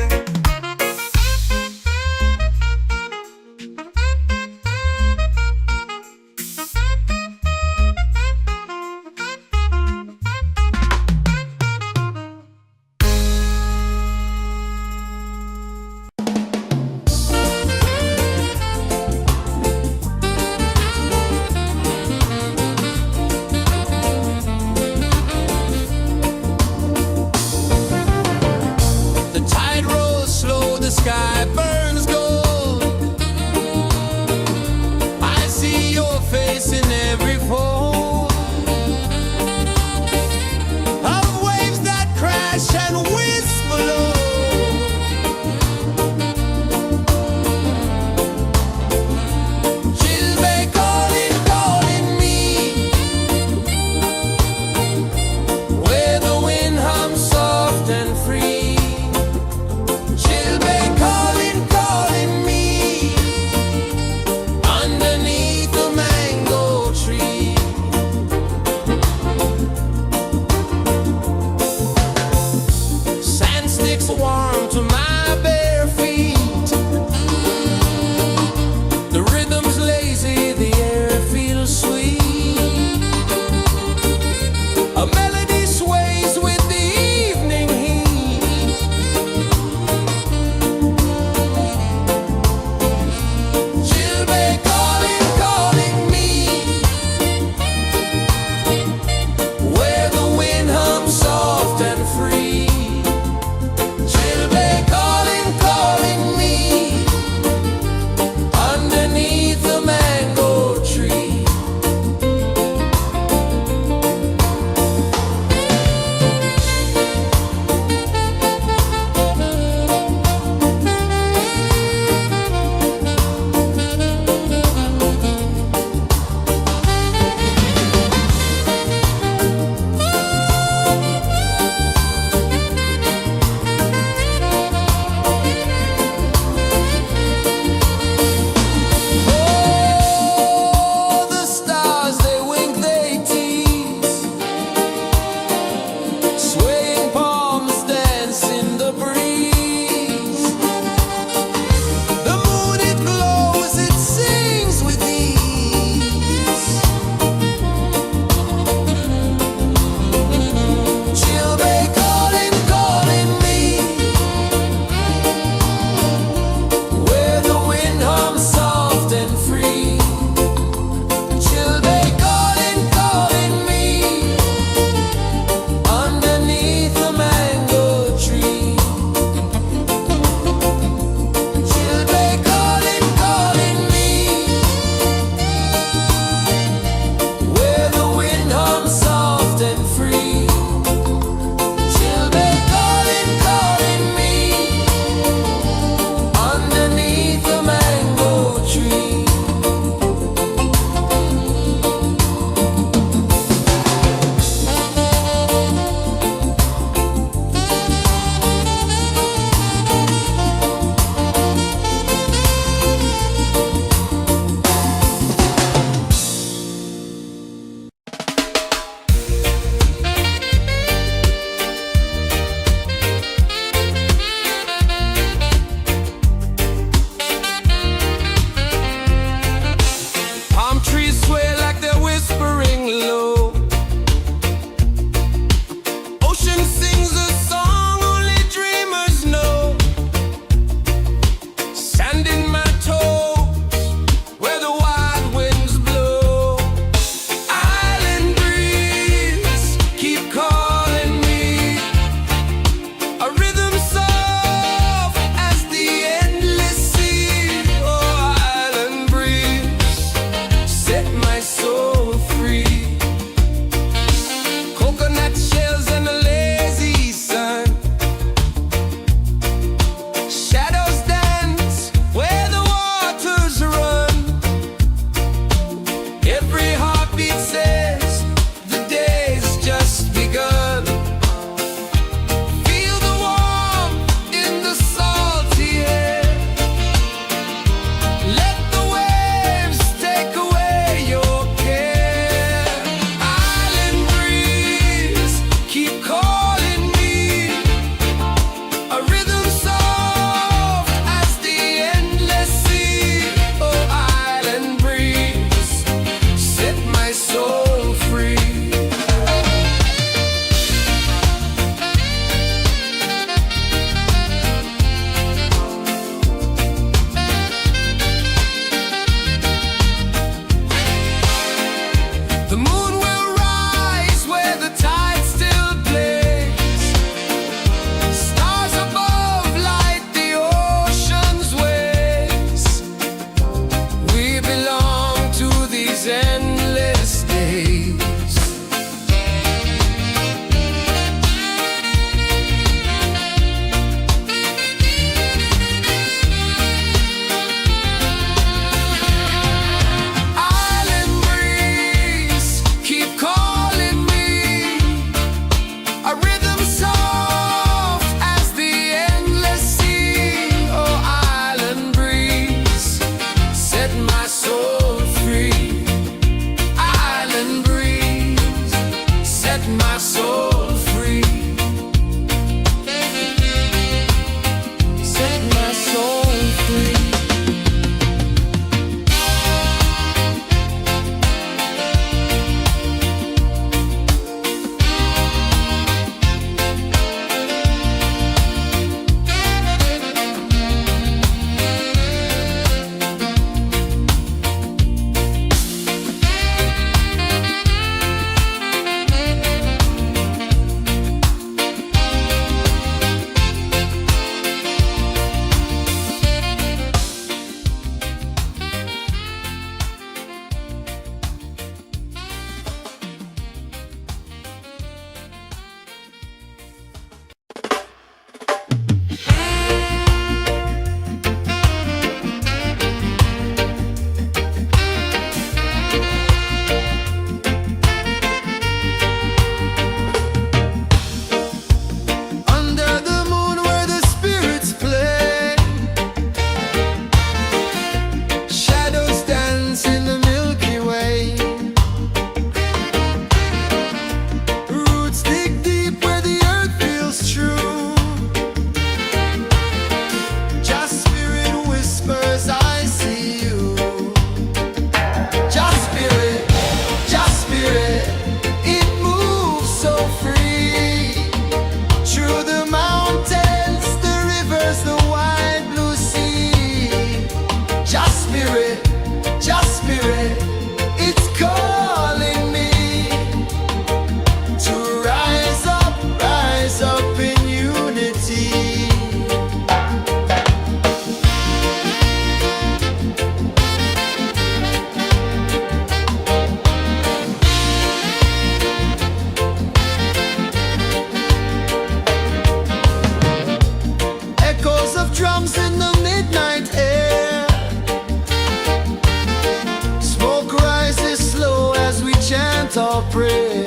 our prayer.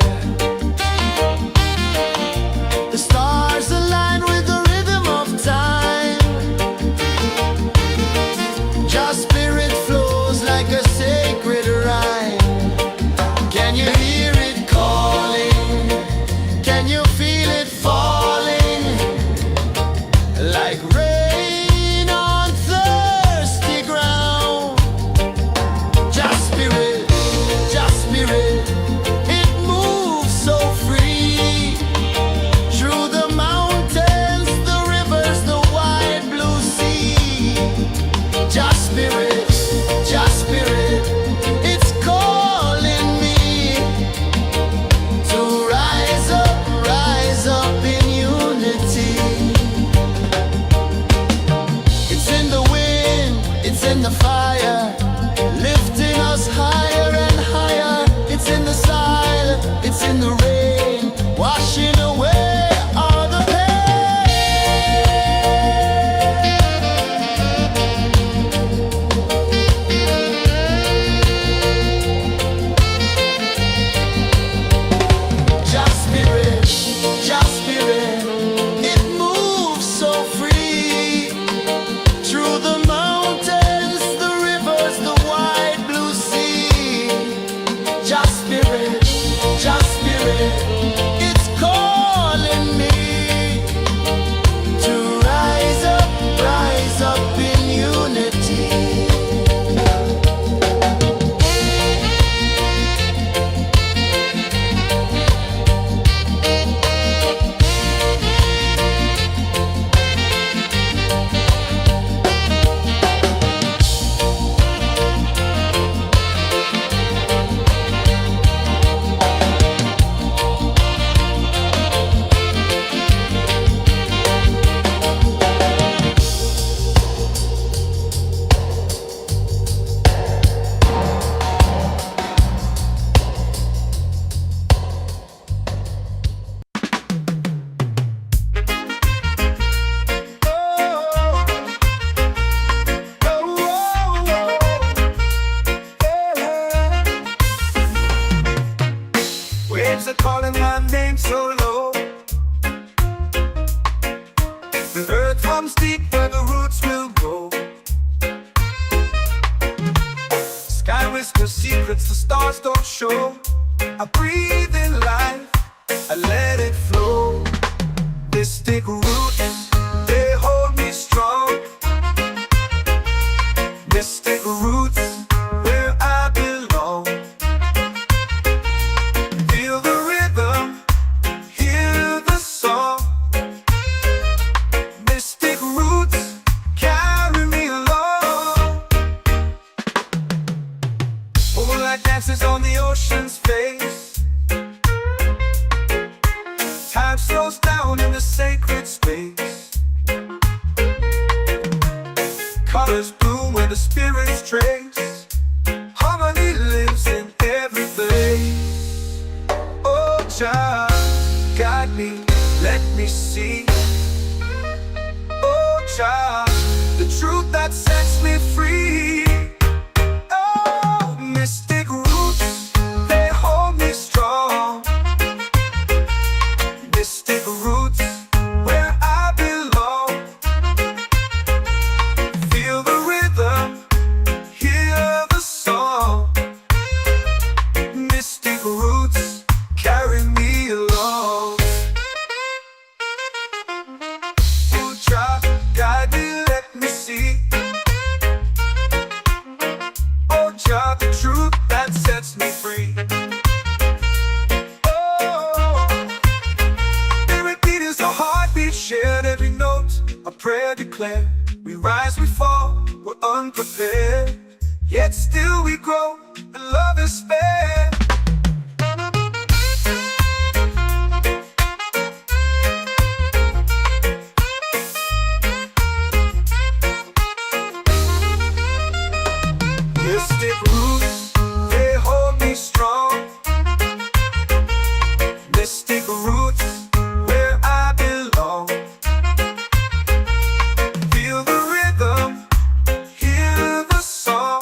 The stars align with the rhythm of time. Your spirit flows like a sacred rhyme. Can you hear it calling? Can you feel it falling? Like rain on thirsty ground. Just spirit, it moves so free. Through the mountains, the rivers, the wide blue sea. Just spirit, it's calling me to rise up in unity. It's in the wind, it's in the fire, lifting us higher and higher. It's in the silence, it's in the rain, washing away all the Just spirit, it moves so free. Through the mountains, the rivers, the wide blue sea. Just spirit, it's calling me to rise up in unity. Waves are calling my name so low. The earth comes deep where the roots will grow. Sky whispers secrets the stars don't show. I breathe in life, I let it flow. Mystic roots, they hold me strong. Mystic roots, where I belong. Feel the rhythm, hear the song. Mystic roots, carry me along. Moonlight dances on the ocean's face. Time slows down in the sacred space. Colors bloom where the spirits trace. Harmony lives in every place. Oh, child, guide me, let me see. Oh, child, the truth that sets me free. Oh, mystic roots, they hold me strong. Mystic roots, where I belong. Feel the rhythm, hear the song. Mystic roots, carry me along. Oh, child, guide me, let me see. Oh, child, the truth that sets me free. Oh, every beat is a heartbeat shared, every note a prayer declared. We rise, we fall, we're unprepared, yet still we grow, and love is spared. Mystic roots, they hold me strong. Mystic roots, where I belong. Feel the rhythm, hear the song.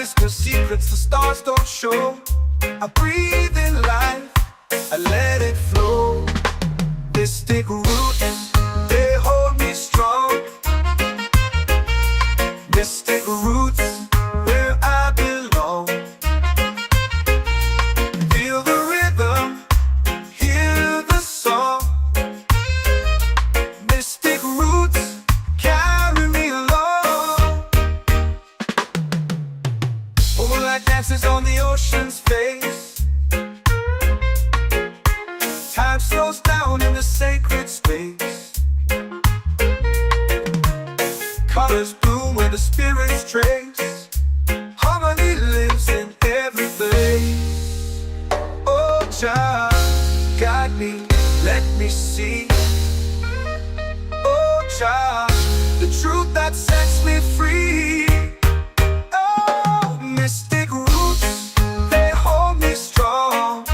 whisper secrets the stars don't show. I breathe in life, I let it flow. Mystic roots, they hold me strong. Mystic roots, where I belong. Feel the rhythm, hear the song. Mystic roots, carry me along. Moonlight dances on the ocean's face. Time slows down in the sacred space. Colors bloom where the spirits trace. Harmony lives in every place. Oh, child, guide me, let me see. Oh, child, the truth that sets me free. Oh, mystic roots, they hold me strong.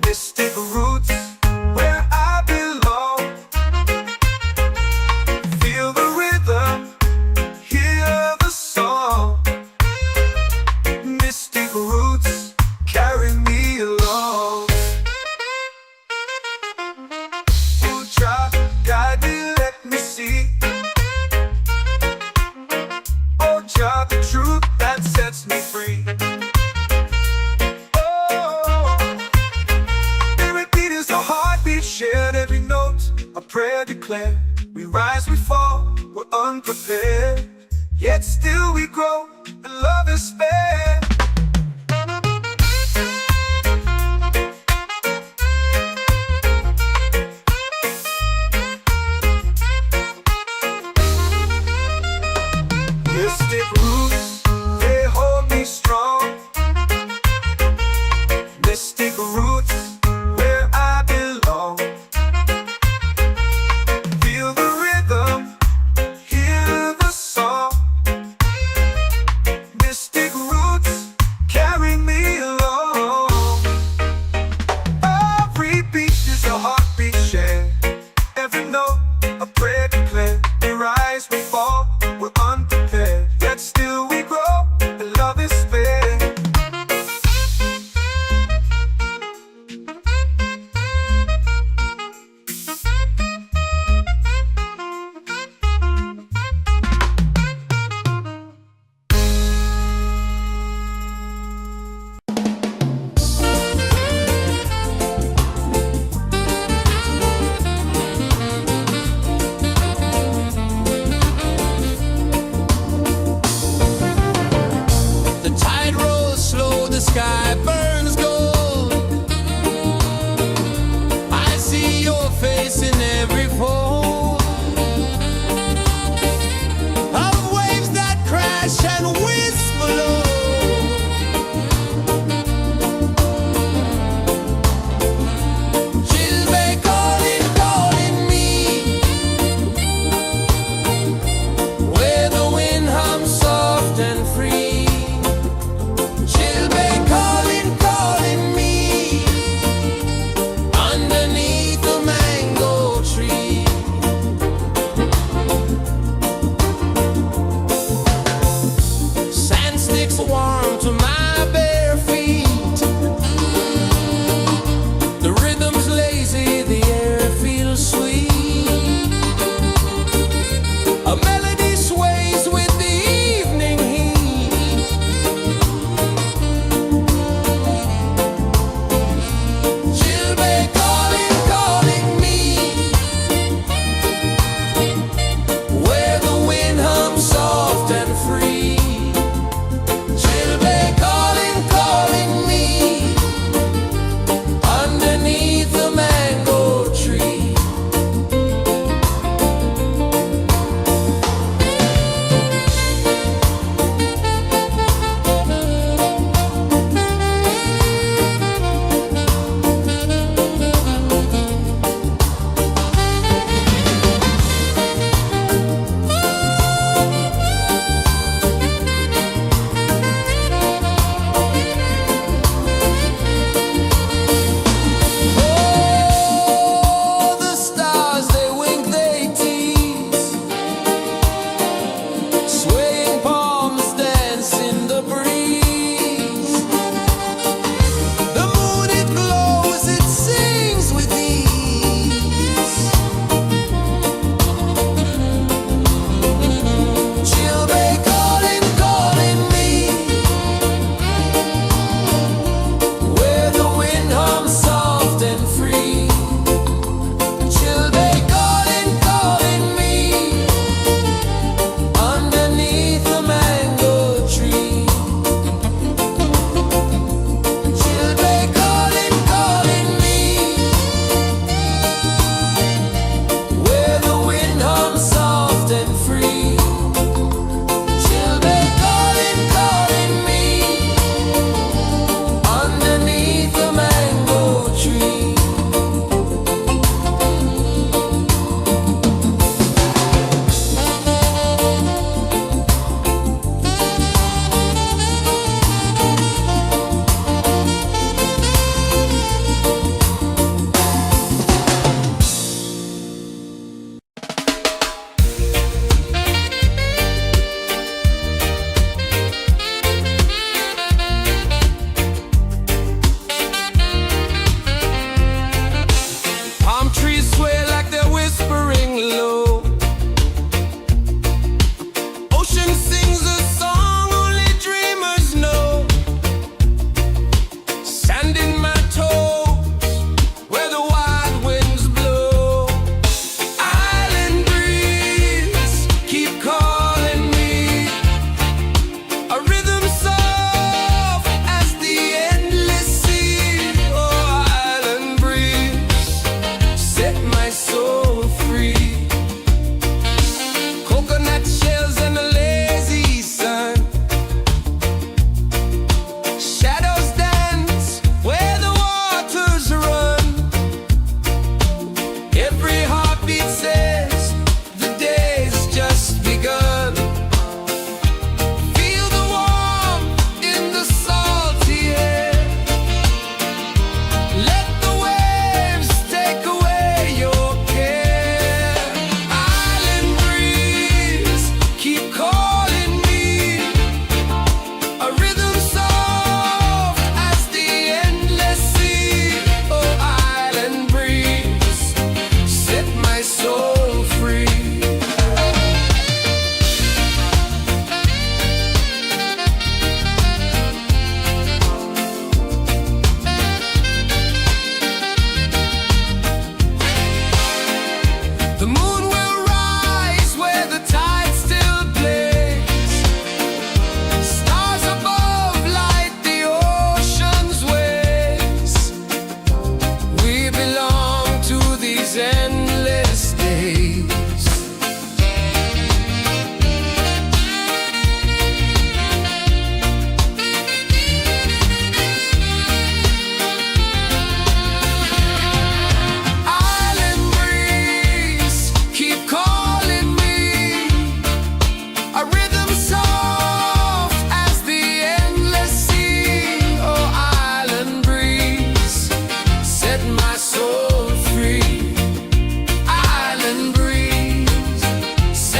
Mystic roots, where I belong. Feel the rhythm, hear the song. Mystic roots, carry me along. Oh, child, guide me, let me see. Oh, child, the truth that sets me free. Oh, every beat is a heartbeat shared, every note a prayer declared. We rise, we fall, we're unprepared, yet still we grow, and love is spared. Mystic roots, they hold me strong. Mystic roots, where I belong. Feel the rhythm, hear the song. Mystic roots, carry me along. Every beat is a heartbeat shared, every note a prayer declared. We rise, we fall, we're unprepared, yet still we grow.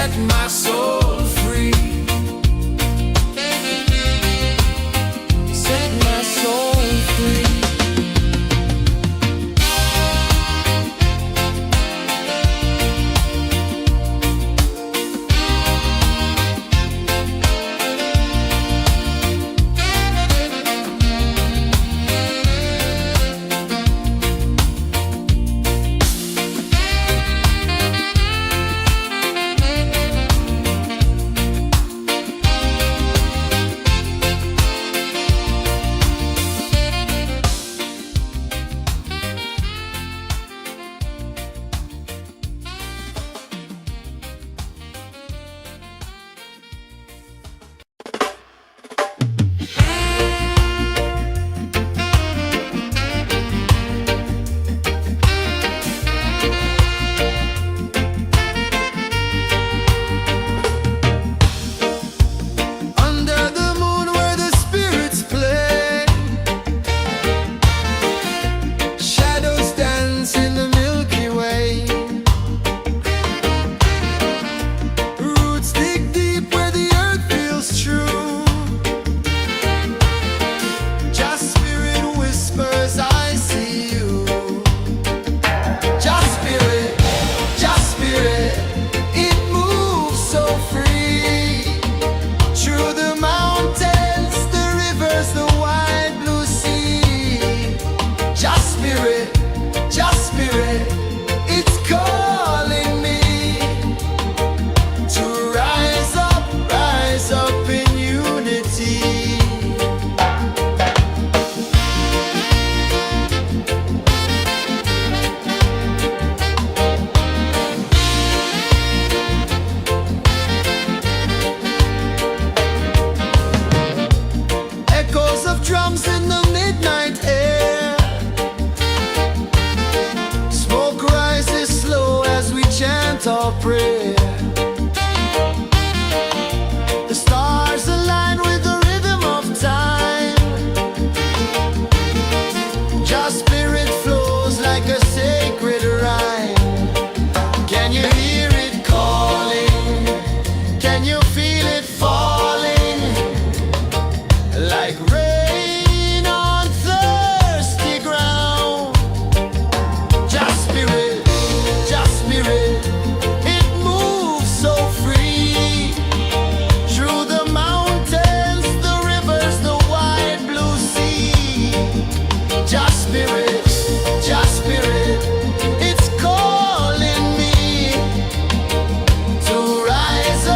set my soul free. Set my soul free. Under the moon where the spirits play, shadows dance in the Milky Way. Roots dig deep where the earth feels true. Just spirit whispers, I see you. Just spirit, it moves so free. Through the mountains, the rivers, the wide blue sea. Just spirit, it's calling me to rise up in unity. Echoes of drums in the midnight air. Smoke rises slow as we chant our prayer. The stars align with the rhythm of time. Just spirit flows like a sacred rhyme. Can you hear it calling? Can you feel it falling? Like rain on thirsty ground. Just spirit, it moves so free. Through the mountains, the rivers, the wide blue sea. Just spirit, it's calling me to rise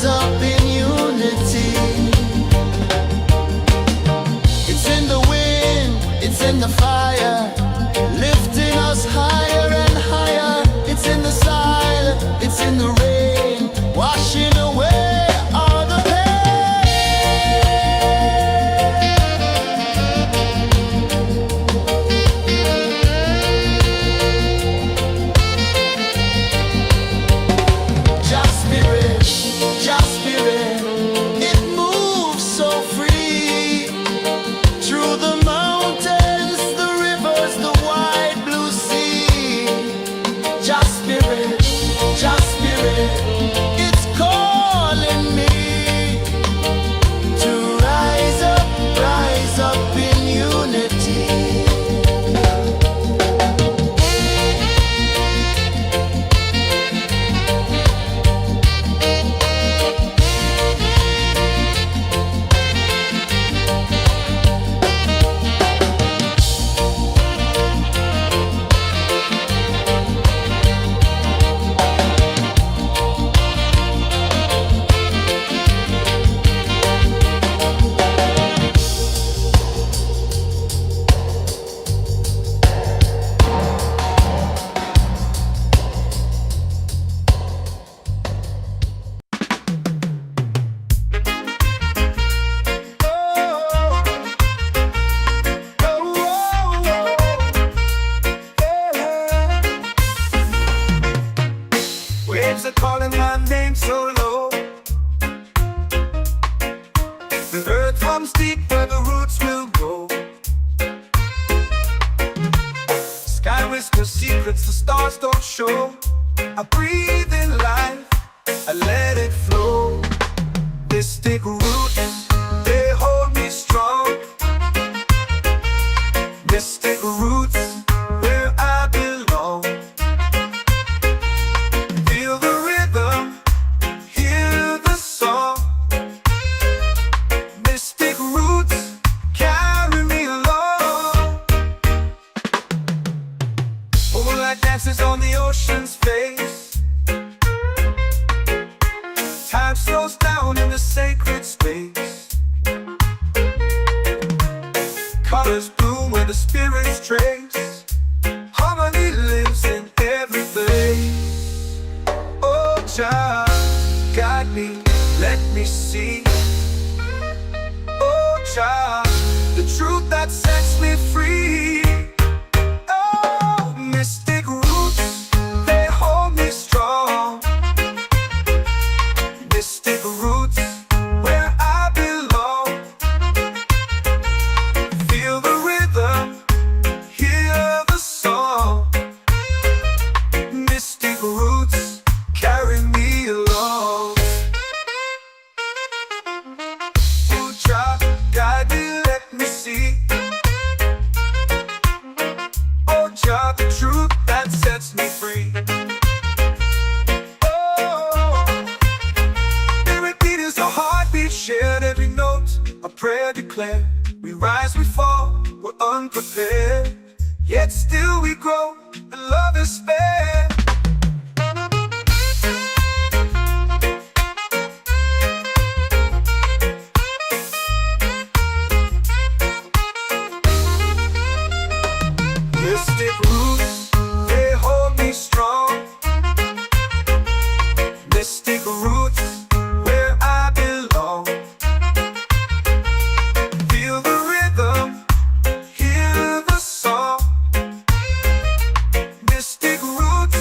up in unity. It's in the wind, it's in the fire, lifting us higher and higher. It's in the silence, it's in the rain, washing away all the pain. Just spirit, it moves so free. Through the mountains, the rivers, the wide blue sea. Just spirit, it's calling me to rise up in unity. Waves are calling my name so low. The earth runs deep where the roots will go. Sky whispers secrets the stars don't show. I breathe in life, me, let me see. Oh, child, the truth that sets me free. Oh, mystic roots, they hold me strong. Mystic roots, where I belong. Feel the rhythm, hear the song. Mystic roots carry me along. Oh, child, guide me, let me see. Oh, child, the truth that sets me free. Oh, every beat is a heartbeat shared, every note a prayer declared. We rise, we fall, we're unprepared, yet still we grow, and love is spared. Mystic roots, they hold me strong. Mystic roots, where I belong. Feel the rhythm, hear the song. Mystic roots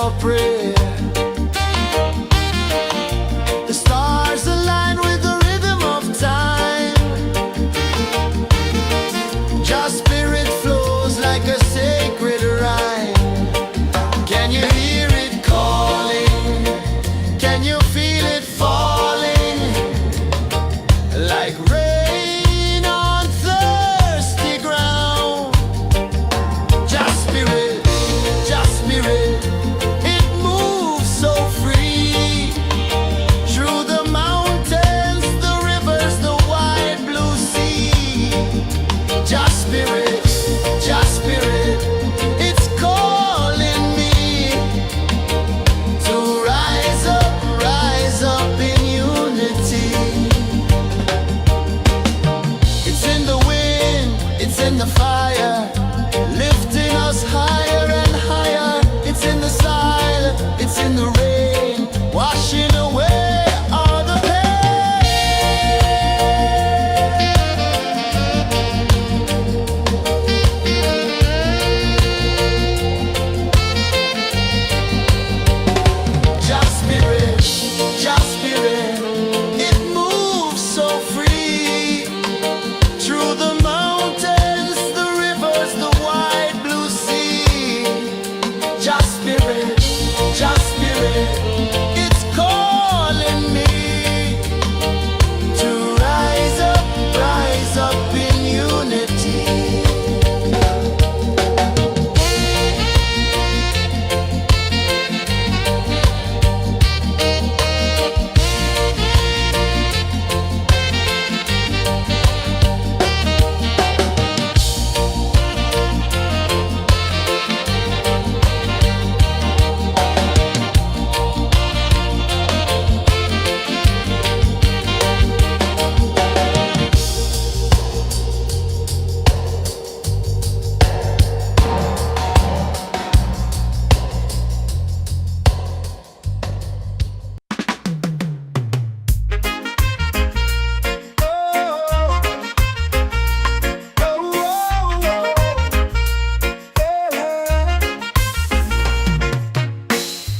your prayer. The stars align with the rhythm of time. Your spirit flows like a sacred rhyme. Can you hear it calling? Can you feel it falling? Like rain on thirsty ground. Just spirit, it moves so free. Through the mountains, the rivers, the wide blue sea. Just spirit, it's calling me to rise up in unity. It's in the wind, it's in the fire, lifting us higher and higher. It's in the silence, it's in the rain, washing away all the Just spirit, it moves so free. Through the mountains, the rivers, the wide blue sea. Just spirit, it's calling me to rise up in unity.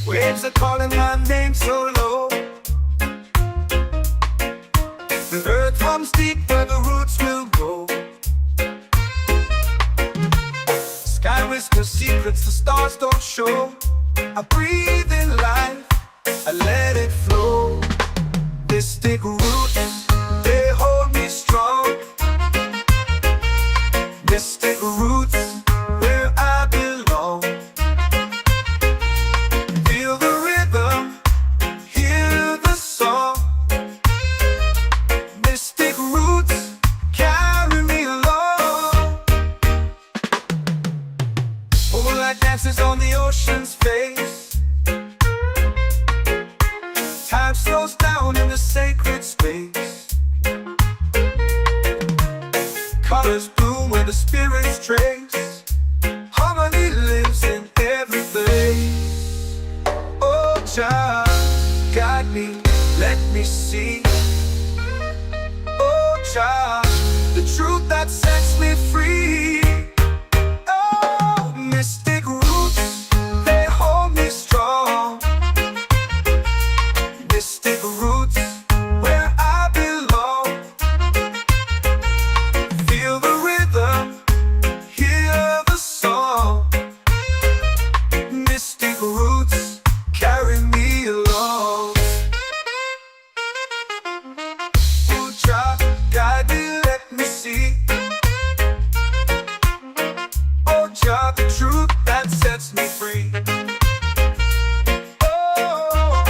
Waves are calling my name so low. The earth hums deep where the roots will go. Sky whispers secrets the stars don't show. I breathe in life, I let it flow. Mystic roots, they hold me strong. Mystic roots, where I belong. Feel the rhythm, hear the song. Mystic roots, carry me along. Moonlight dances on the ocean's face. Time slows down in the sacred space. Colors bloom where the spirits trace. Harmony lives in every place. Oh, child, guide me, let me see. Oh, child, the truth that sets me free. Oh, mystic roots, they hold me strong. Mystic roots, where I belong. Feel the rhythm, hear the song. Mystic roots, carry me along. Oh, child, guide me, let me see. Oh, child, the truth that sets me free. Oh,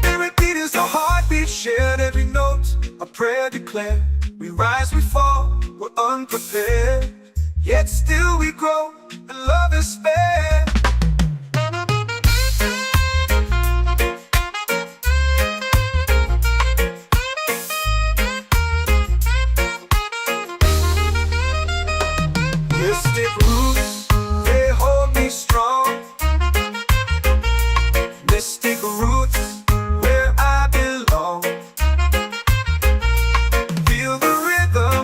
every beat is a heartbeat shared, every note a prayer declared. We rise, we fall, we're unprepared, yet still we grow, and love is spared. Mystic roots, they hold me strong. Mystic roots, where I belong. Feel the rhythm,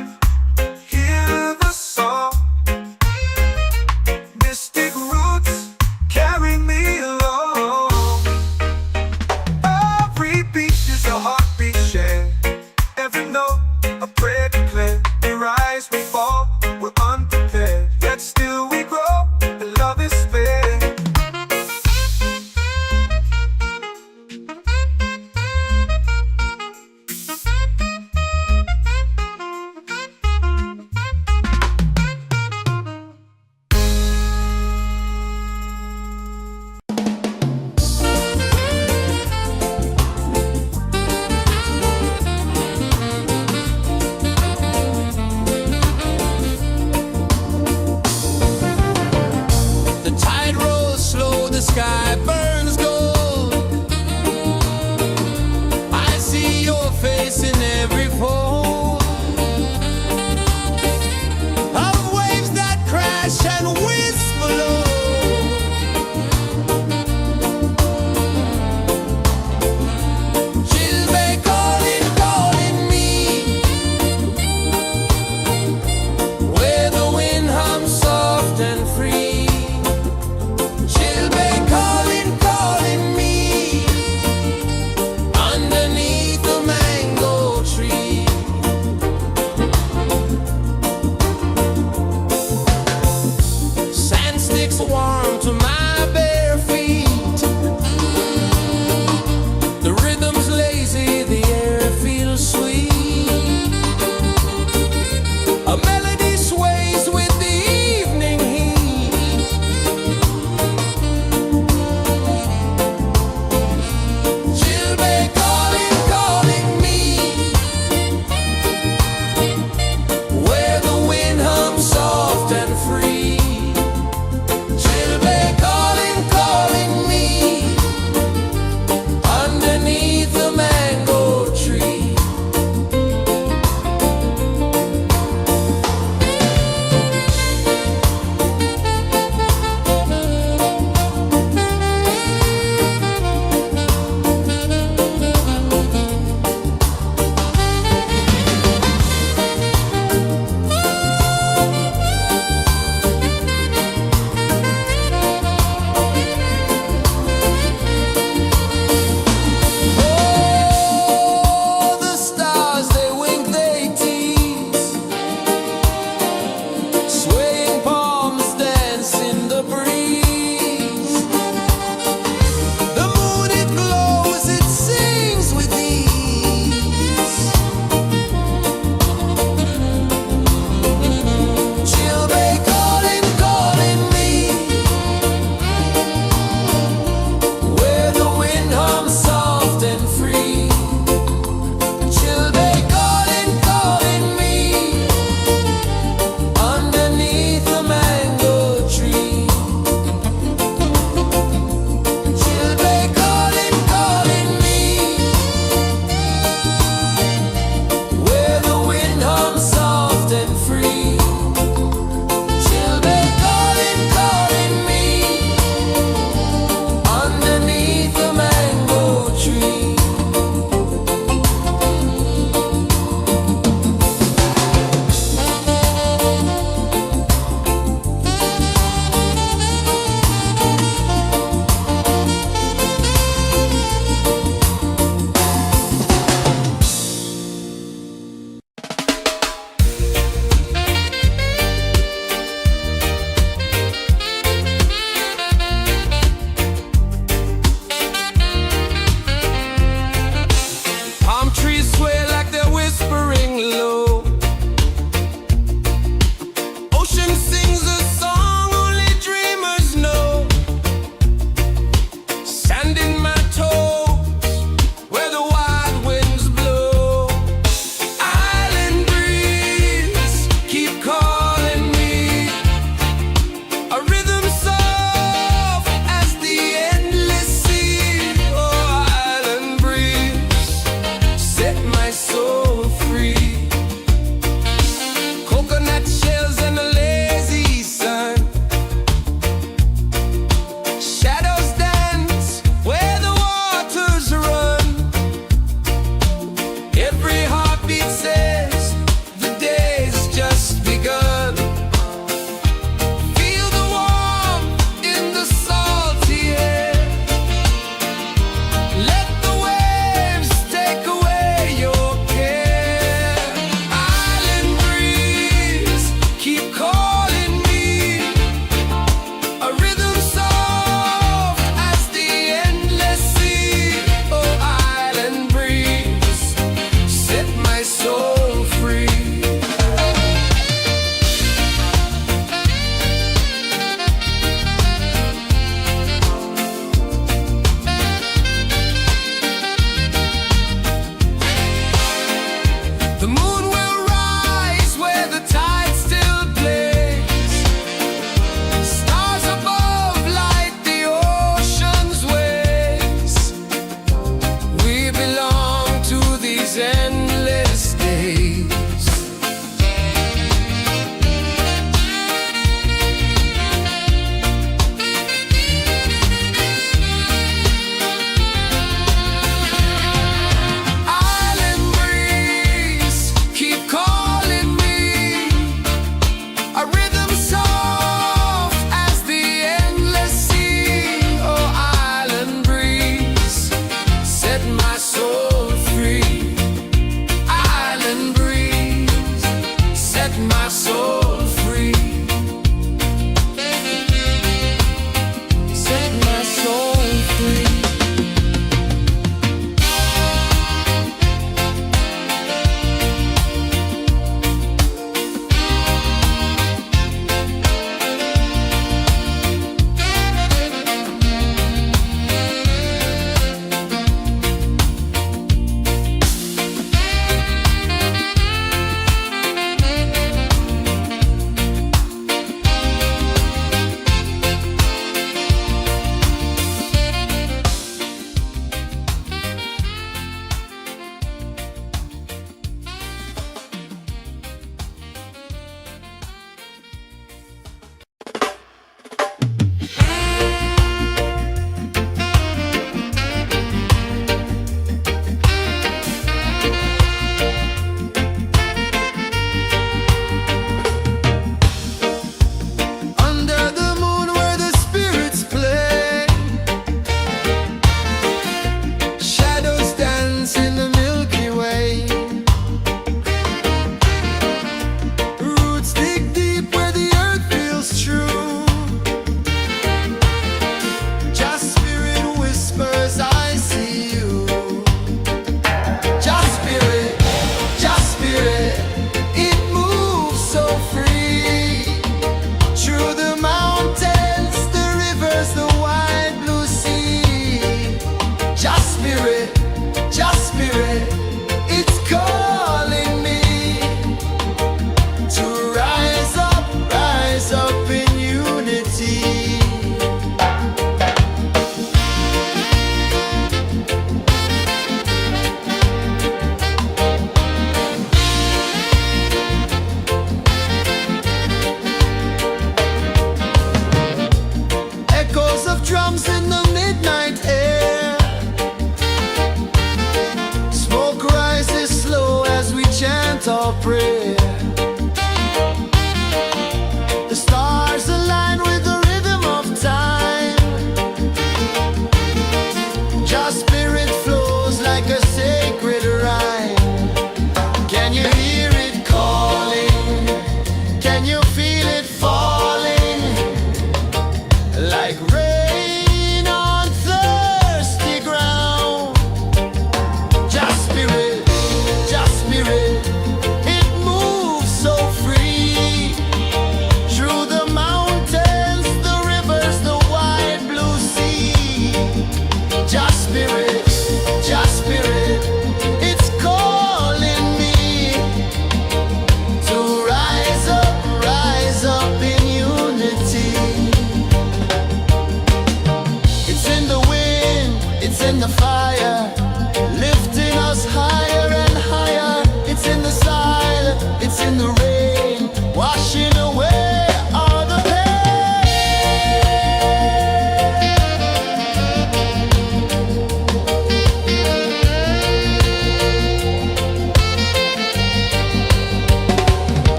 hear the song. Mystic roots, carry me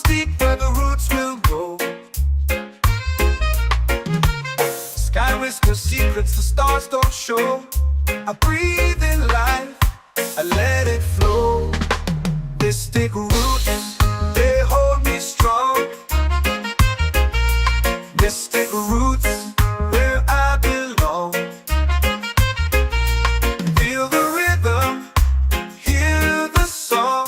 is deep where the roots will go. Sky whispers secrets the stars don't show. I breathe in life, I let it flow. Mystic roots, they hold me strong. Mystic roots, where I belong. Feel the rhythm, hear the song.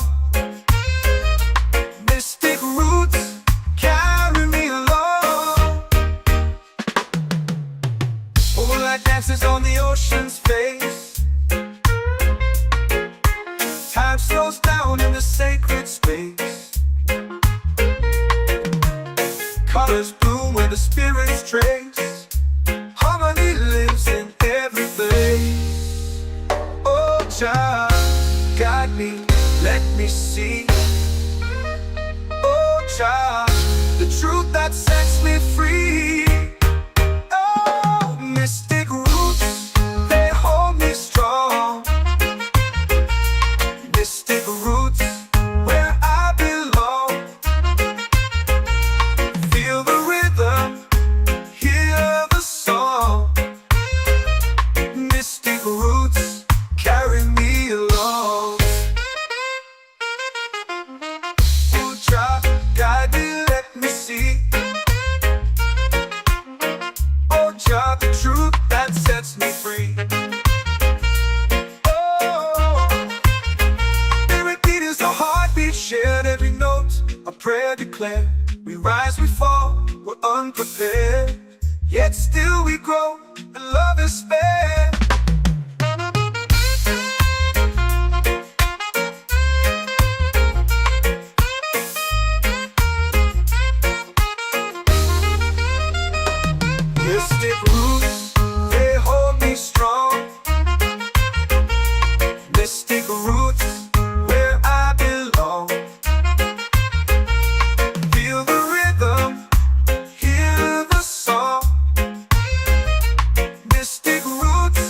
Mystic roots, carry me along. Moonlight dances on the ocean's face. Time slows down in the sacred space. Colors bloom where the spirits trace. Harmony lives in every place. Oh, child, guide me, let me see. Oh, child, the truth that sets me free. Oh, mystic roots, they hold me strong. Mystic roots, where I belong. Feel the rhythm, hear the song. Mystic roots, carry me along. Oh, child, guide me, let me see. Oh, child, the truth that sets me free. A heartbeat shared, every note a prayer declared. We rise, we fall, we're unprepared, yet still we grow, and love is spared. Mystic roots, they hold me strong. Mystic roots, where I belong. Feel the rhythm, hear the song. Mystic roots,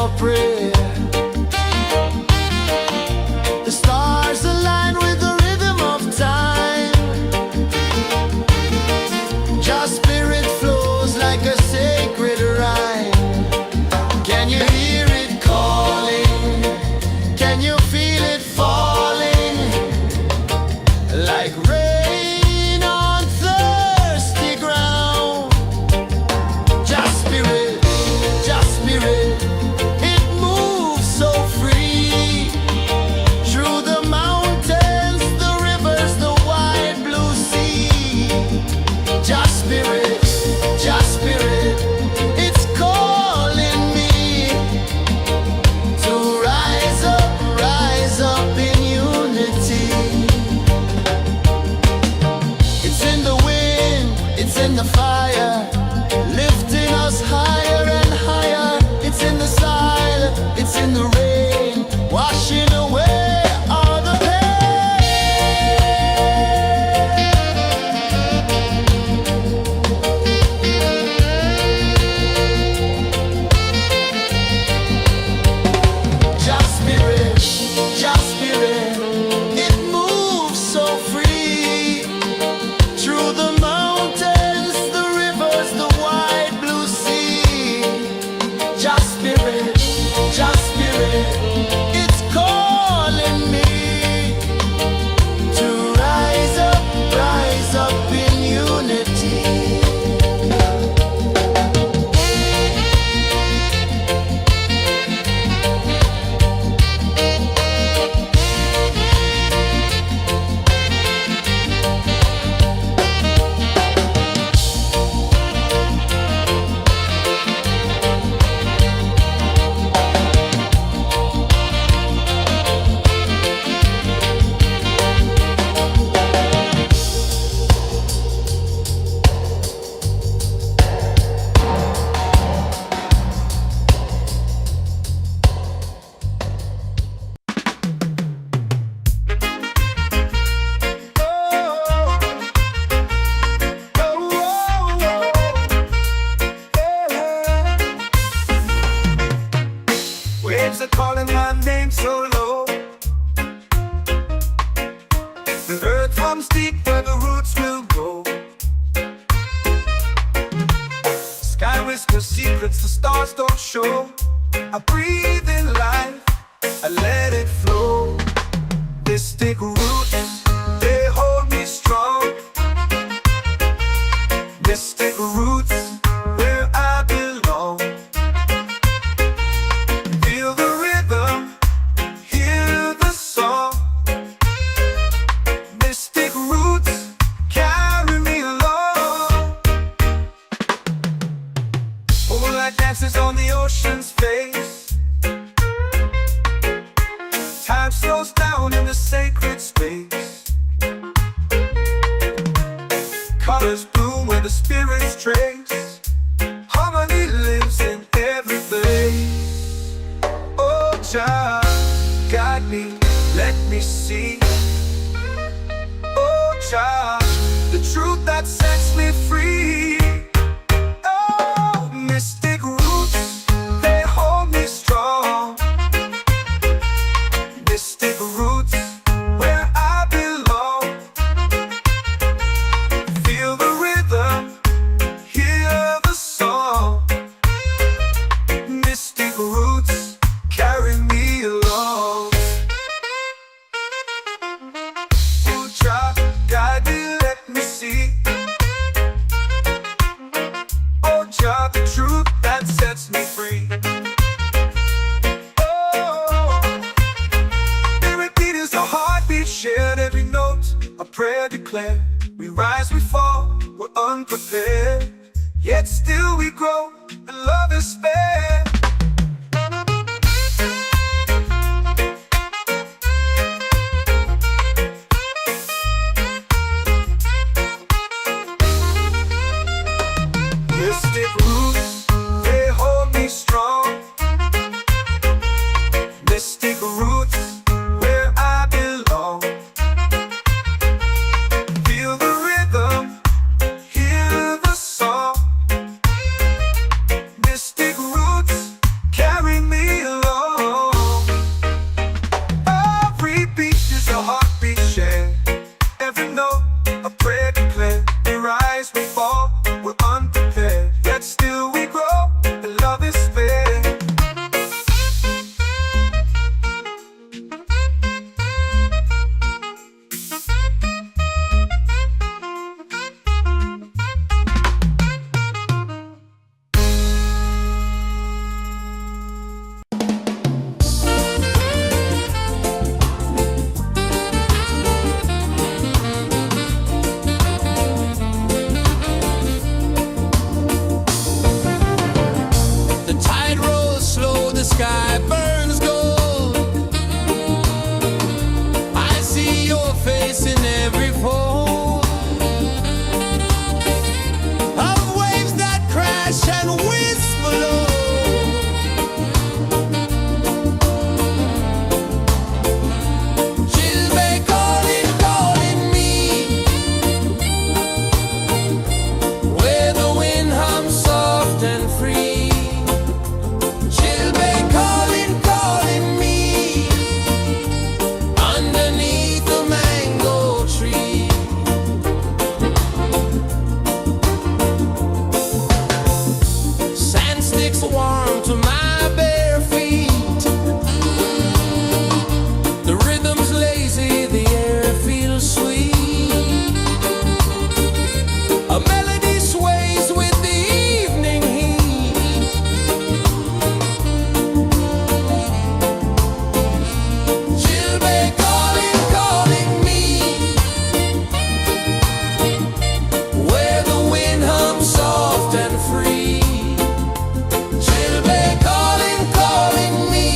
your prayer. The stars align with the rhythm of time. Your spirit flows like a sacred rhyme. Can you hear it calling? Can you feel it falling? Like rain on thirsty ground. Just spirit, it moves so free. Through the mountains, the rivers, the wide blue sea. Just spirit, it's calling me to rise up in unity. It's in the wind, it's in the fire, lifting us higher and higher. It's in the silence, it's in the rain, washing away all the Just spirit, it moves so free. Through the mountains, the rivers, the wide blue sea. Just spirit, it's calling me to rise up in unity. Waves are calling my name so low. The earth hums deep where the roots will go. Sky whispers secrets the stars don't show. I breathe in life, I let it flow. This take root, they hold me strong. This take roots where I belong. Feel the rhythm, hear the song. Mystic roots carry me along. Moonlight dances on the ocean's face. Time slows down in the sacred space. Colors bloom where the spirits trace. Harmony lives in every place. Oh, Jah, guide me, let me see. Oh, Jah, the truth that sets me free. Oh, mystic roots, they hold me strong. Mystic roots, where I belong. Feel the rhythm, hear the song. Mystic roots carry me along. Oh, Jah, guide me, let me see. Oh, Jah, the truth that sets me free. Oh, spirit beat is a heartbeat shared, every note a prayer declared. We rise, we fall, we're unprepared, yet still we grow, and love is spared. Mystic roots, they hold me strong. Mystic roots, where I belong. Feel the rhythm, hear the song. can whisper low. She'll be calling, calling me, where the wind hums soft and free. She'll be calling, calling me, underneath the mango tree. Sand sticks warm to my bare feet. The rhythm's lazy, the air feels sweet. A melody sways with the evening heat. She'll be calling, calling me, where the wind hums soft and free. She'll be calling, calling me,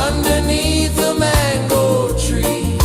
underneath the mango tree.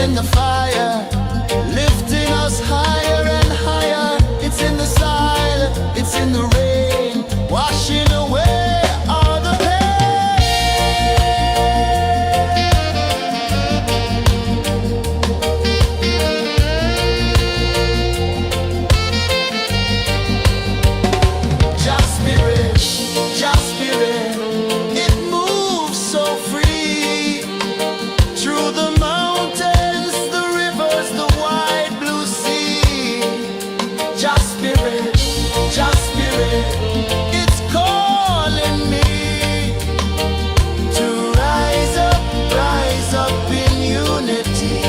in the fire, lifting us higher and higher. It's in the silence, it's in the rain, washing away all the Just spirit, just spirit, it moves so free through the mountains, the rivers, the wide blue sea. Just spirit, it's calling me to rise up in unity.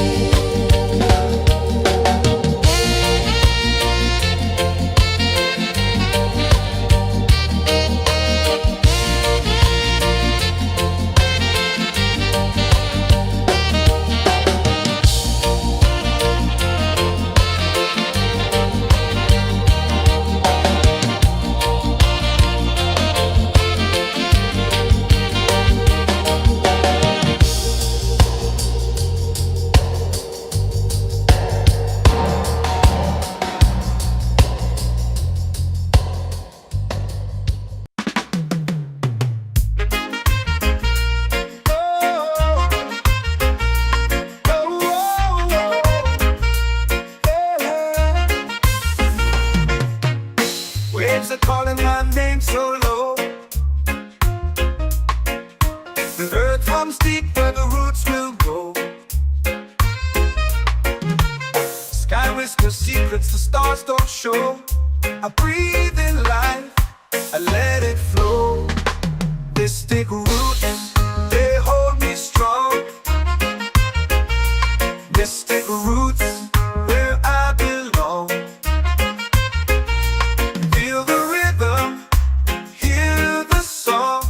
Waves are calling my name so low. The earth hums deep where the roots will go. Sky whispers secrets the stars don't show. I breathe in life, I let it flow. Mystic roots, they hold me strong. Mystic roots, where I belong. Feel the rhythm, hear the song.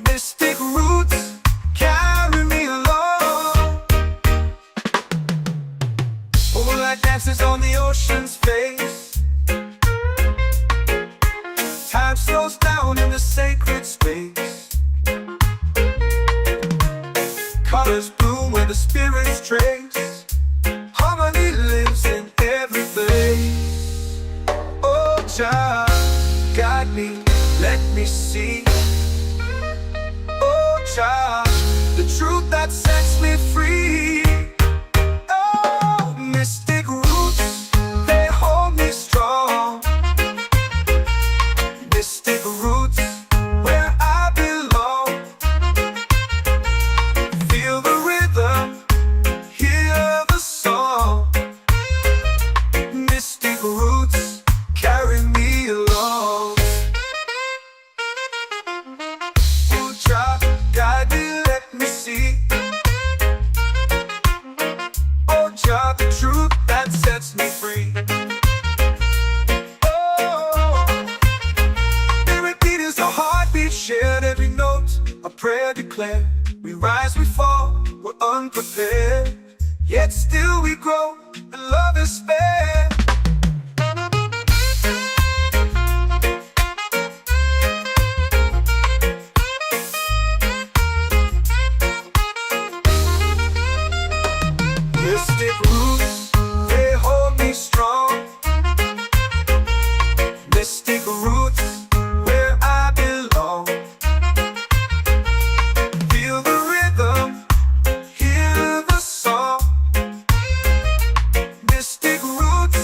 Mystic roots, carry me along. Moonlight dances on the ocean's face. Time slows down in the sacred space. Colors bloom where the spirits trace. Harmony lives in every face. Oh, child, guide me, let me see. Oh, child, the truth that sets me free. Oh, mystic roots, they hold me strong. Mystic roots, where I belong. Feel the rhythm, hear the song. Mystic roots, carry me along. Oh, child, guide me, let me see. Oh, child, the truth that sets me free. Oh, spirit beat is a heartbeat shared, every note a prayer declared. We rise, we fall, we're unprepared, yet still we grow, and love is spared. Mystic roots, they hold me strong. Mystic roots, where I belong. Feel the rhythm, hear the song. Mystic roots,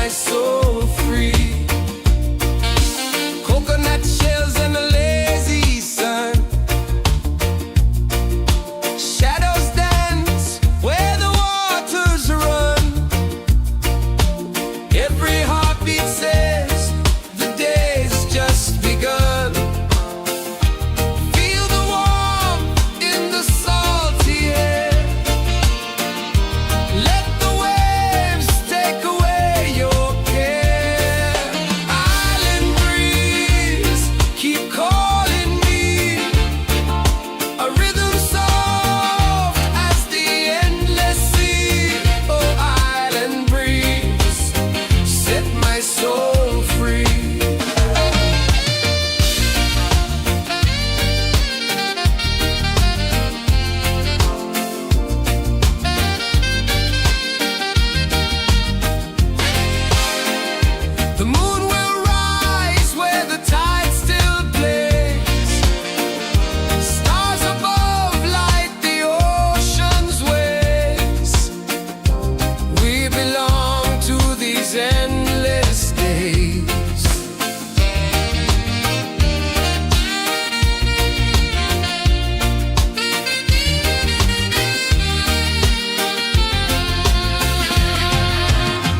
my soul free. Coconut shells and a lazy sun, shadows dance where the waters run. Every heartbeat says the day's just begun. Feel the warmth in the salty air. Let the waves take away your care. Island breeze, keep calling me. A rhythm soft as the endless sea. Oh, island breeze, set my soul free. The moon will rise where the tide still plays. Stars above light the ocean's waves. We belong to these endless days.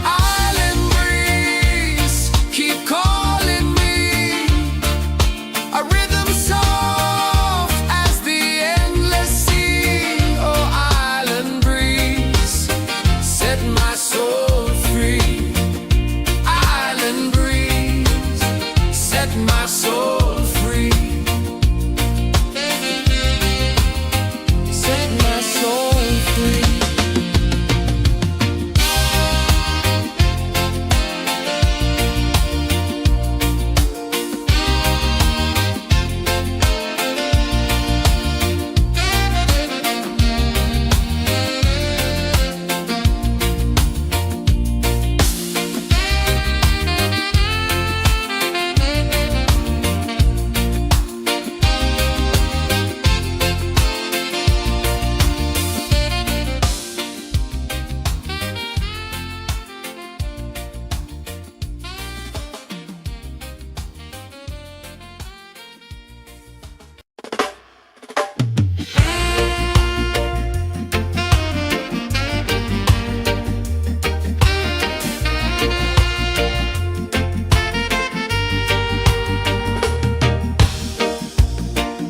Island breeze, keep calling me. A rhythm soft as the endless sea. Oh, island breeze, set my soul free. Island breeze, set my soul free. Set my soul free.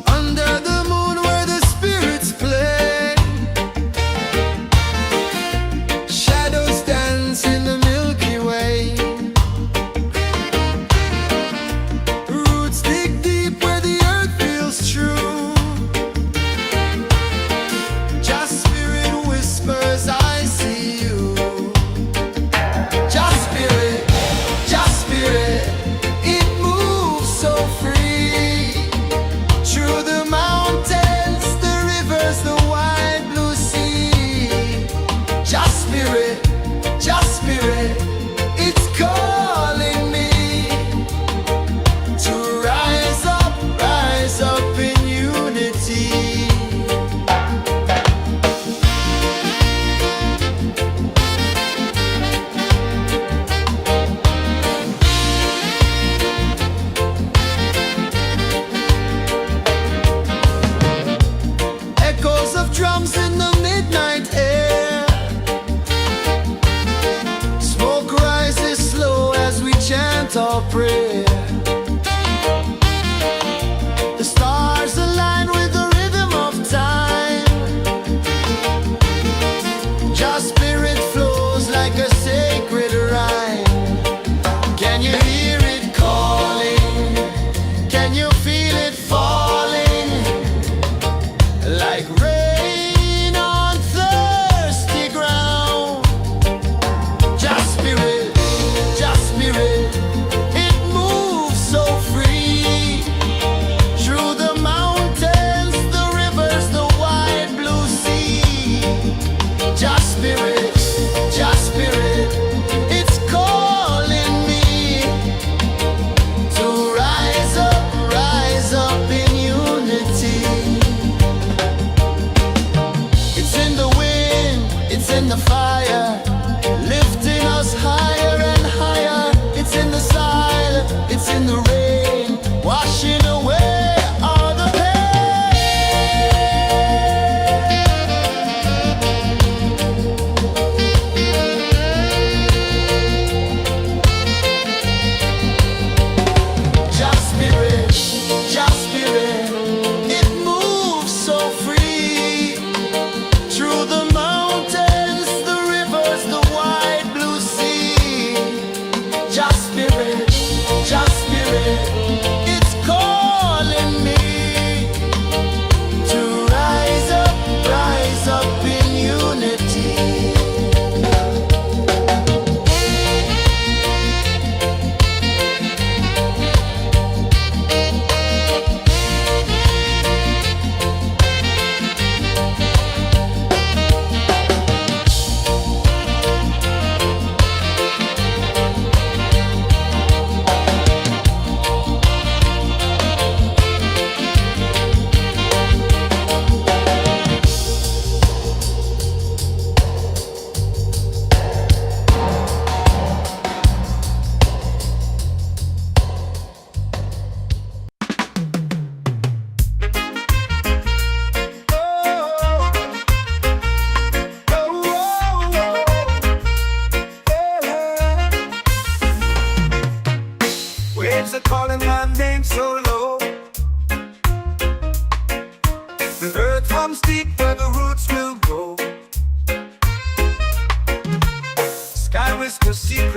Under the moon where the spirits play, shadows dance in the Milky Way. Roots dig deep where the earth feels true. Just spirit whispers, I see you. Just spirit, it moves so free. Through the mountains, the rivers, the wide blue sea. Just spirit, it's calling me to rise up in unity. Echoes of drums in the midnight air. Smoke rises slow as we chant our prayer. The stars align with the rhythm of time. Just spirit flows like a sacred rhyme. Can you hear it calling? Can you feel it falling? Like rain on thirsty ground. Just spirit, it moves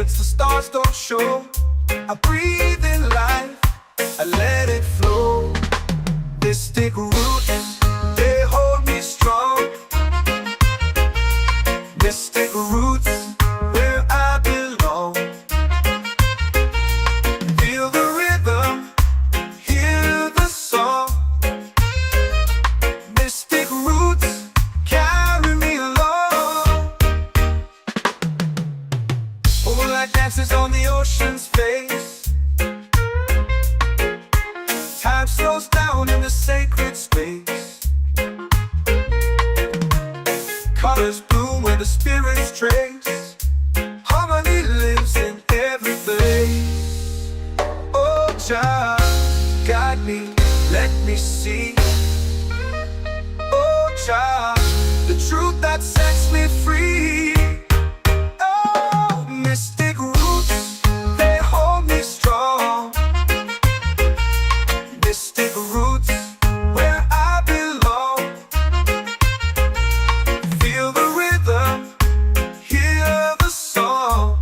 secrets the stars don't show. I breathe in life, I let it flow. Mystic roots, they hold me strong. Mystic roots, where I belong. Feel the rhythm, hear the song. Mystic roots, carry me along. Oh, like dances on the ocean's face. Time slows down in the sacred space. Colors bloom where the spirits trace. Harmony lives in every place. Oh, Jah, guide me, let me see. Oh, Jah, the truth that sets me free. Oh, mystic roots, they hold me strong. Mystic roots, where I belong. Feel the rhythm, hear the song.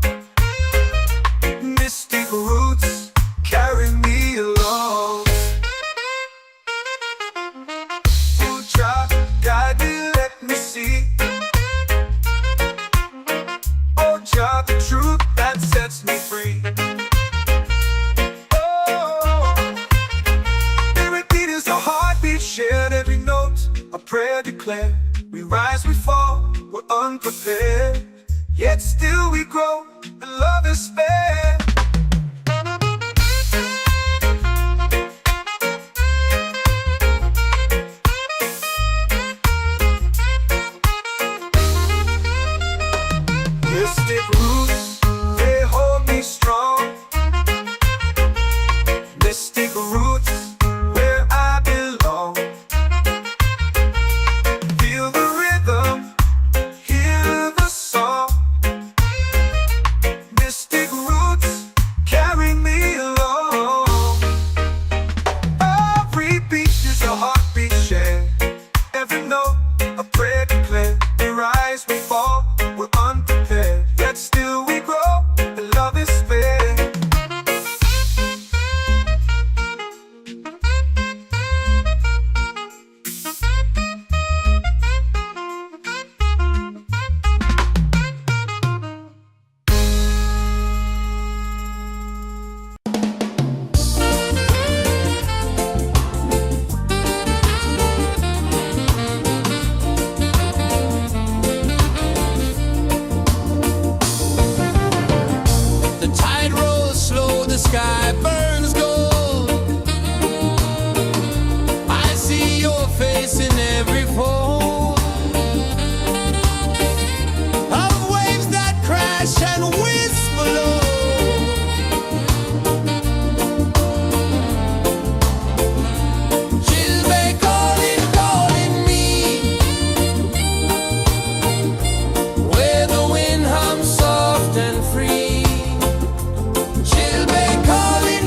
Mystic roots, carry me along. Oh, Jah, guide me, let me see. Oh, Jah, the truth that sets me free. Shared every note, a prayer declared. We rise, we fall, we're unprepared. Yet still we grow, and love is fair. Mystic roots, they hold me strong. Mystic roots, where I belong. Feel the rhythm, hear the song. Mystic roots, carry me along. Every beat is a heartbeat shared. Every note, a prayer declared. We rise, we fall, we're unprepared. Yet still we grow, and love is fair. The tide rolls slow, the sky burns gold. I see your face in every fold of waves that crash and whisper low. She'll be calling, calling me, where the wind hums soft and free. She'll be calling,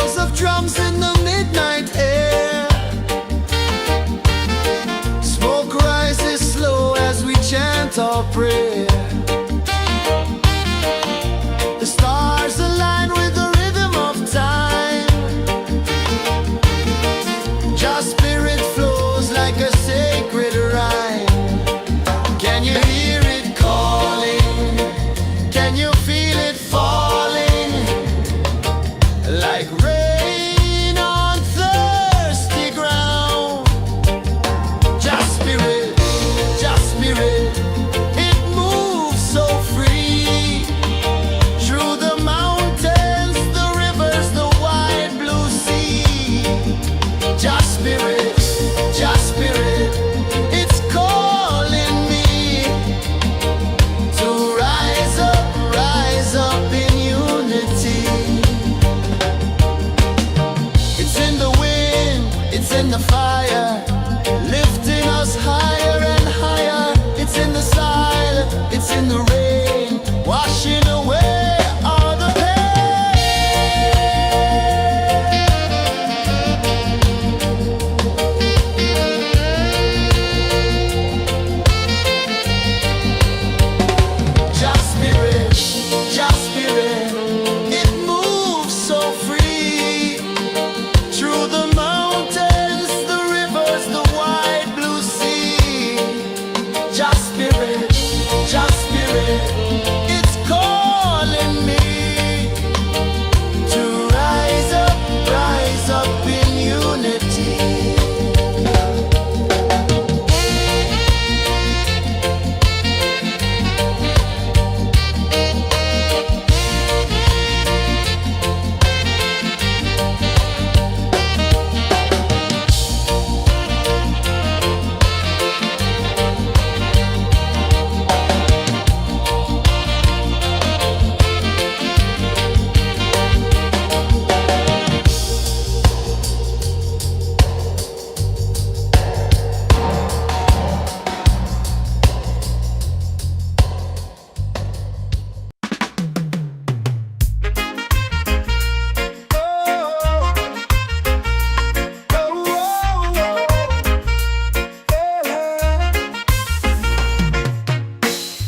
Echoes of drums in the midnight air. Smoke rises slow as we chant our prayer. The stars align with the rhythm of time. Just spirit flows like a sacred rhyme. Can you hear it calling? Can you feel it falling? Like rain on thirsty ground. Just spirit, it moves so free. Through the mountains, the rivers, the wide blue sea. Just spirit, it's calling me to rise up in unity. It's in the wind, it's in the fire, lifting us higher and higher. It's in the silence, it's in the rain, washing away all the pain. Just spirit, it moves so free. Through the mountains, the rivers, the wide blue sea. Just spirit, it's calling me to rise up in unity.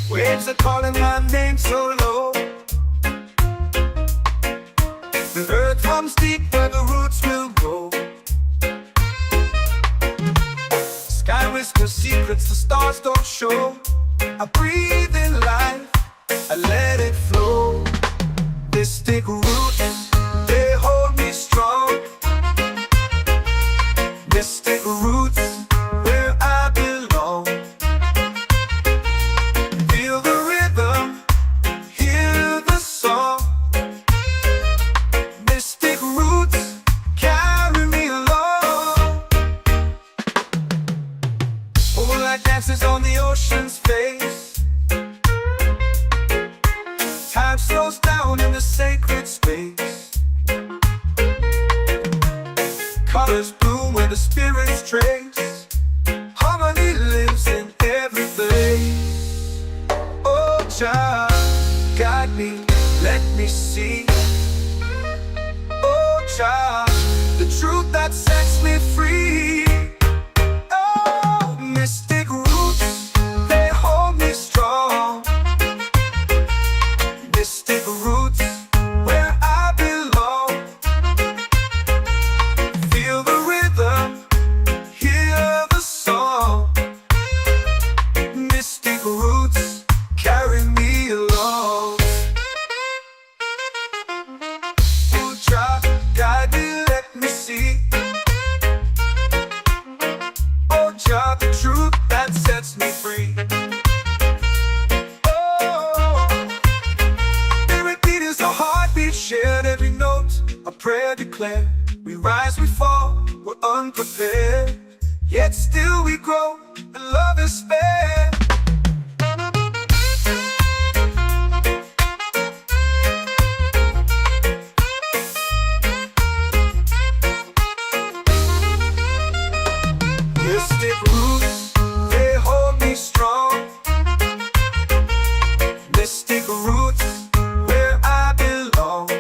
Waves are calling my name so low. The earth runs deep where the roots will grow. Sky whispers secrets the stars don't show. I breathe in life, I let it flow. Mystic roots, they hold me strong. Mystic roots, where I belong. Feel the rhythm, hear the song. Mystic roots, carry me along. Moonlight dances on the ocean's face. Time slows down in the sacred space. Colors bloom where the spirits trace. Harmony lives in every place. Oh, child, guide me, let me see. Oh, child, the truth that sets me free. Oh, mystic roots, they hold me strong. Mystic roots, where I belong. Feel the rhythm, hear the song. Mystic roots, carry me along. Oh, child, guide me, let me see. Oh, child, the truth that sets me free. Oh, spirit beat is a heartbeat shared, every note a prayer declared. We rise, we fall, we're unprepared, yet still we grow, and love is fair. Mystic roots, they hold me strong. Mystic roots, where I belong.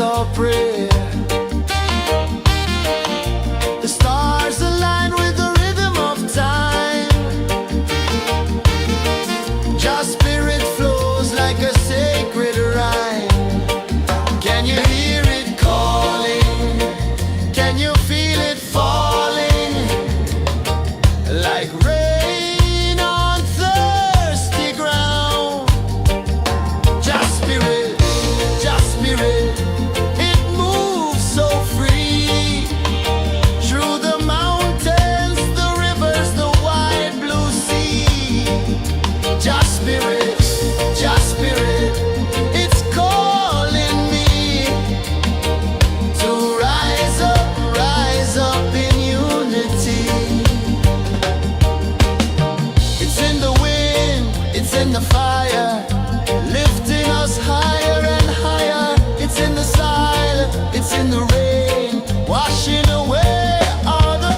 your prayer. The stars align with the rhythm of time. Your spirit flows like a sacred rhyme. Can you hear it calling? Can you feel it falling? Like rain on thirsty ground. Just spirit, it moves so free. Through the mountains, the rivers, the wide blue sea. Just spirit, it's calling me to rise up in unity. It's in the wind, it's in the fire, lifting us higher and higher. It's in the silence, it's in the rain, washing away all the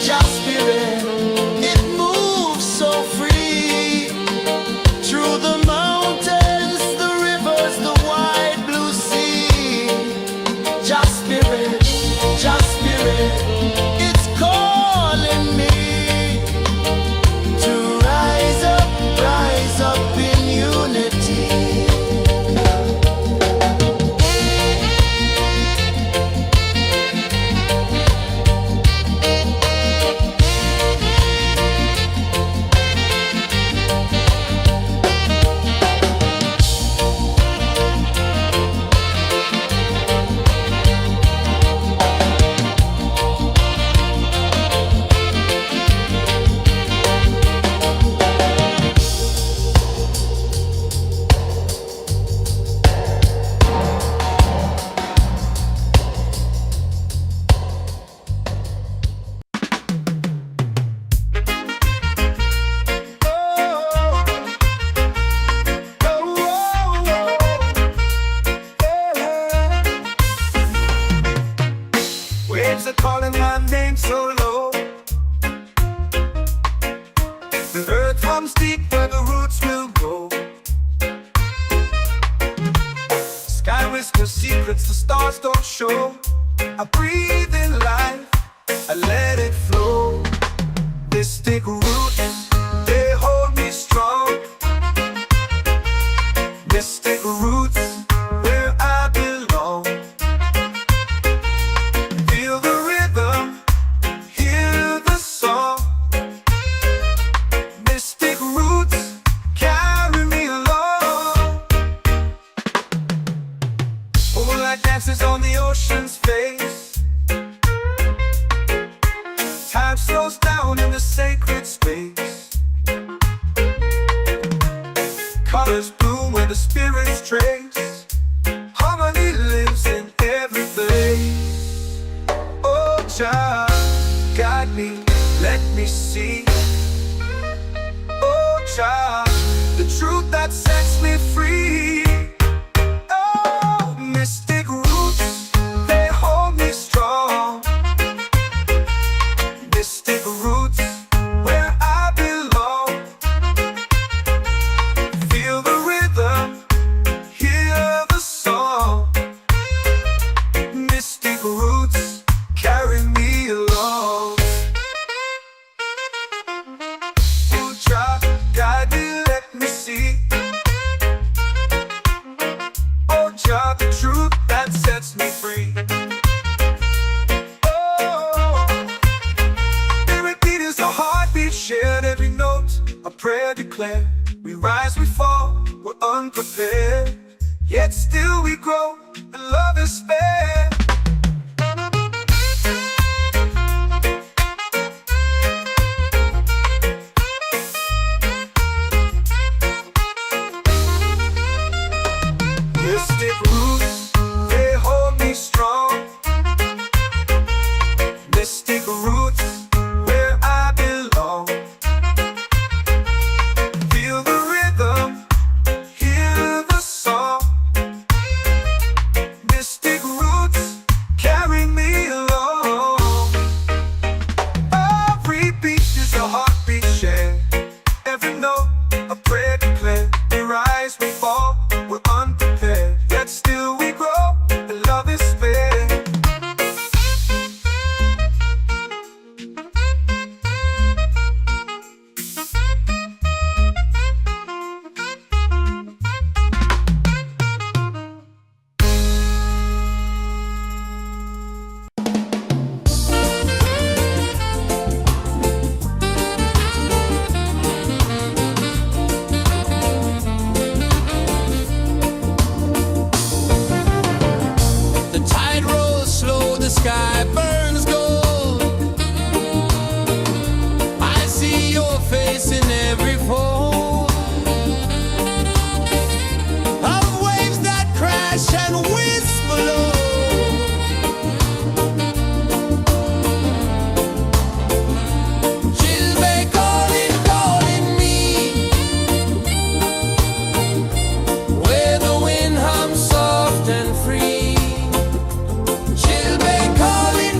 Just spirit, it moves so free. Through the mountains, the rivers, the wide blue sea. Just spirit, it's calling me to rise up in unity. Waves are calling my name so low. The earth hums deep where the roots will grow. Sky whispers secrets the stars don't show. I breathe in life, I let it flow. Mystic roots, they hold me strong. Mystic roots, where I belong. Feel the rhythm, hear the song. Mystic roots, carry me along. Moonlight dances on the ocean's face. Time slows down in the sacred space. Colors bloom where the spirits trace. Harmony lives in every place. Oh, Jah, guide me, let me see. Oh, Jah, the truth that sets me free. Oh, mystic roots, they hold me strong. Mystic roots, where I belong. Feel the rhythm, hear the song. Mystic roots, carry me along. Oh, Jah, guide me, let me see. Oh, Jah, the truth that sets me free. Oh, spirit beat is a heartbeat, shared every note, a prayer declared. We rise, we fall, we're unprepared, yet still we grow, and love is spared. Mystic roots, they hold me strong. Mystic roots, where I belong. Feel the rhythm, hear the song. Mystic roots, sky burns gold. I see your face in every fold of waves that crash and whisper low. She'll be calling, calling me where the wind hums soft and free. She'll be calling,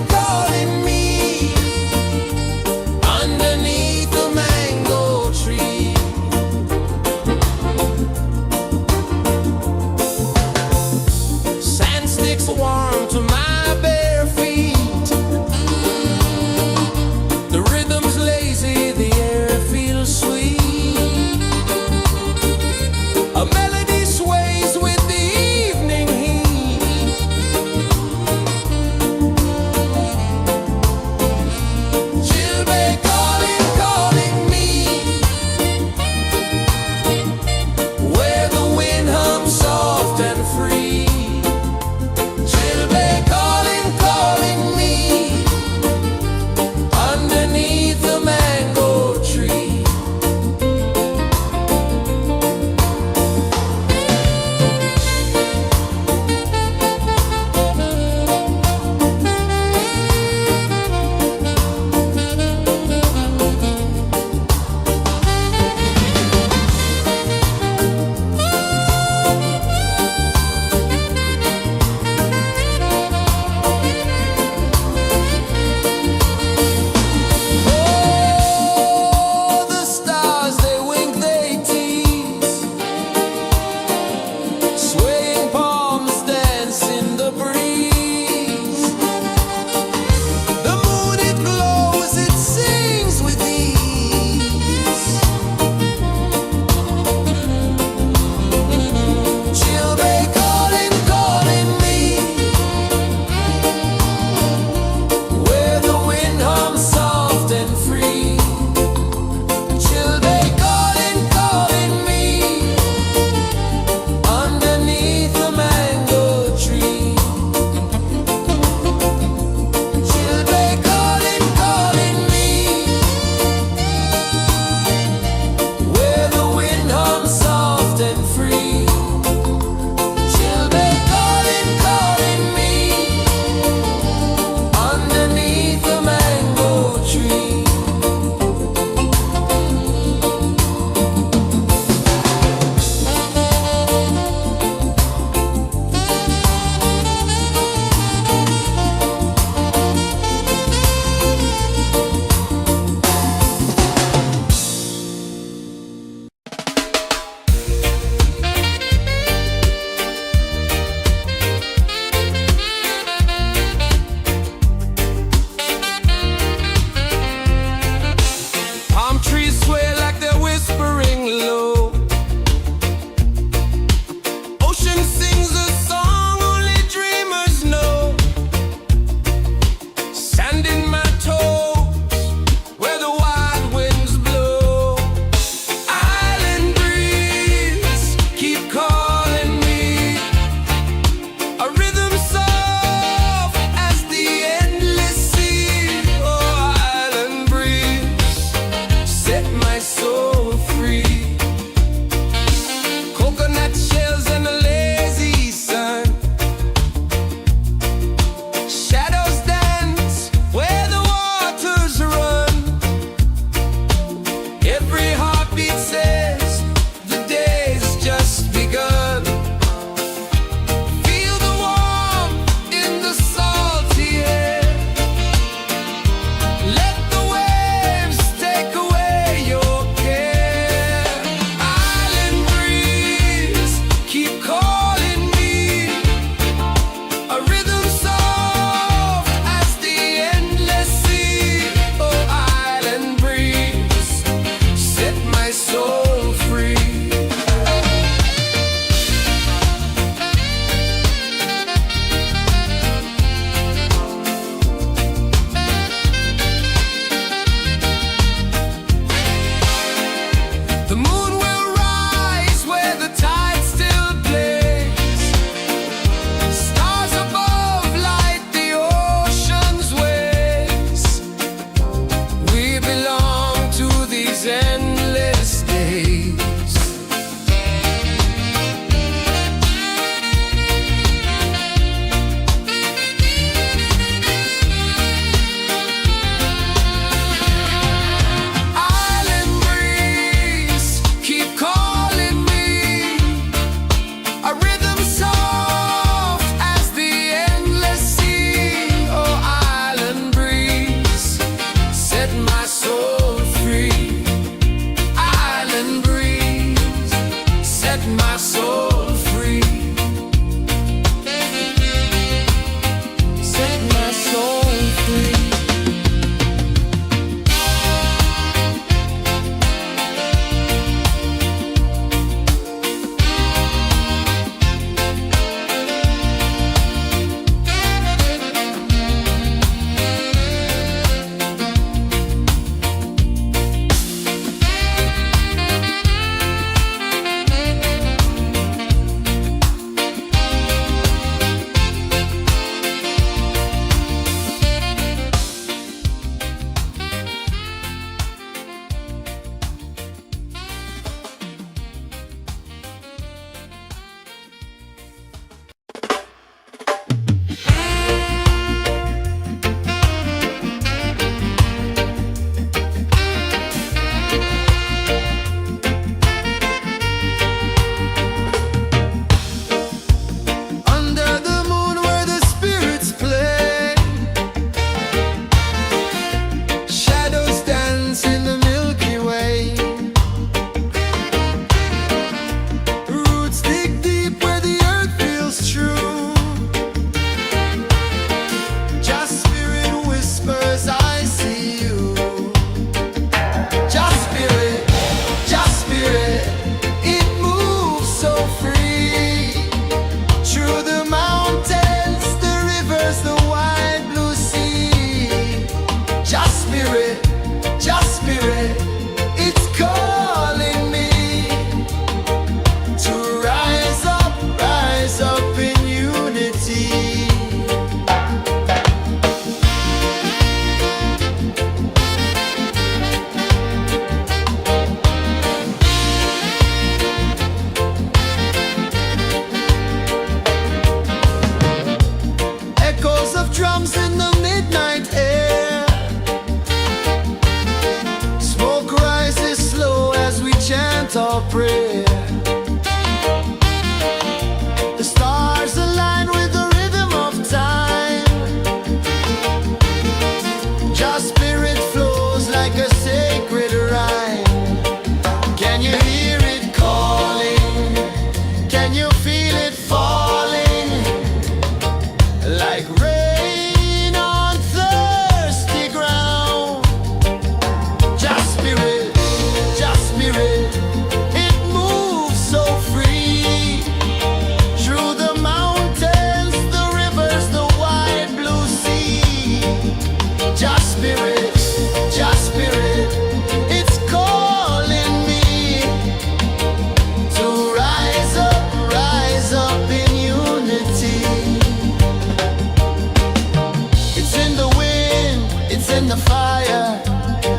in the fire,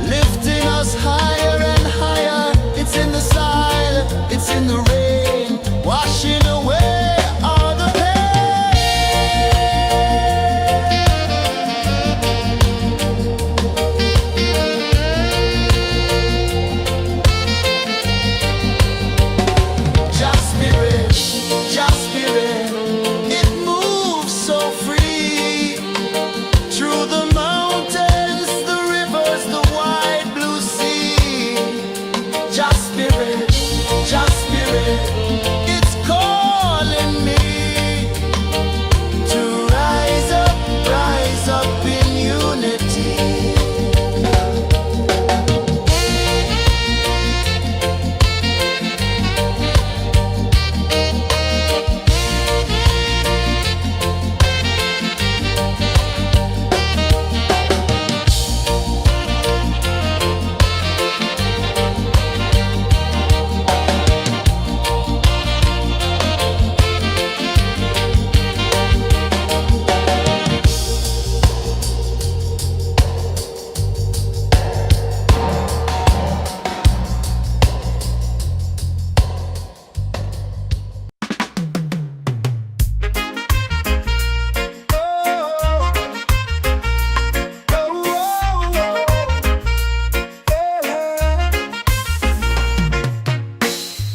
lifting us higher and higher. It's in the silence, it's in the rain, washing away all the pain. Just spirit, it moves so free through the mountains, the rivers, the wide blue sea. Just spirit, it's calling me to rise up in unity.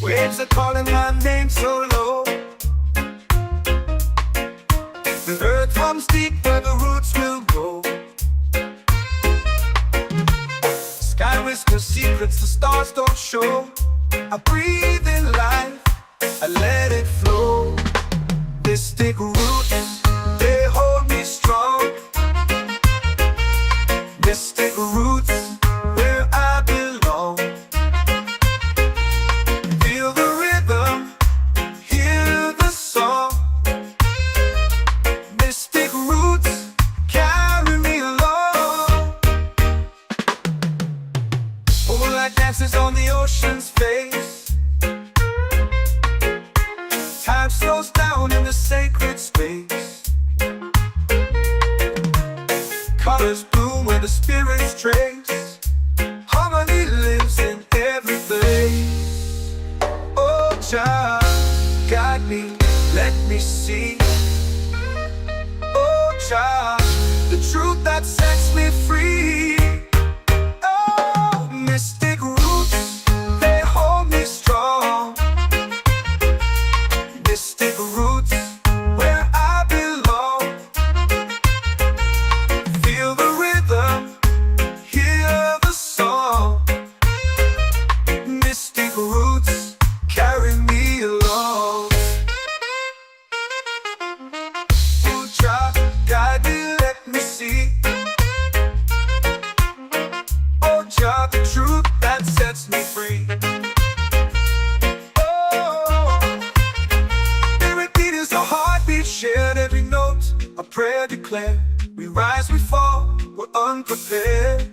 Waves are calling my name so low. The earth hums deep where the roots will go. Sky whispers secrets the stars don't show. I breathe in life, I let it flow. Mystic roots, they hold me strong. Mystic roots, where I belong. Feel the rhythm, hear the song. Mystic roots, carry me along. Moonlight dances on the ocean's face. Time slows down in the sacred space. Colors bloom where the spirits trace. Harmony lives in every place. Oh, child, guide me, let me see. Oh, child, the truth that sets me free. Oh, mystic roots, they hold me strong. Mystic roots, where I belong. Feel the rhythm, hear the song. Mystic roots, carry me along. Oh, child, guide me, let me see. Oh, child, the truth that sets me free. Oh, every beat is a heartbeat shared, every note a prayer declared. We rise, we fall, we're unprepared,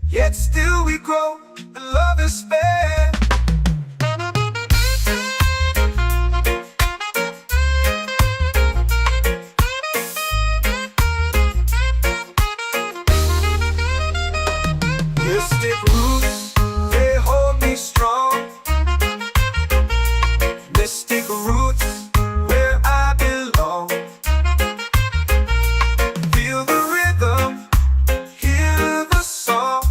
yet still we grow, and love is spared. Mystic roots, they hold me strong. Mystic roots, where I belong. Feel the rhythm, hear the song.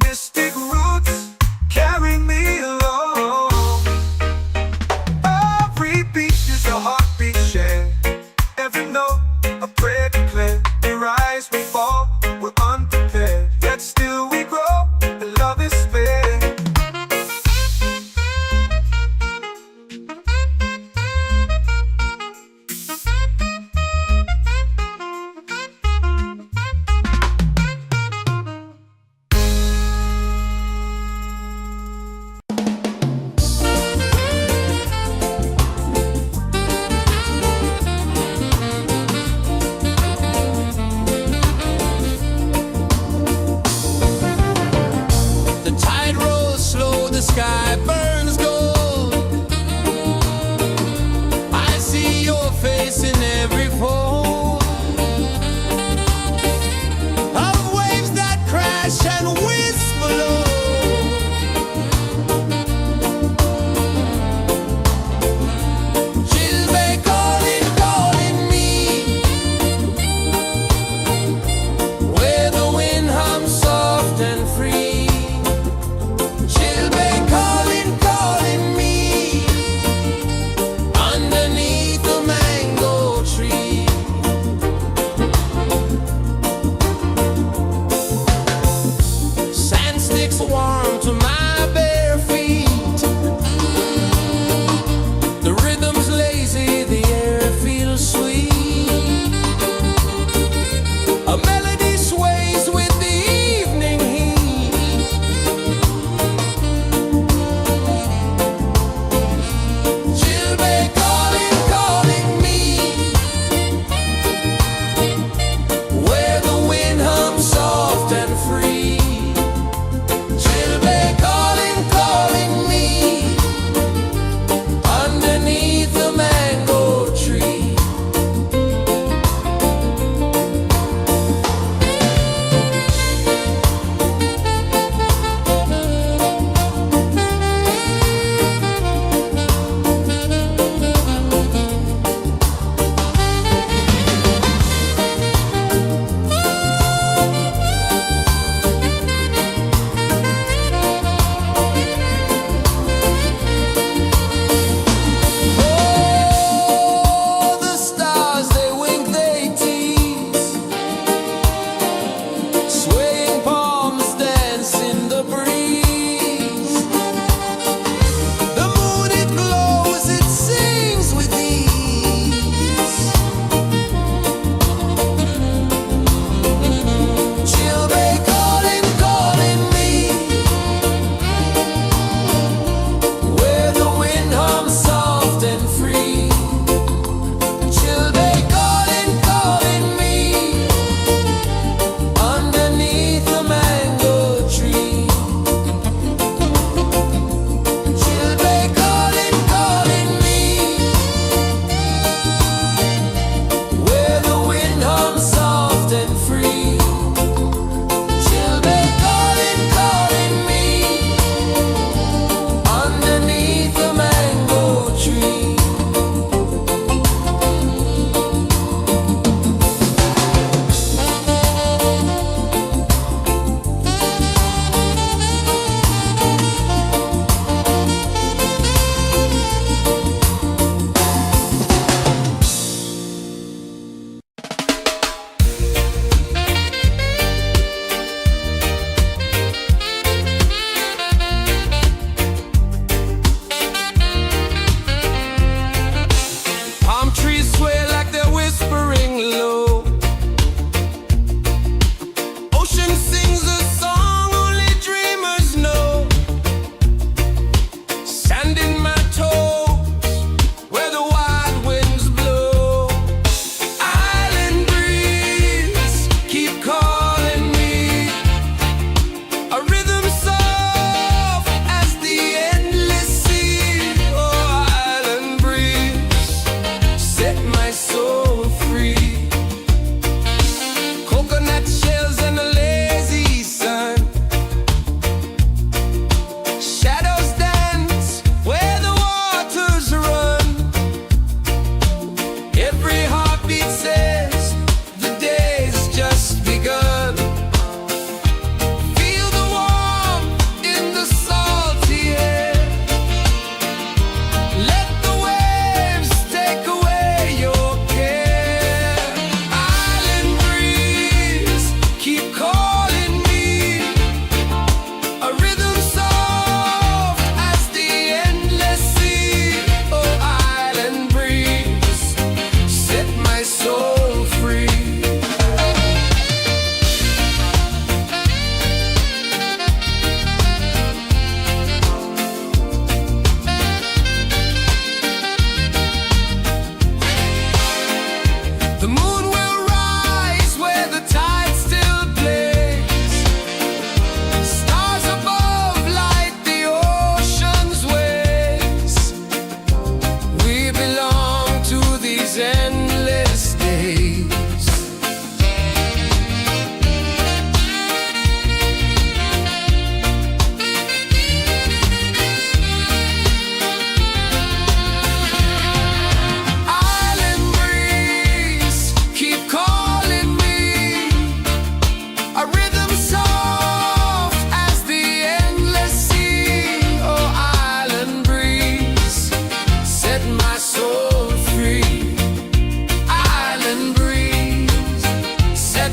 Mystic roots, carry me along. Every beat is a heartbeat shared, every note a prayer declared. We rise, we fall, we're unprepared, yet still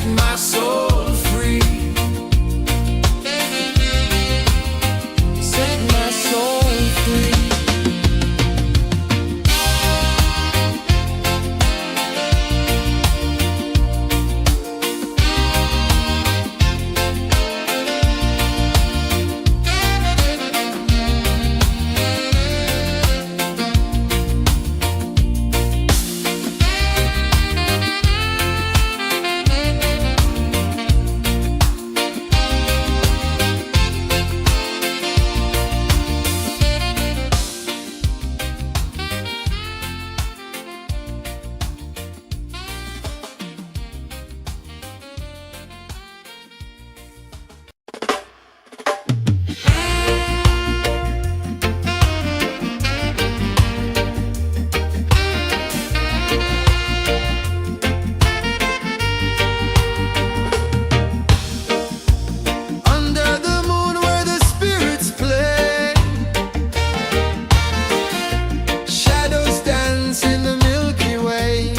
set my soul free. Set my soul free. Under the moon where the spirits play, shadows dance in the Milky Way.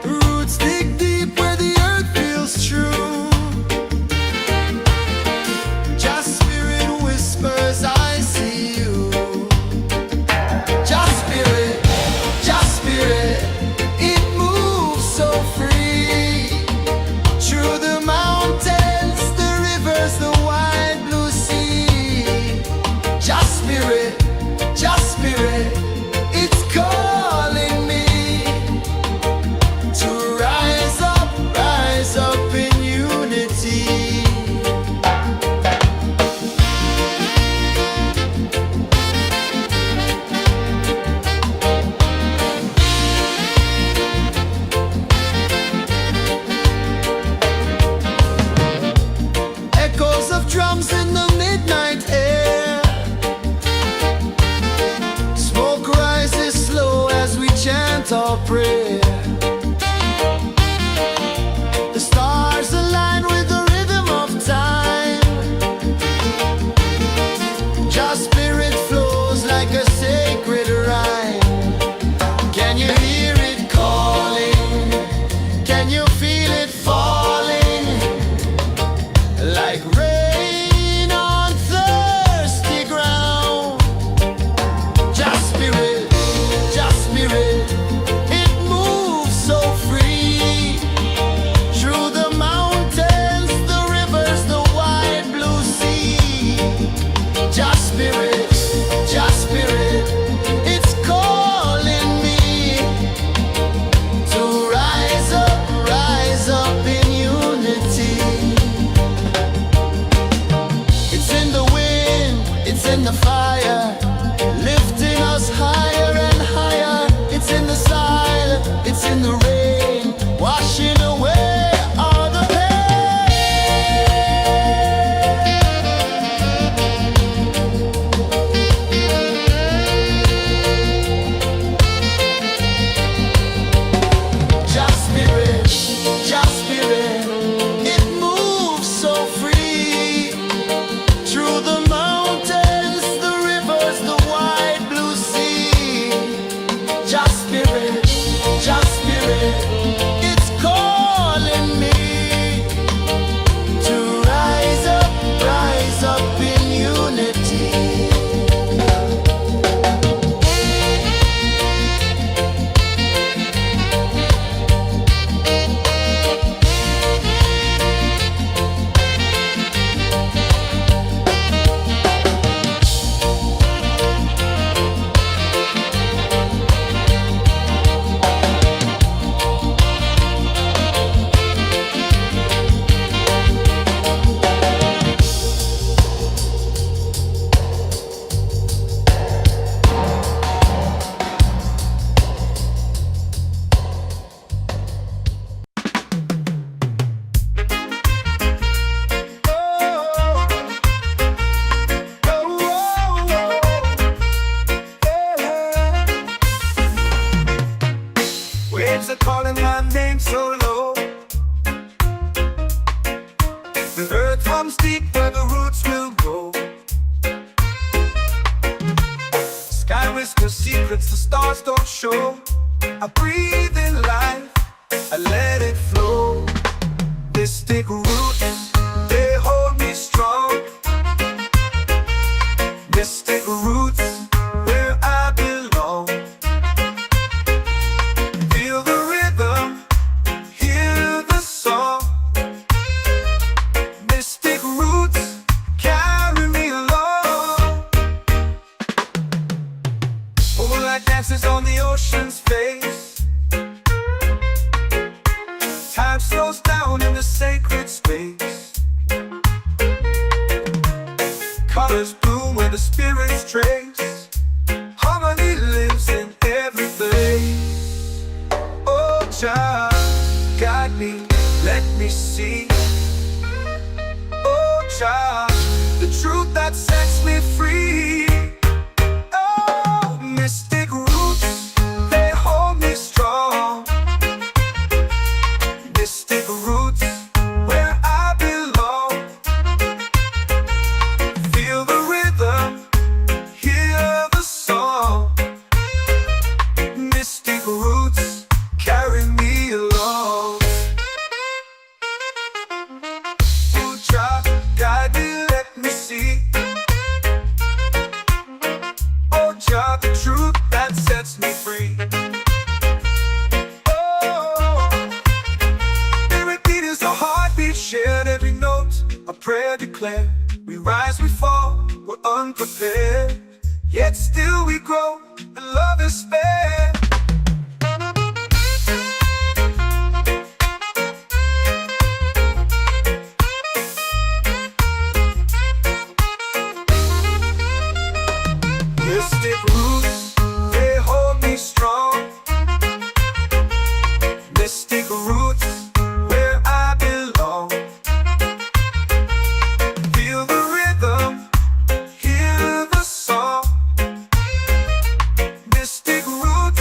Roots dig deep where the earth feels true. Just spirit whispers, I see you. Just spirit, it moves so free. Through the mountains, the rivers, the wide blue sea. Just spirit, it's calling me to rise up in unity. Echoes of drums in the midnight air. Smoke rises slow as we chant our prayer. The stars align with the rhythm of time. Just spirit flows like a sacred rhyme. Can you hear it calling? Can you feel it falling? Like rain on thirsty ground. Just spirit, it moves so free. Through the mountains, the rivers, the wide blue sea. Just spirit, it's calling me to rise up in unity. It's in the wind, it's in the fire, lifting us higher and higher. It's in the silence, it's in the rain, washing away all the pain. Just spirit, it moves so free. Through the mountains, the rivers, the wide blue sea. Just spirit, it's calling me to rise up in unity. Waves are calling my name so low. The earth runs deep where the roots will go. Sky whispers secrets the stars don't show. I breathe in life, trace. Harmony lives in every place. Oh, child, guide me, let me see. Oh, child, the truth that sets me free. Oh, mystic roots, they hold me strong. Mystic roots, where I belong. Feel the rhythm, hear the song. Mystic roots carry me along. Oh, child, guide me, let me see. Oh, child, the truth that sets me free. Oh, every beat is a heartbeat shared, every note a prayer declared. We rise, we fall, we're unprepared, yet still we grow, and love is spared. Mystic roots, they hold me strong. Mystic roots, where I belong. Feel the rhythm, hear the song. Mystic roots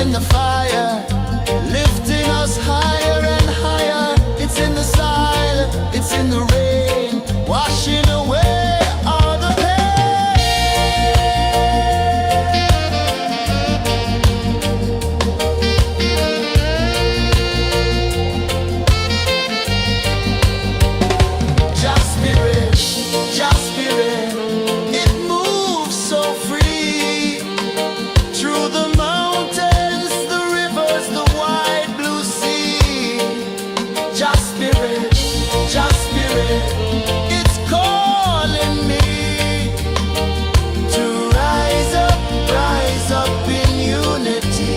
in the fire, lifting us higher and higher. It's in the silence, it's in the rain, washing away all the Just spirit, just spirit, it moves so free through the mountains, the rivers, the wide blue sea. Just spirit, it's calling me to rise up in unity.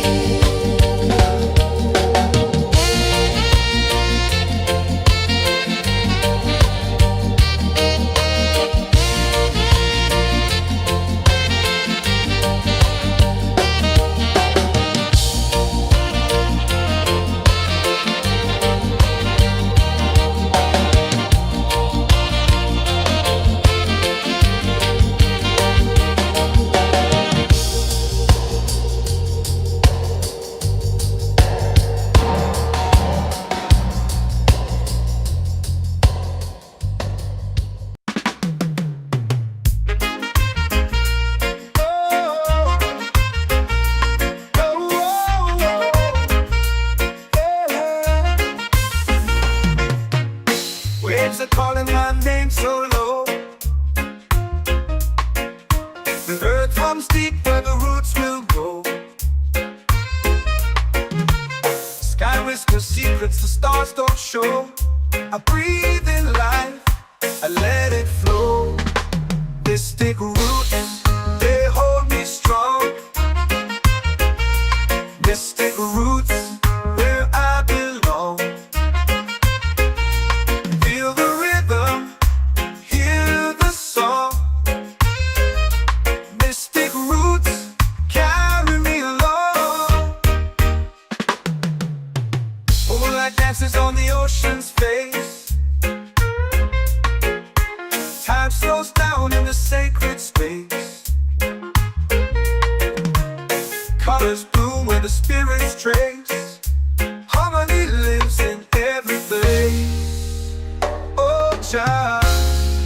Waves are calling my name so low. The earth comes deep where the roots will grow. Sky whispers secrets the stars don't show. I breathe in life, I let it flow. Mystic roots, they hold me strong. Mystic roots, where I belong. Feel the rhythm, hear the song. Mystic roots, carry me along. Moonlight dances on the ocean's face. Time slows down in the sacred space. Colors bloom where the spirits trace. Harmony lives in every place. Oh, child,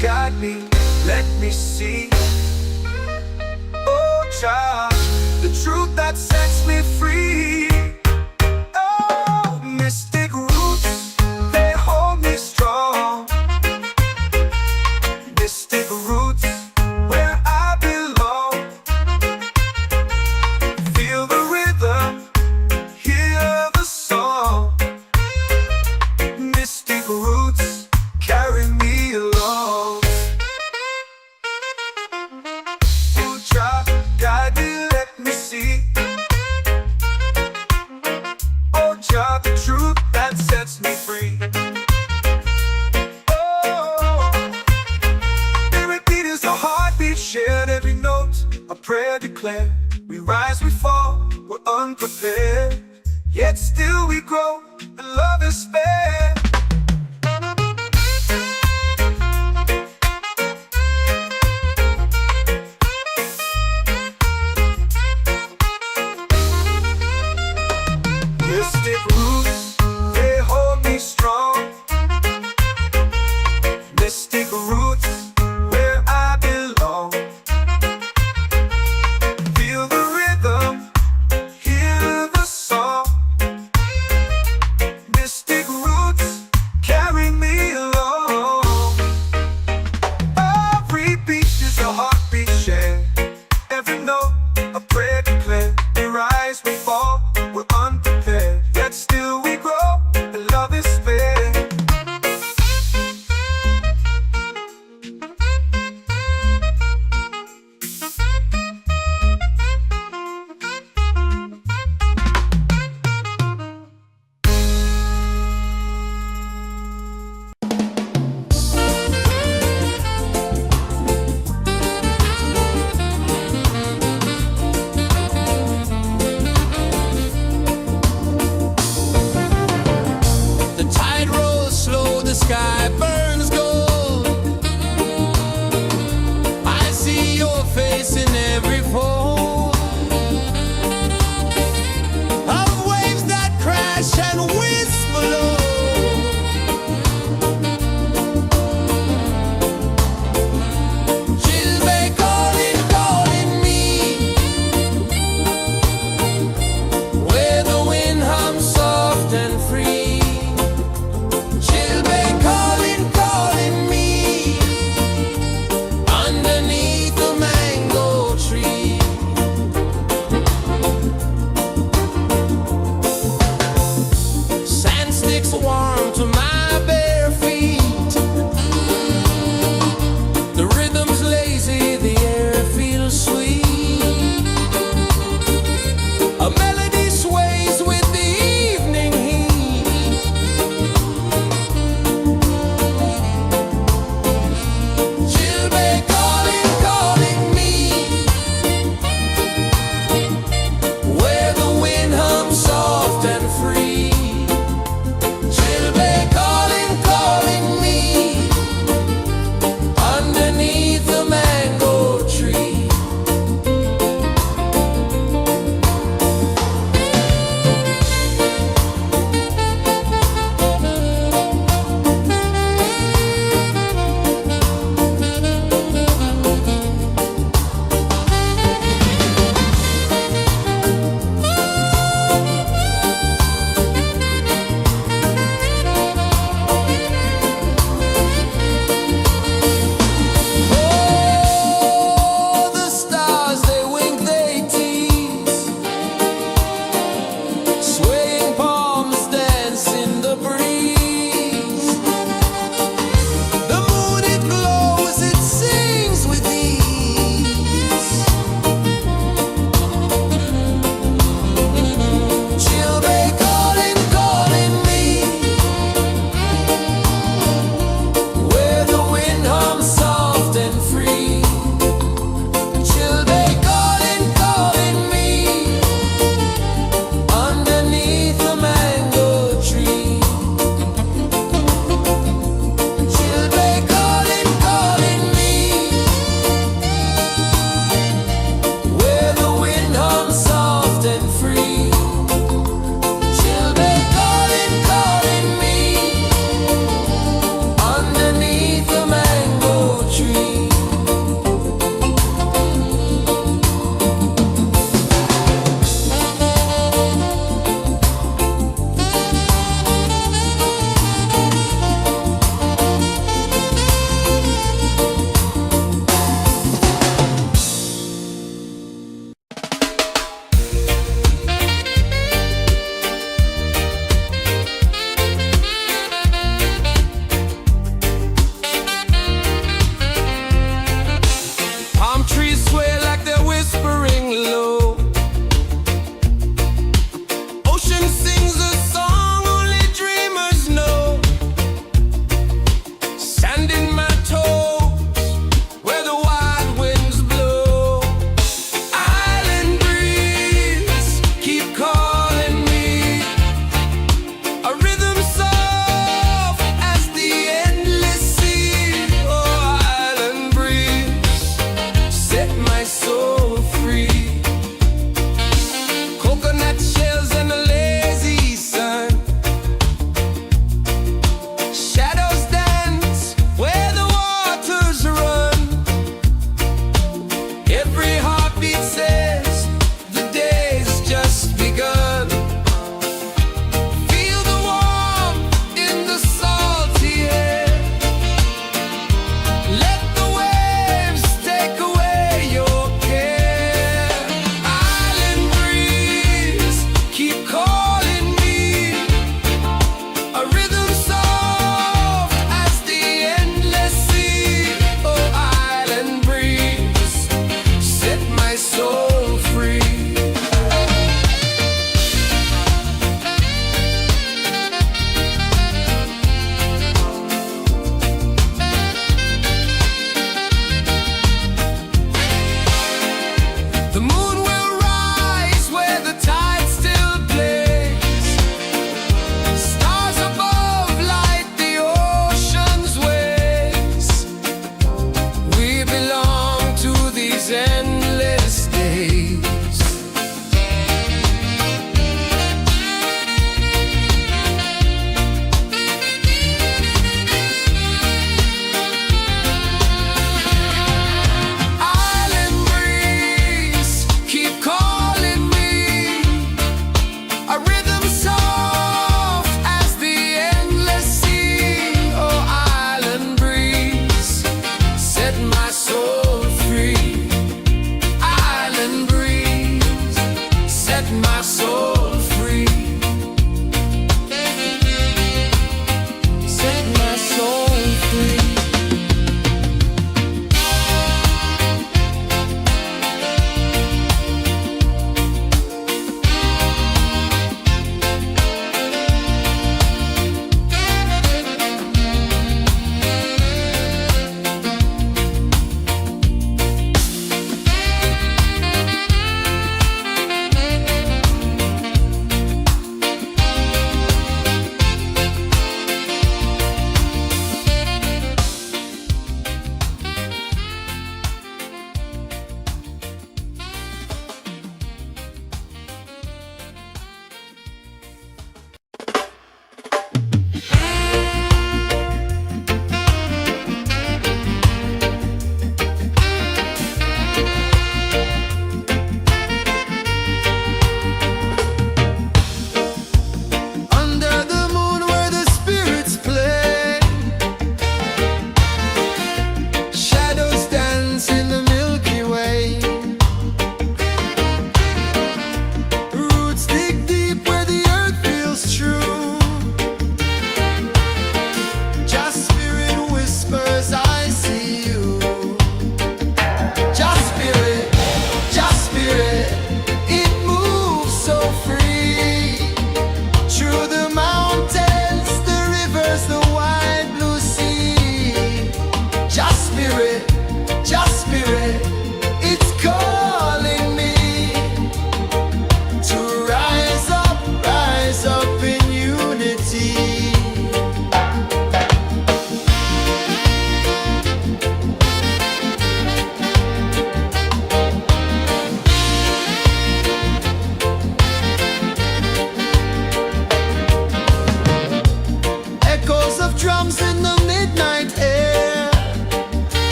guide me, let me see. Oh, child, the truth that sets me free. Oh, mystic roots, they hold me strong. Mystic roots, where I belong. Feel the rhythm, hear the song. Mystic roots, carry me along. Oh, child, guide me, let me see. Oh, child, the truth that sets me free. Oh, spirit beat is a heartbeat shared, every note a prayer declared. We rise, we fall, we're unprepared, yet still we grow, and love is spared. Mystic roots, they hold me strong. Mystic roots, where I belong. Feel the rhythm, hear the song. Mystic roots, carry me along. Every beat is a heartbeat shared, every note a prayer declared. We rise, we fall, we're unprepared, yet still we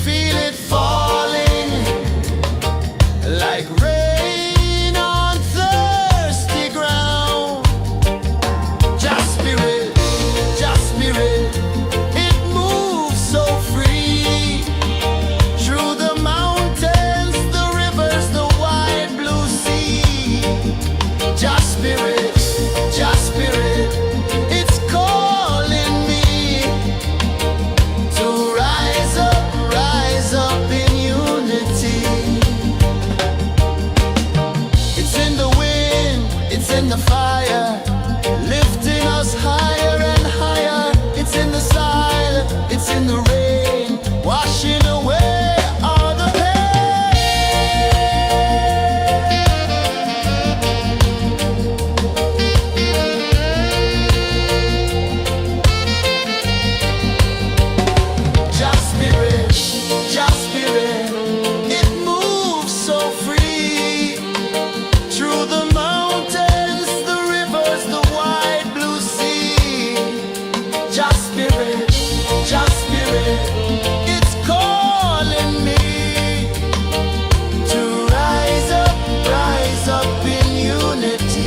feel it falling like rain on thirsty ground. Just spirit, it moves so free through the mountains, the rivers, the wide blue sea. Just spirit, it's calling me to rise up in unity. It's in the wind, it's in the fire, lifting us higher and higher. It's in the silence, it's in the rain, washing away all the Just spirit, it moves so free through the mountains, the rivers, the wide blue sea. Just spirit, it's calling me to rise up in unity.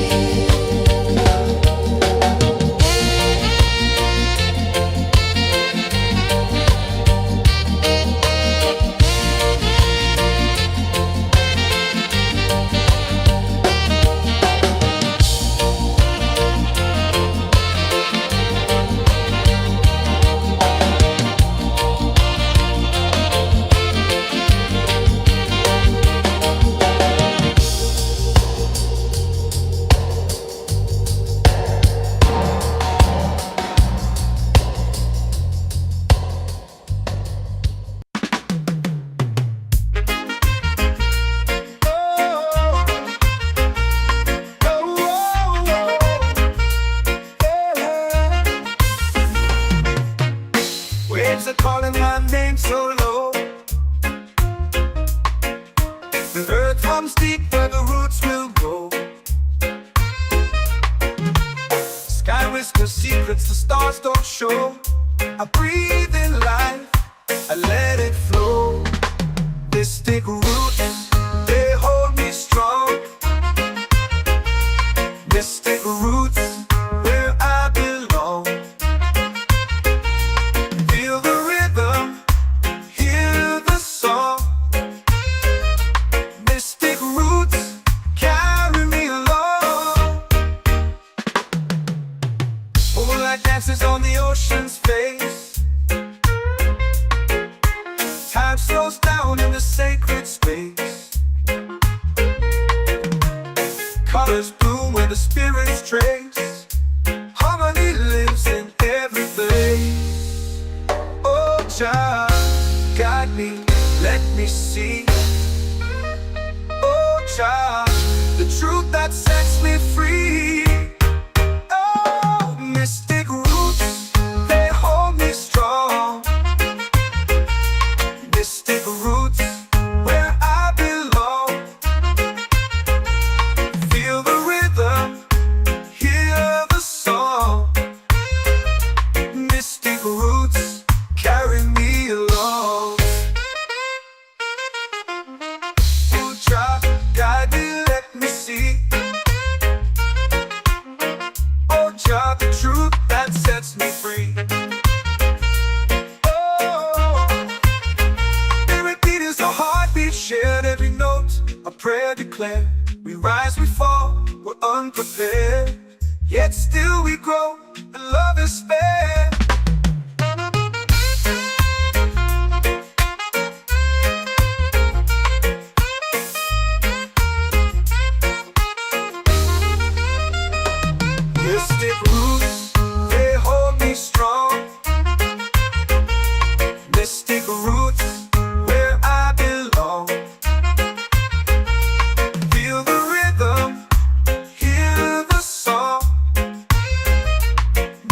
Waves are calling my name so low. The earth hums deep where the roots will go. Sky whispers secrets the stars don't show. I breathe in life, I let it flow. Mystic roots, they hold me strong. Mystic roots, where I belong. Feel the rhythm, hear the song. Mystic roots, carry me along. Moonlight dances on the ocean's face. Time slows down in the sacred space. Colors bloom where the spirits trace. Harmony lives in every place. Oh, child, guide me, let me see. Oh, child, the truth that sets me free. Oh, mystic roots, they hold me strong. Mystic roots, where I belong. Feel the rhythm, hear the song. Mystic roots, carry me along. Oh, child, guide me, let me see. Oh, child, the truth that sets me free. Oh, every beat is a heartbeat shared, every note a prayer declared. We rise, we fall, we're unprepared, yet still we grow, and love is spared. Mystic roots, they hold me strong. Mystic roots, where I belong. Feel the rhythm, hear the song.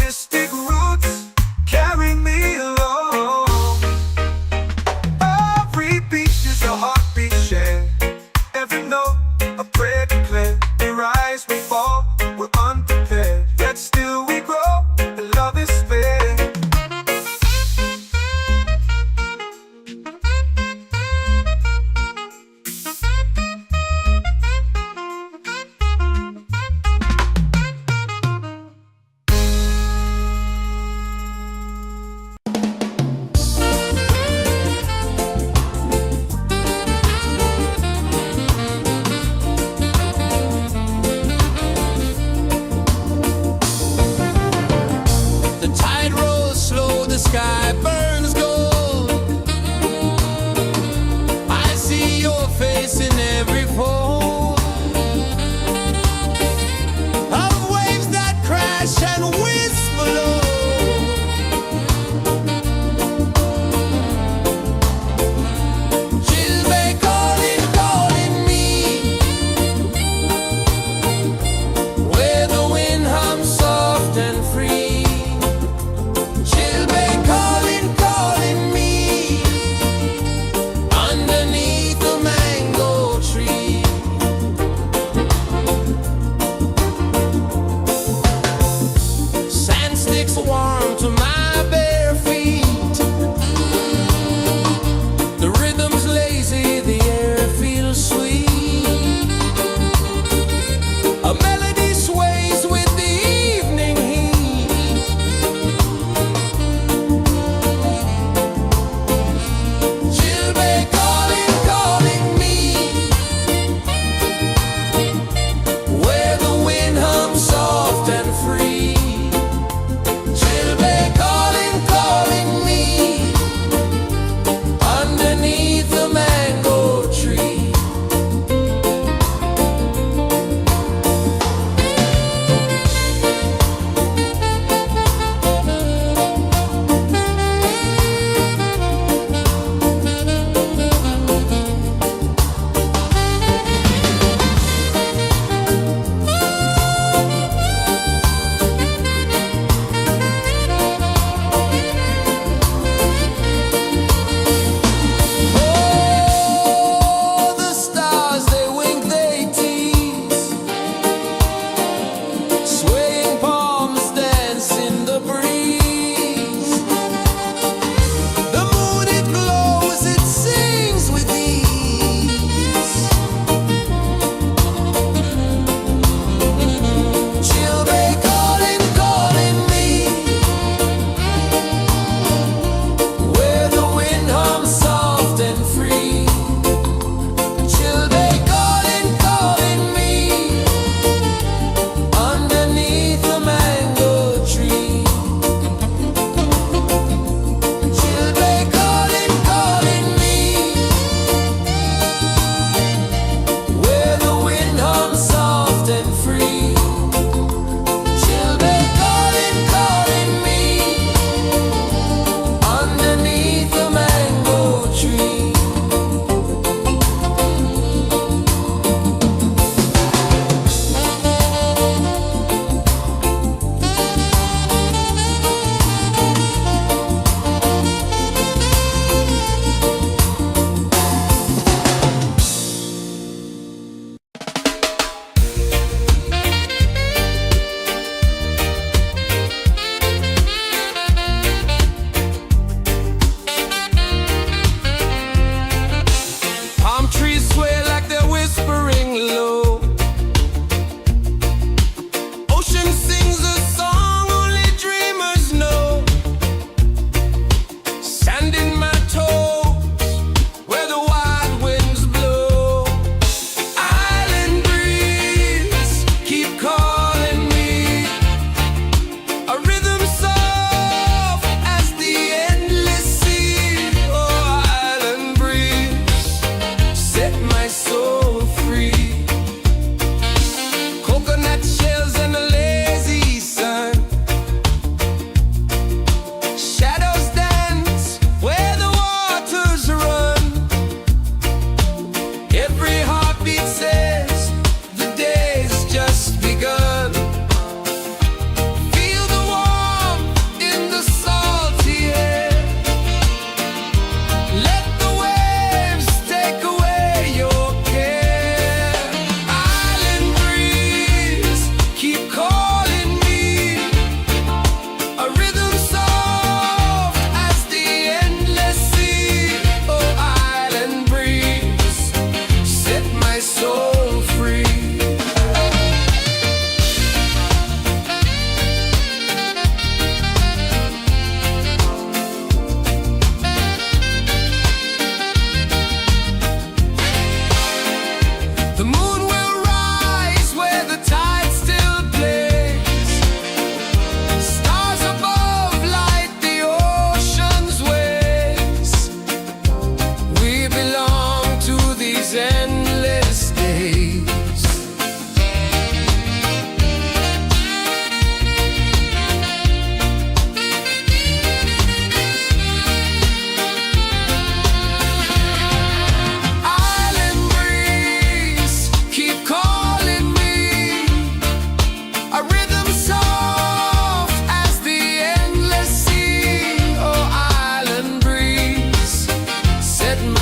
Mystic roots,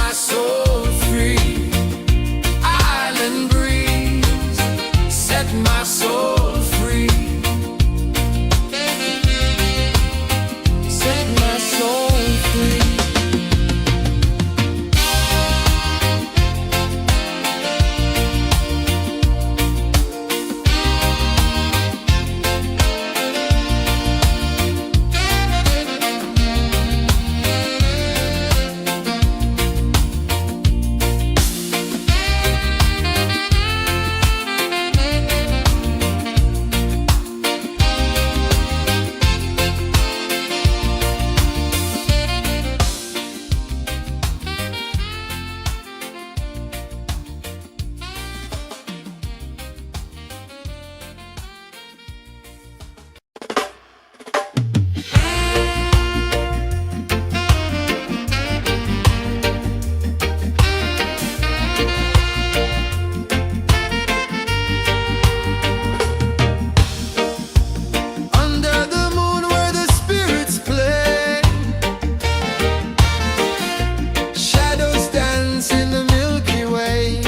my soul free. Island breeze, set my soul free. Set my soul free. Under the moon where the spirits play, shadows dance in the Milky Way.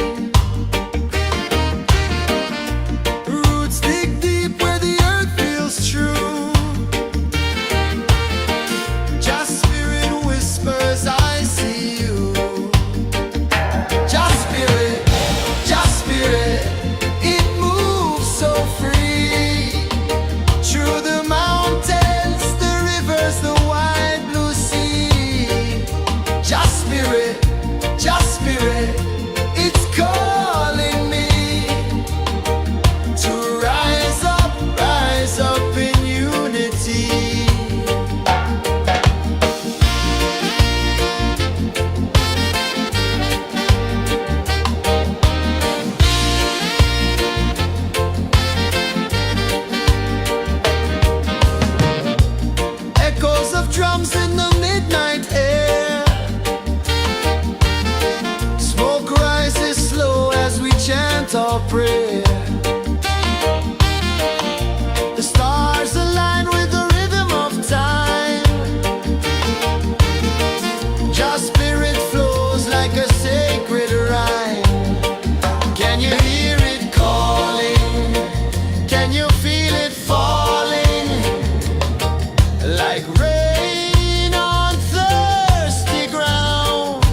Roots dig deep where the earth feels true. Just spirit whispers, I see you. Just spirit, it moves so free. Through the mountains, the rivers, the wide blue sea. Just spirit, it's calling me to rise up in unity. Echoes of drums in the midnight air. Smoke rises slow as we chant our prayer. The stars align with the rhythm of time. Just spirit flows like a sacred rhyme. Can you hear it calling? Can you feel it falling? Like rain on thirsty ground.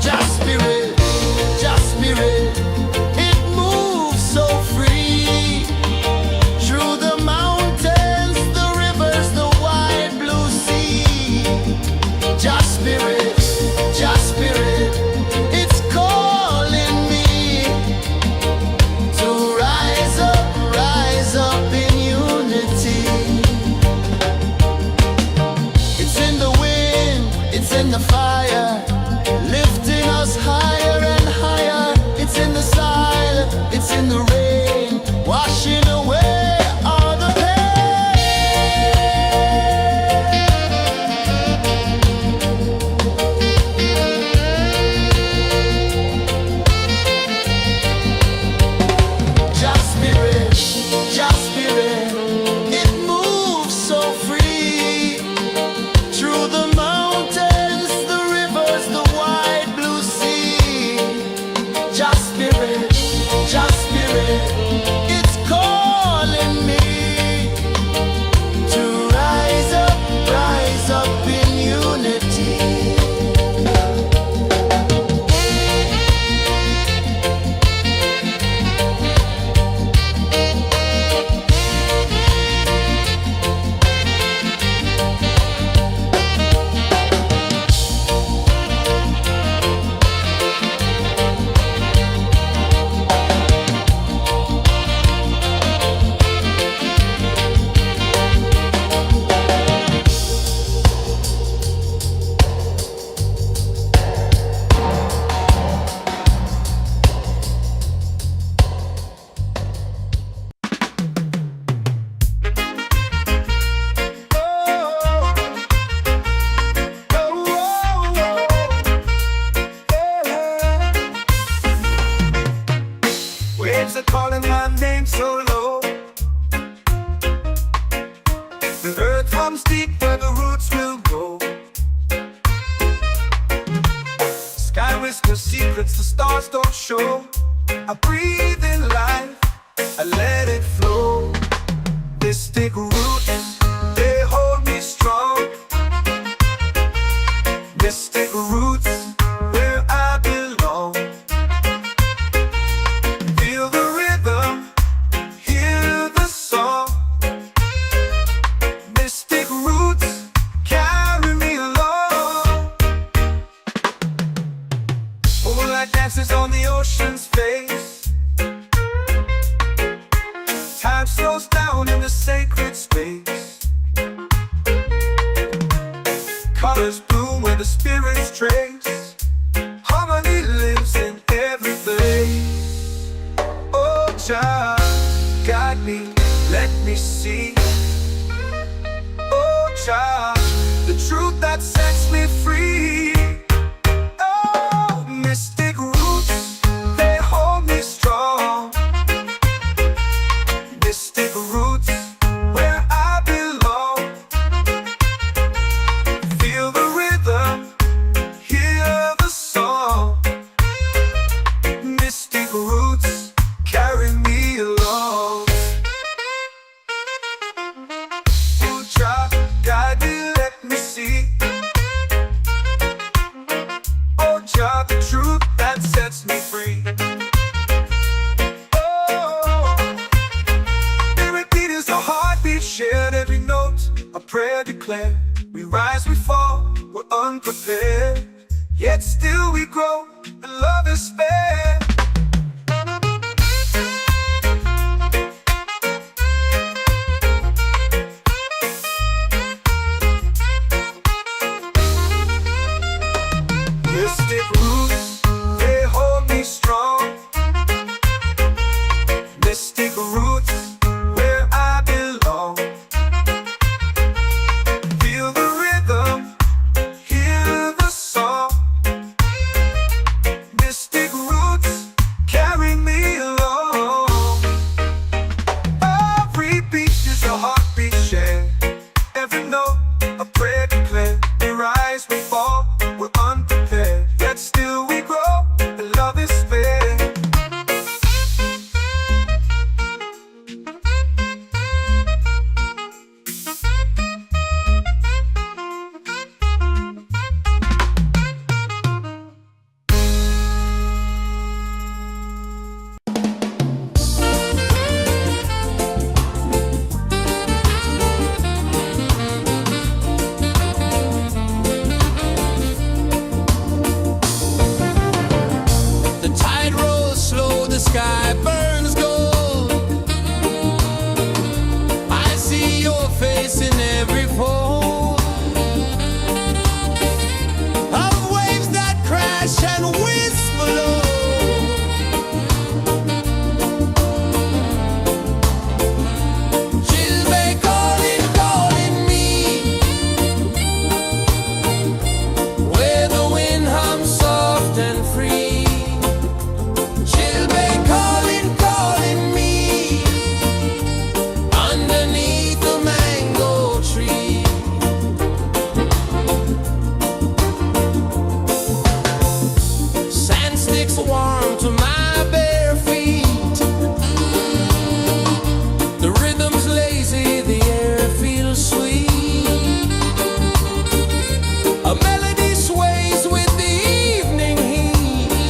Just spirit, it whispers secrets the stars don't show. I breathe in life, I let it flow. Mystic roots, they hold me strong. Mystic roots, where I belong. Feel the rhythm, hear the song. Mystic roots, carry me along. Moonlight dances on the ocean's face. Time slows down in the sacred space. Colors bloom where the spirits trace. Harmony lives in every place. Oh, Jah, guide me, let me see. Oh, Jah, the truth that sets me free. Oh, mystic roots, they hold me strong. Mystic roots, where I belong. Feel the rhythm, hear the song. Mystic roots, carry me along. Oh, Jah, guide me, let me see. Oh, Jah, the truth that sets me free. Oh, every beat is a heartbeat shared, every note a prayer declared. We rise, we fall, we're unprepared, yet still we grow, and love is spared. Mystic roots, they hold me strong. Mystic roots, where I belong. Feel the rhythm, hear the song. Mystic roots, carry me along. Every beat is a heartbeat shared, every note a prayer declared. We rise, we fall, we're unprepared, yet still we grow, and love is spared. The tide rolls slow, the sky burns gold. I see your face in every fold of waves that crash and whisper low. She'll be calling, calling me, where the wind hums soft and free. She'll be calling, calling me, underneath the mango tree. Sand sticks warm to my bare feet. The rhythm's lazy, the air feels sweet. A melody sways with the evening heat.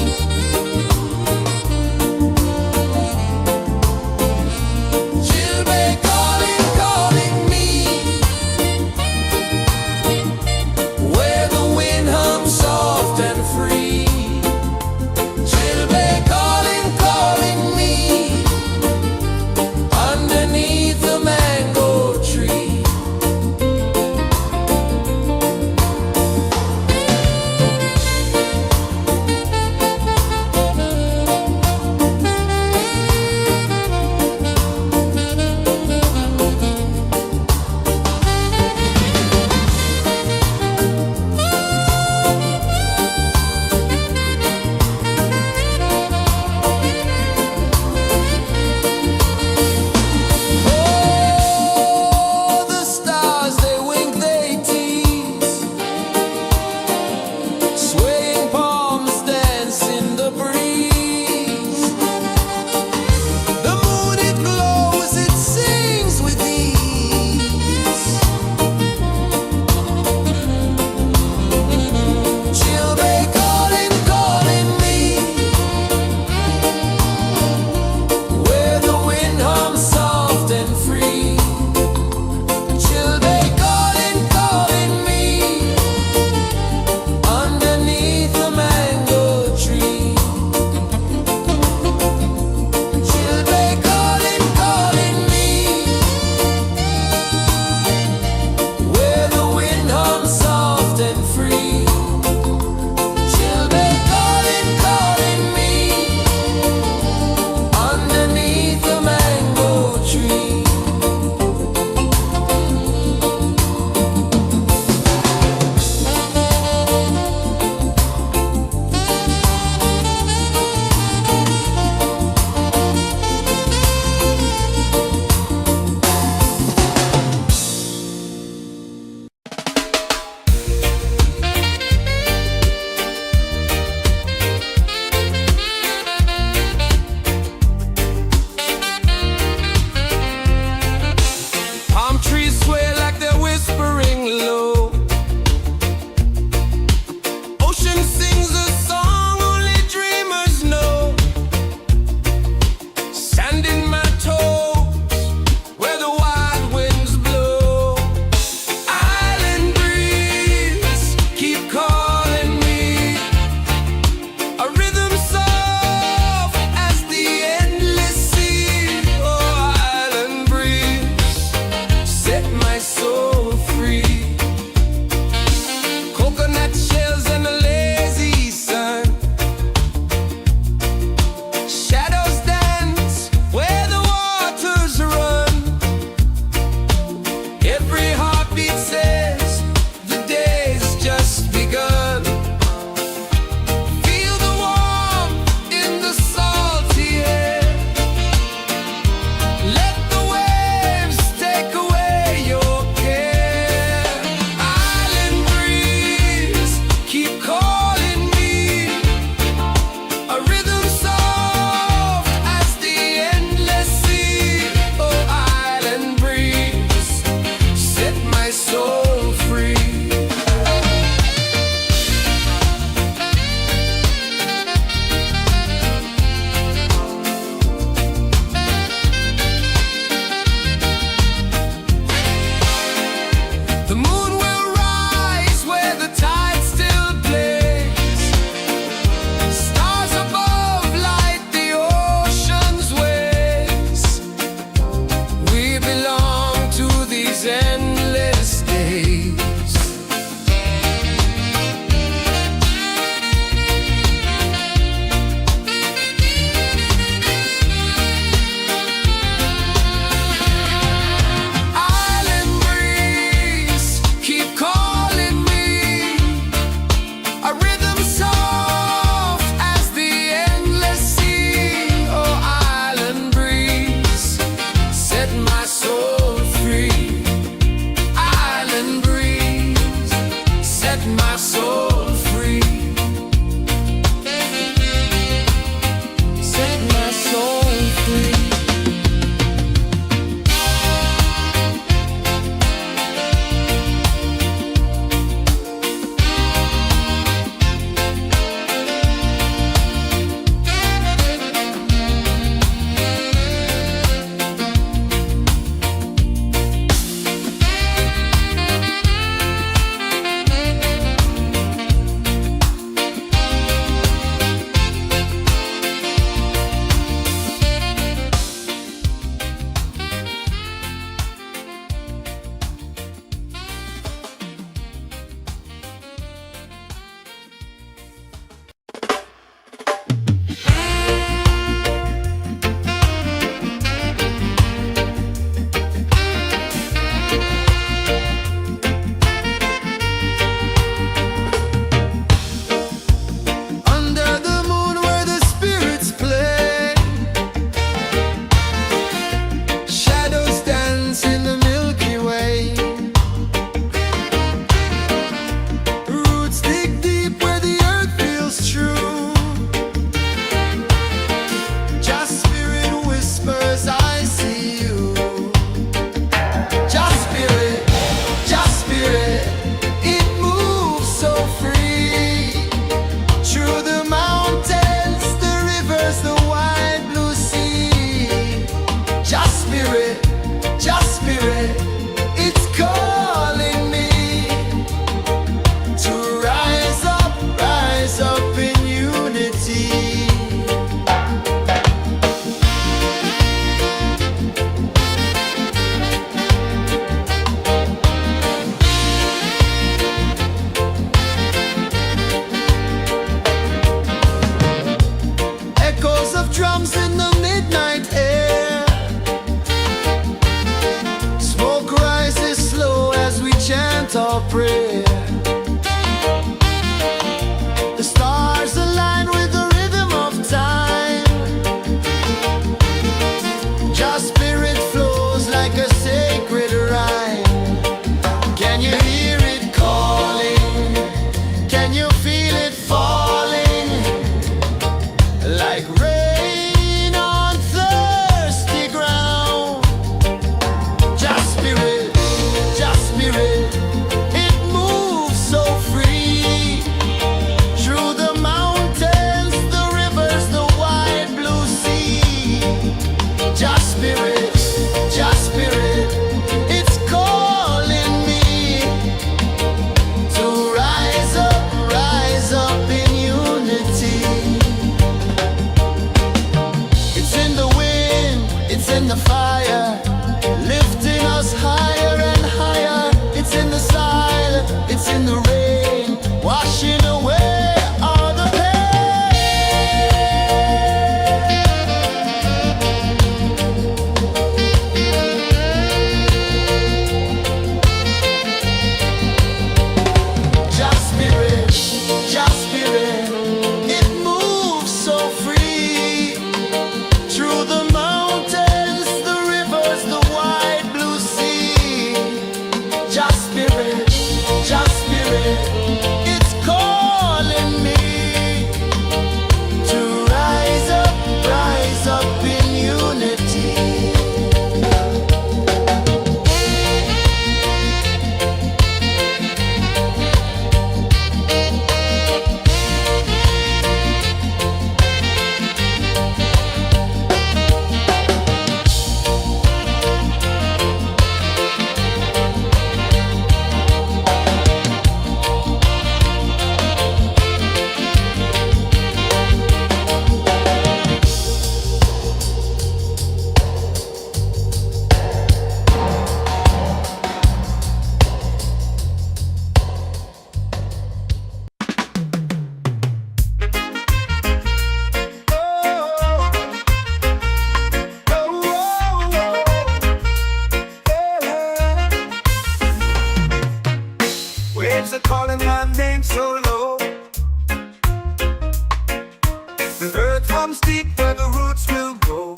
comes deep where the roots will grow.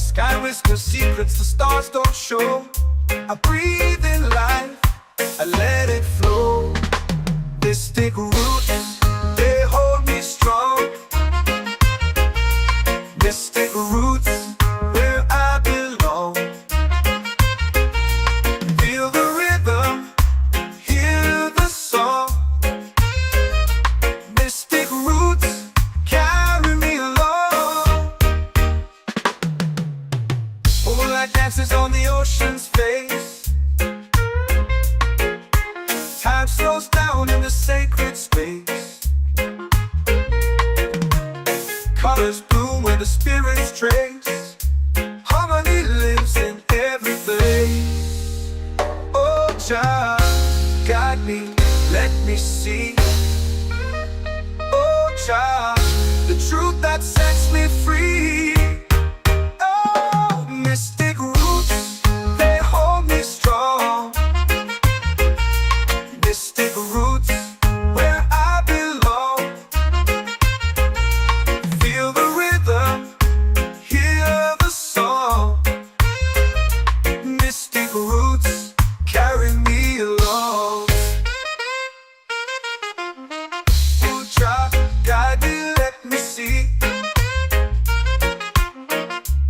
Sky whispers secrets the stars don't show. I breathe in life, I let it flow. Mystic roots, they hold me strong. Mystic roots, where I belong. Feel the rhythm, hear the song. Mystic roots, carry me along. Moonlight dances on the ocean's face. Time slows down in the sacred space. Colors bloom where the spirits trace. Harmony lives in every place. Oh, Jah, guide me, let me see. Oh, Jah, the truth that sets me free. Oh, mystic roots, they hold me strong. Mystic roots, where I belong. Feel the rhythm, hear the song. Mystic roots, carry me along. Oh, Jah, guide me, let me see.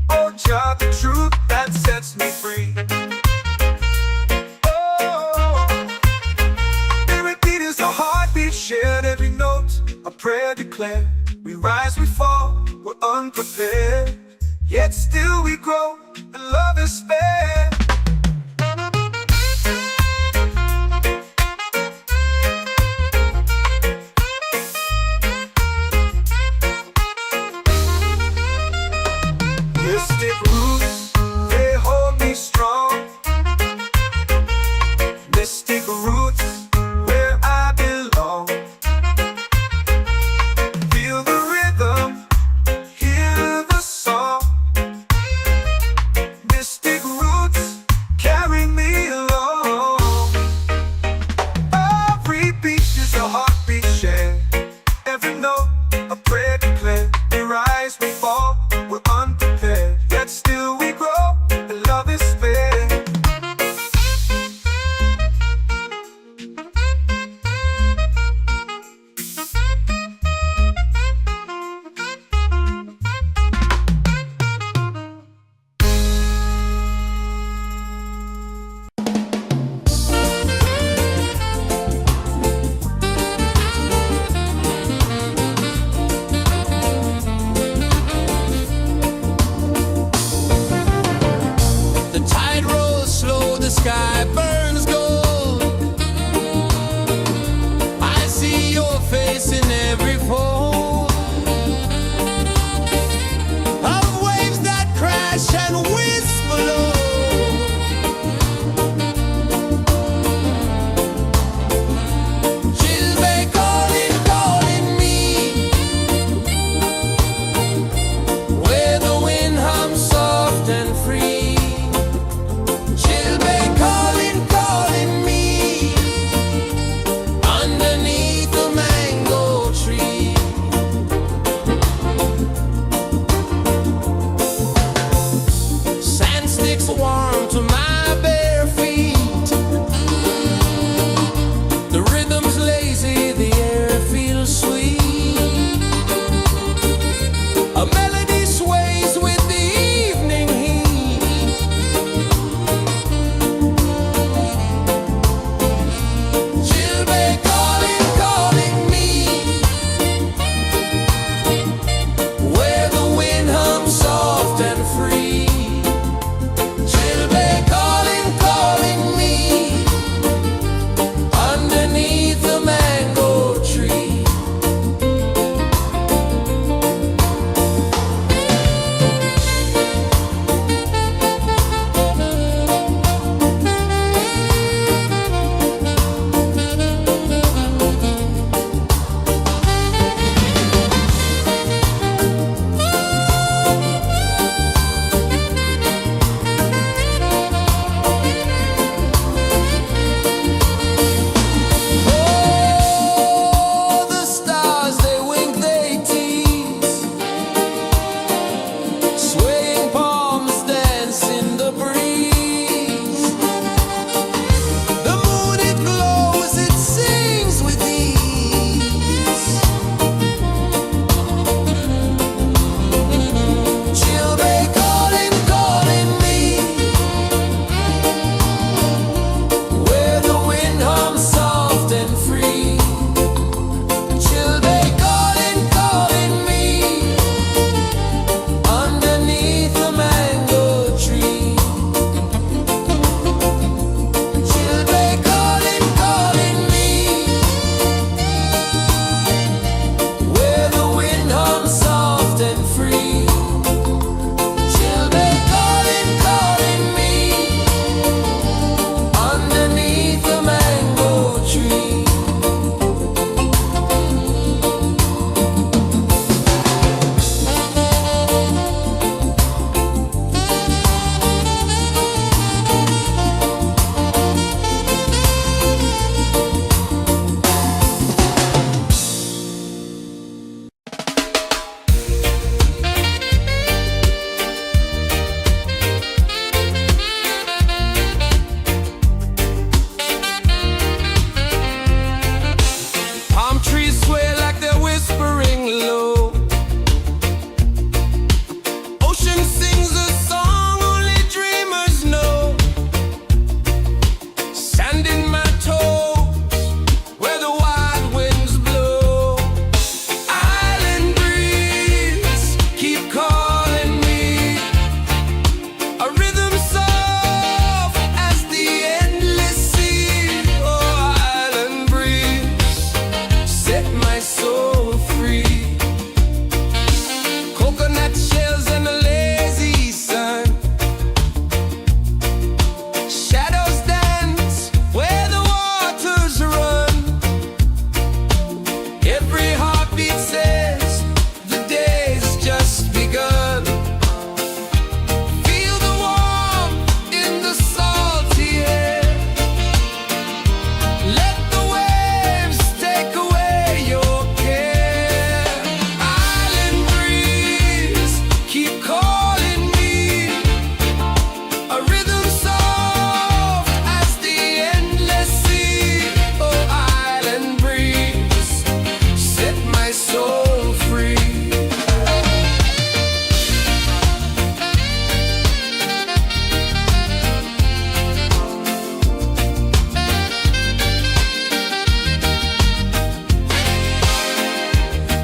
Oh, Jah, the truth that sets me free. Oh, spirit beat is a heartbeat, shared every note, a prayer declared. We rise, we fall, we're unprepared, yet still we grow, and love is spared. Mystic roots, they hold me strong. Mystic roots, where I belong. Feel the rhythm, hear the song. Mystic roots,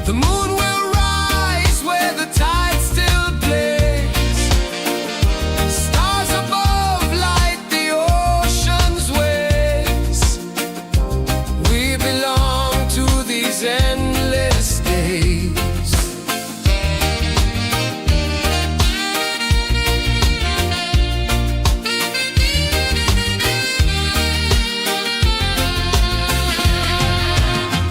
The moon will rise where the tide still plays. Stars above light the ocean's waves. We belong to these endless days.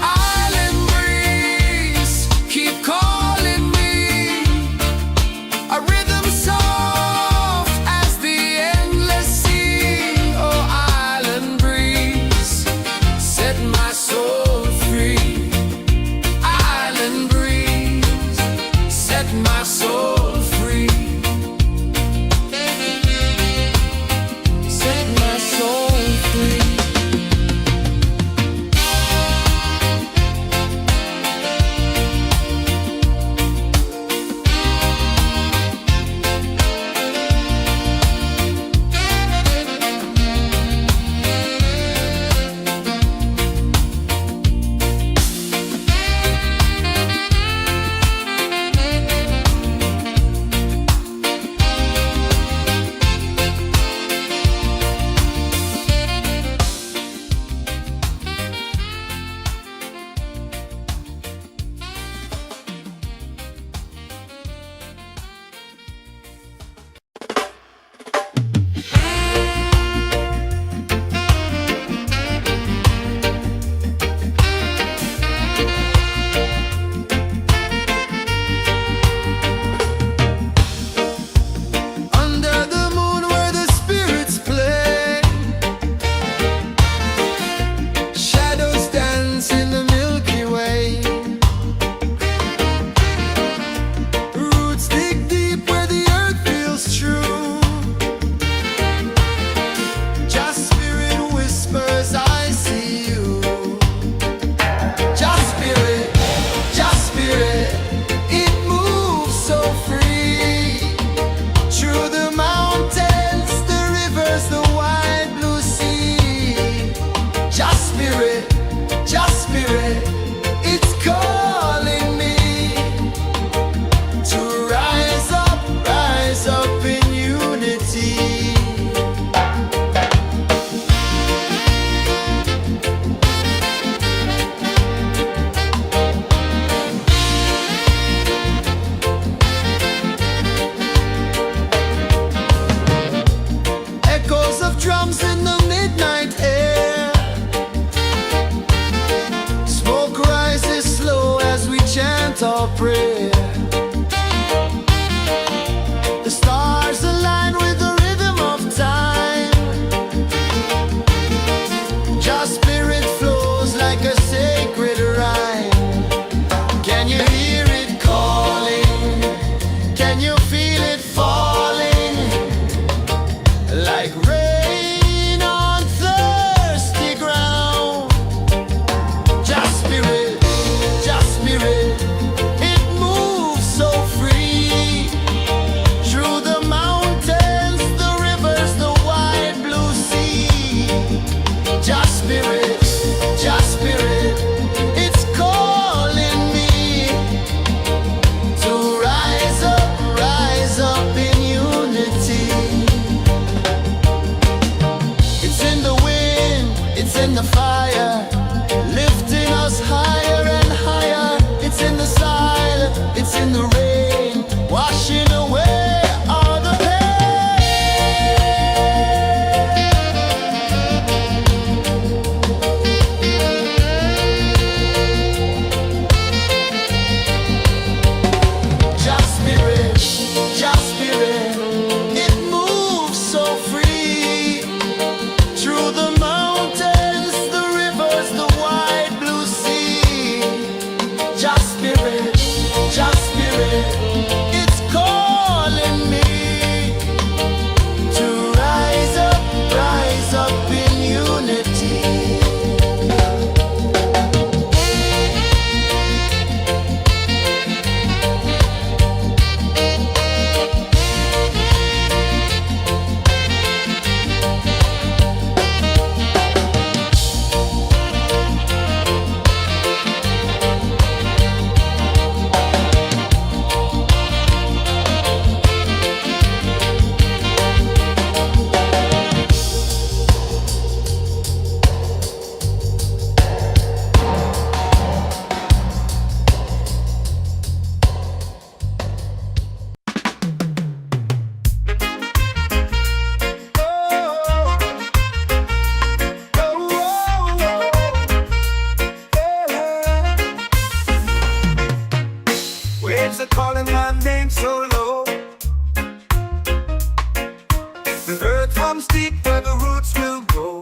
Island breeze, keep calling me. A rhythm soft as the endless sea. Oh, island breeze, set my soul free. Island breeze, set my soul free. Set my soul free. Under the moon where the spirits play, shadows dance in the Milky Way. Roots dig deep where the earth feels true. Just spirit whispers, I see you. Just spirit, it moves so free. Through the mountains, the rivers, the wide blue sea. Just spirit, it's calling me to rise up in unity. Echoes of drums in the midnight air. Smoke rises slow as we chant our prayer. The stars align with the rhythm of time. Just spirit flows like a sacred rhyme. Can you hear it calling? Can you feel it falling? Like rain on thirsty ground. Just spirit, it moves are calling my name so low. The earth hums deep where the roots will grow.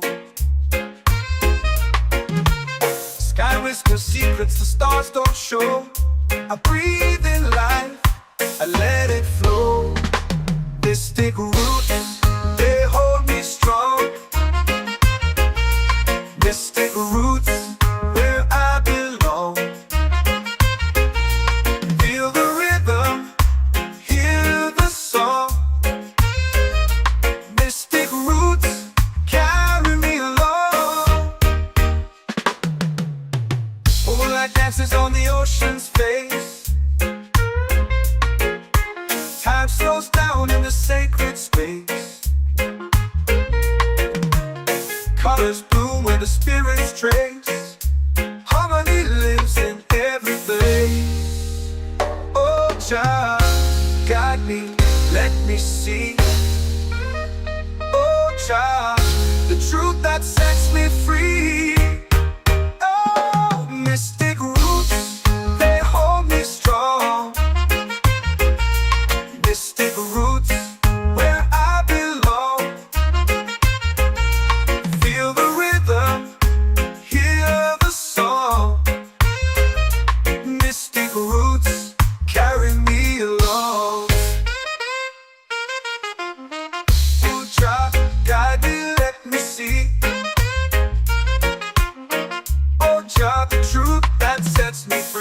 Sky whispers secrets the stars don't show. I breathe in life, I let it flow. Mystic roots, they hold me strong. Mystic roots, where I belong. Feel the rhythm, hear the song. Mystic roots, carry me along. Moonlight dances on the ocean's face. Time slows down in the sacred space. Colors bloom where the spirits trace. Harmony lives in every place. Oh, child, guide me, let me see. Oh, child, the truth that sets me free. Oh, mystic roots, they hold me strong. Mystic roots, where I belong. Feel the rhythm, hear the song. Mystic roots, carry me along. You drop, guide me, let me see. Oh, drop the truth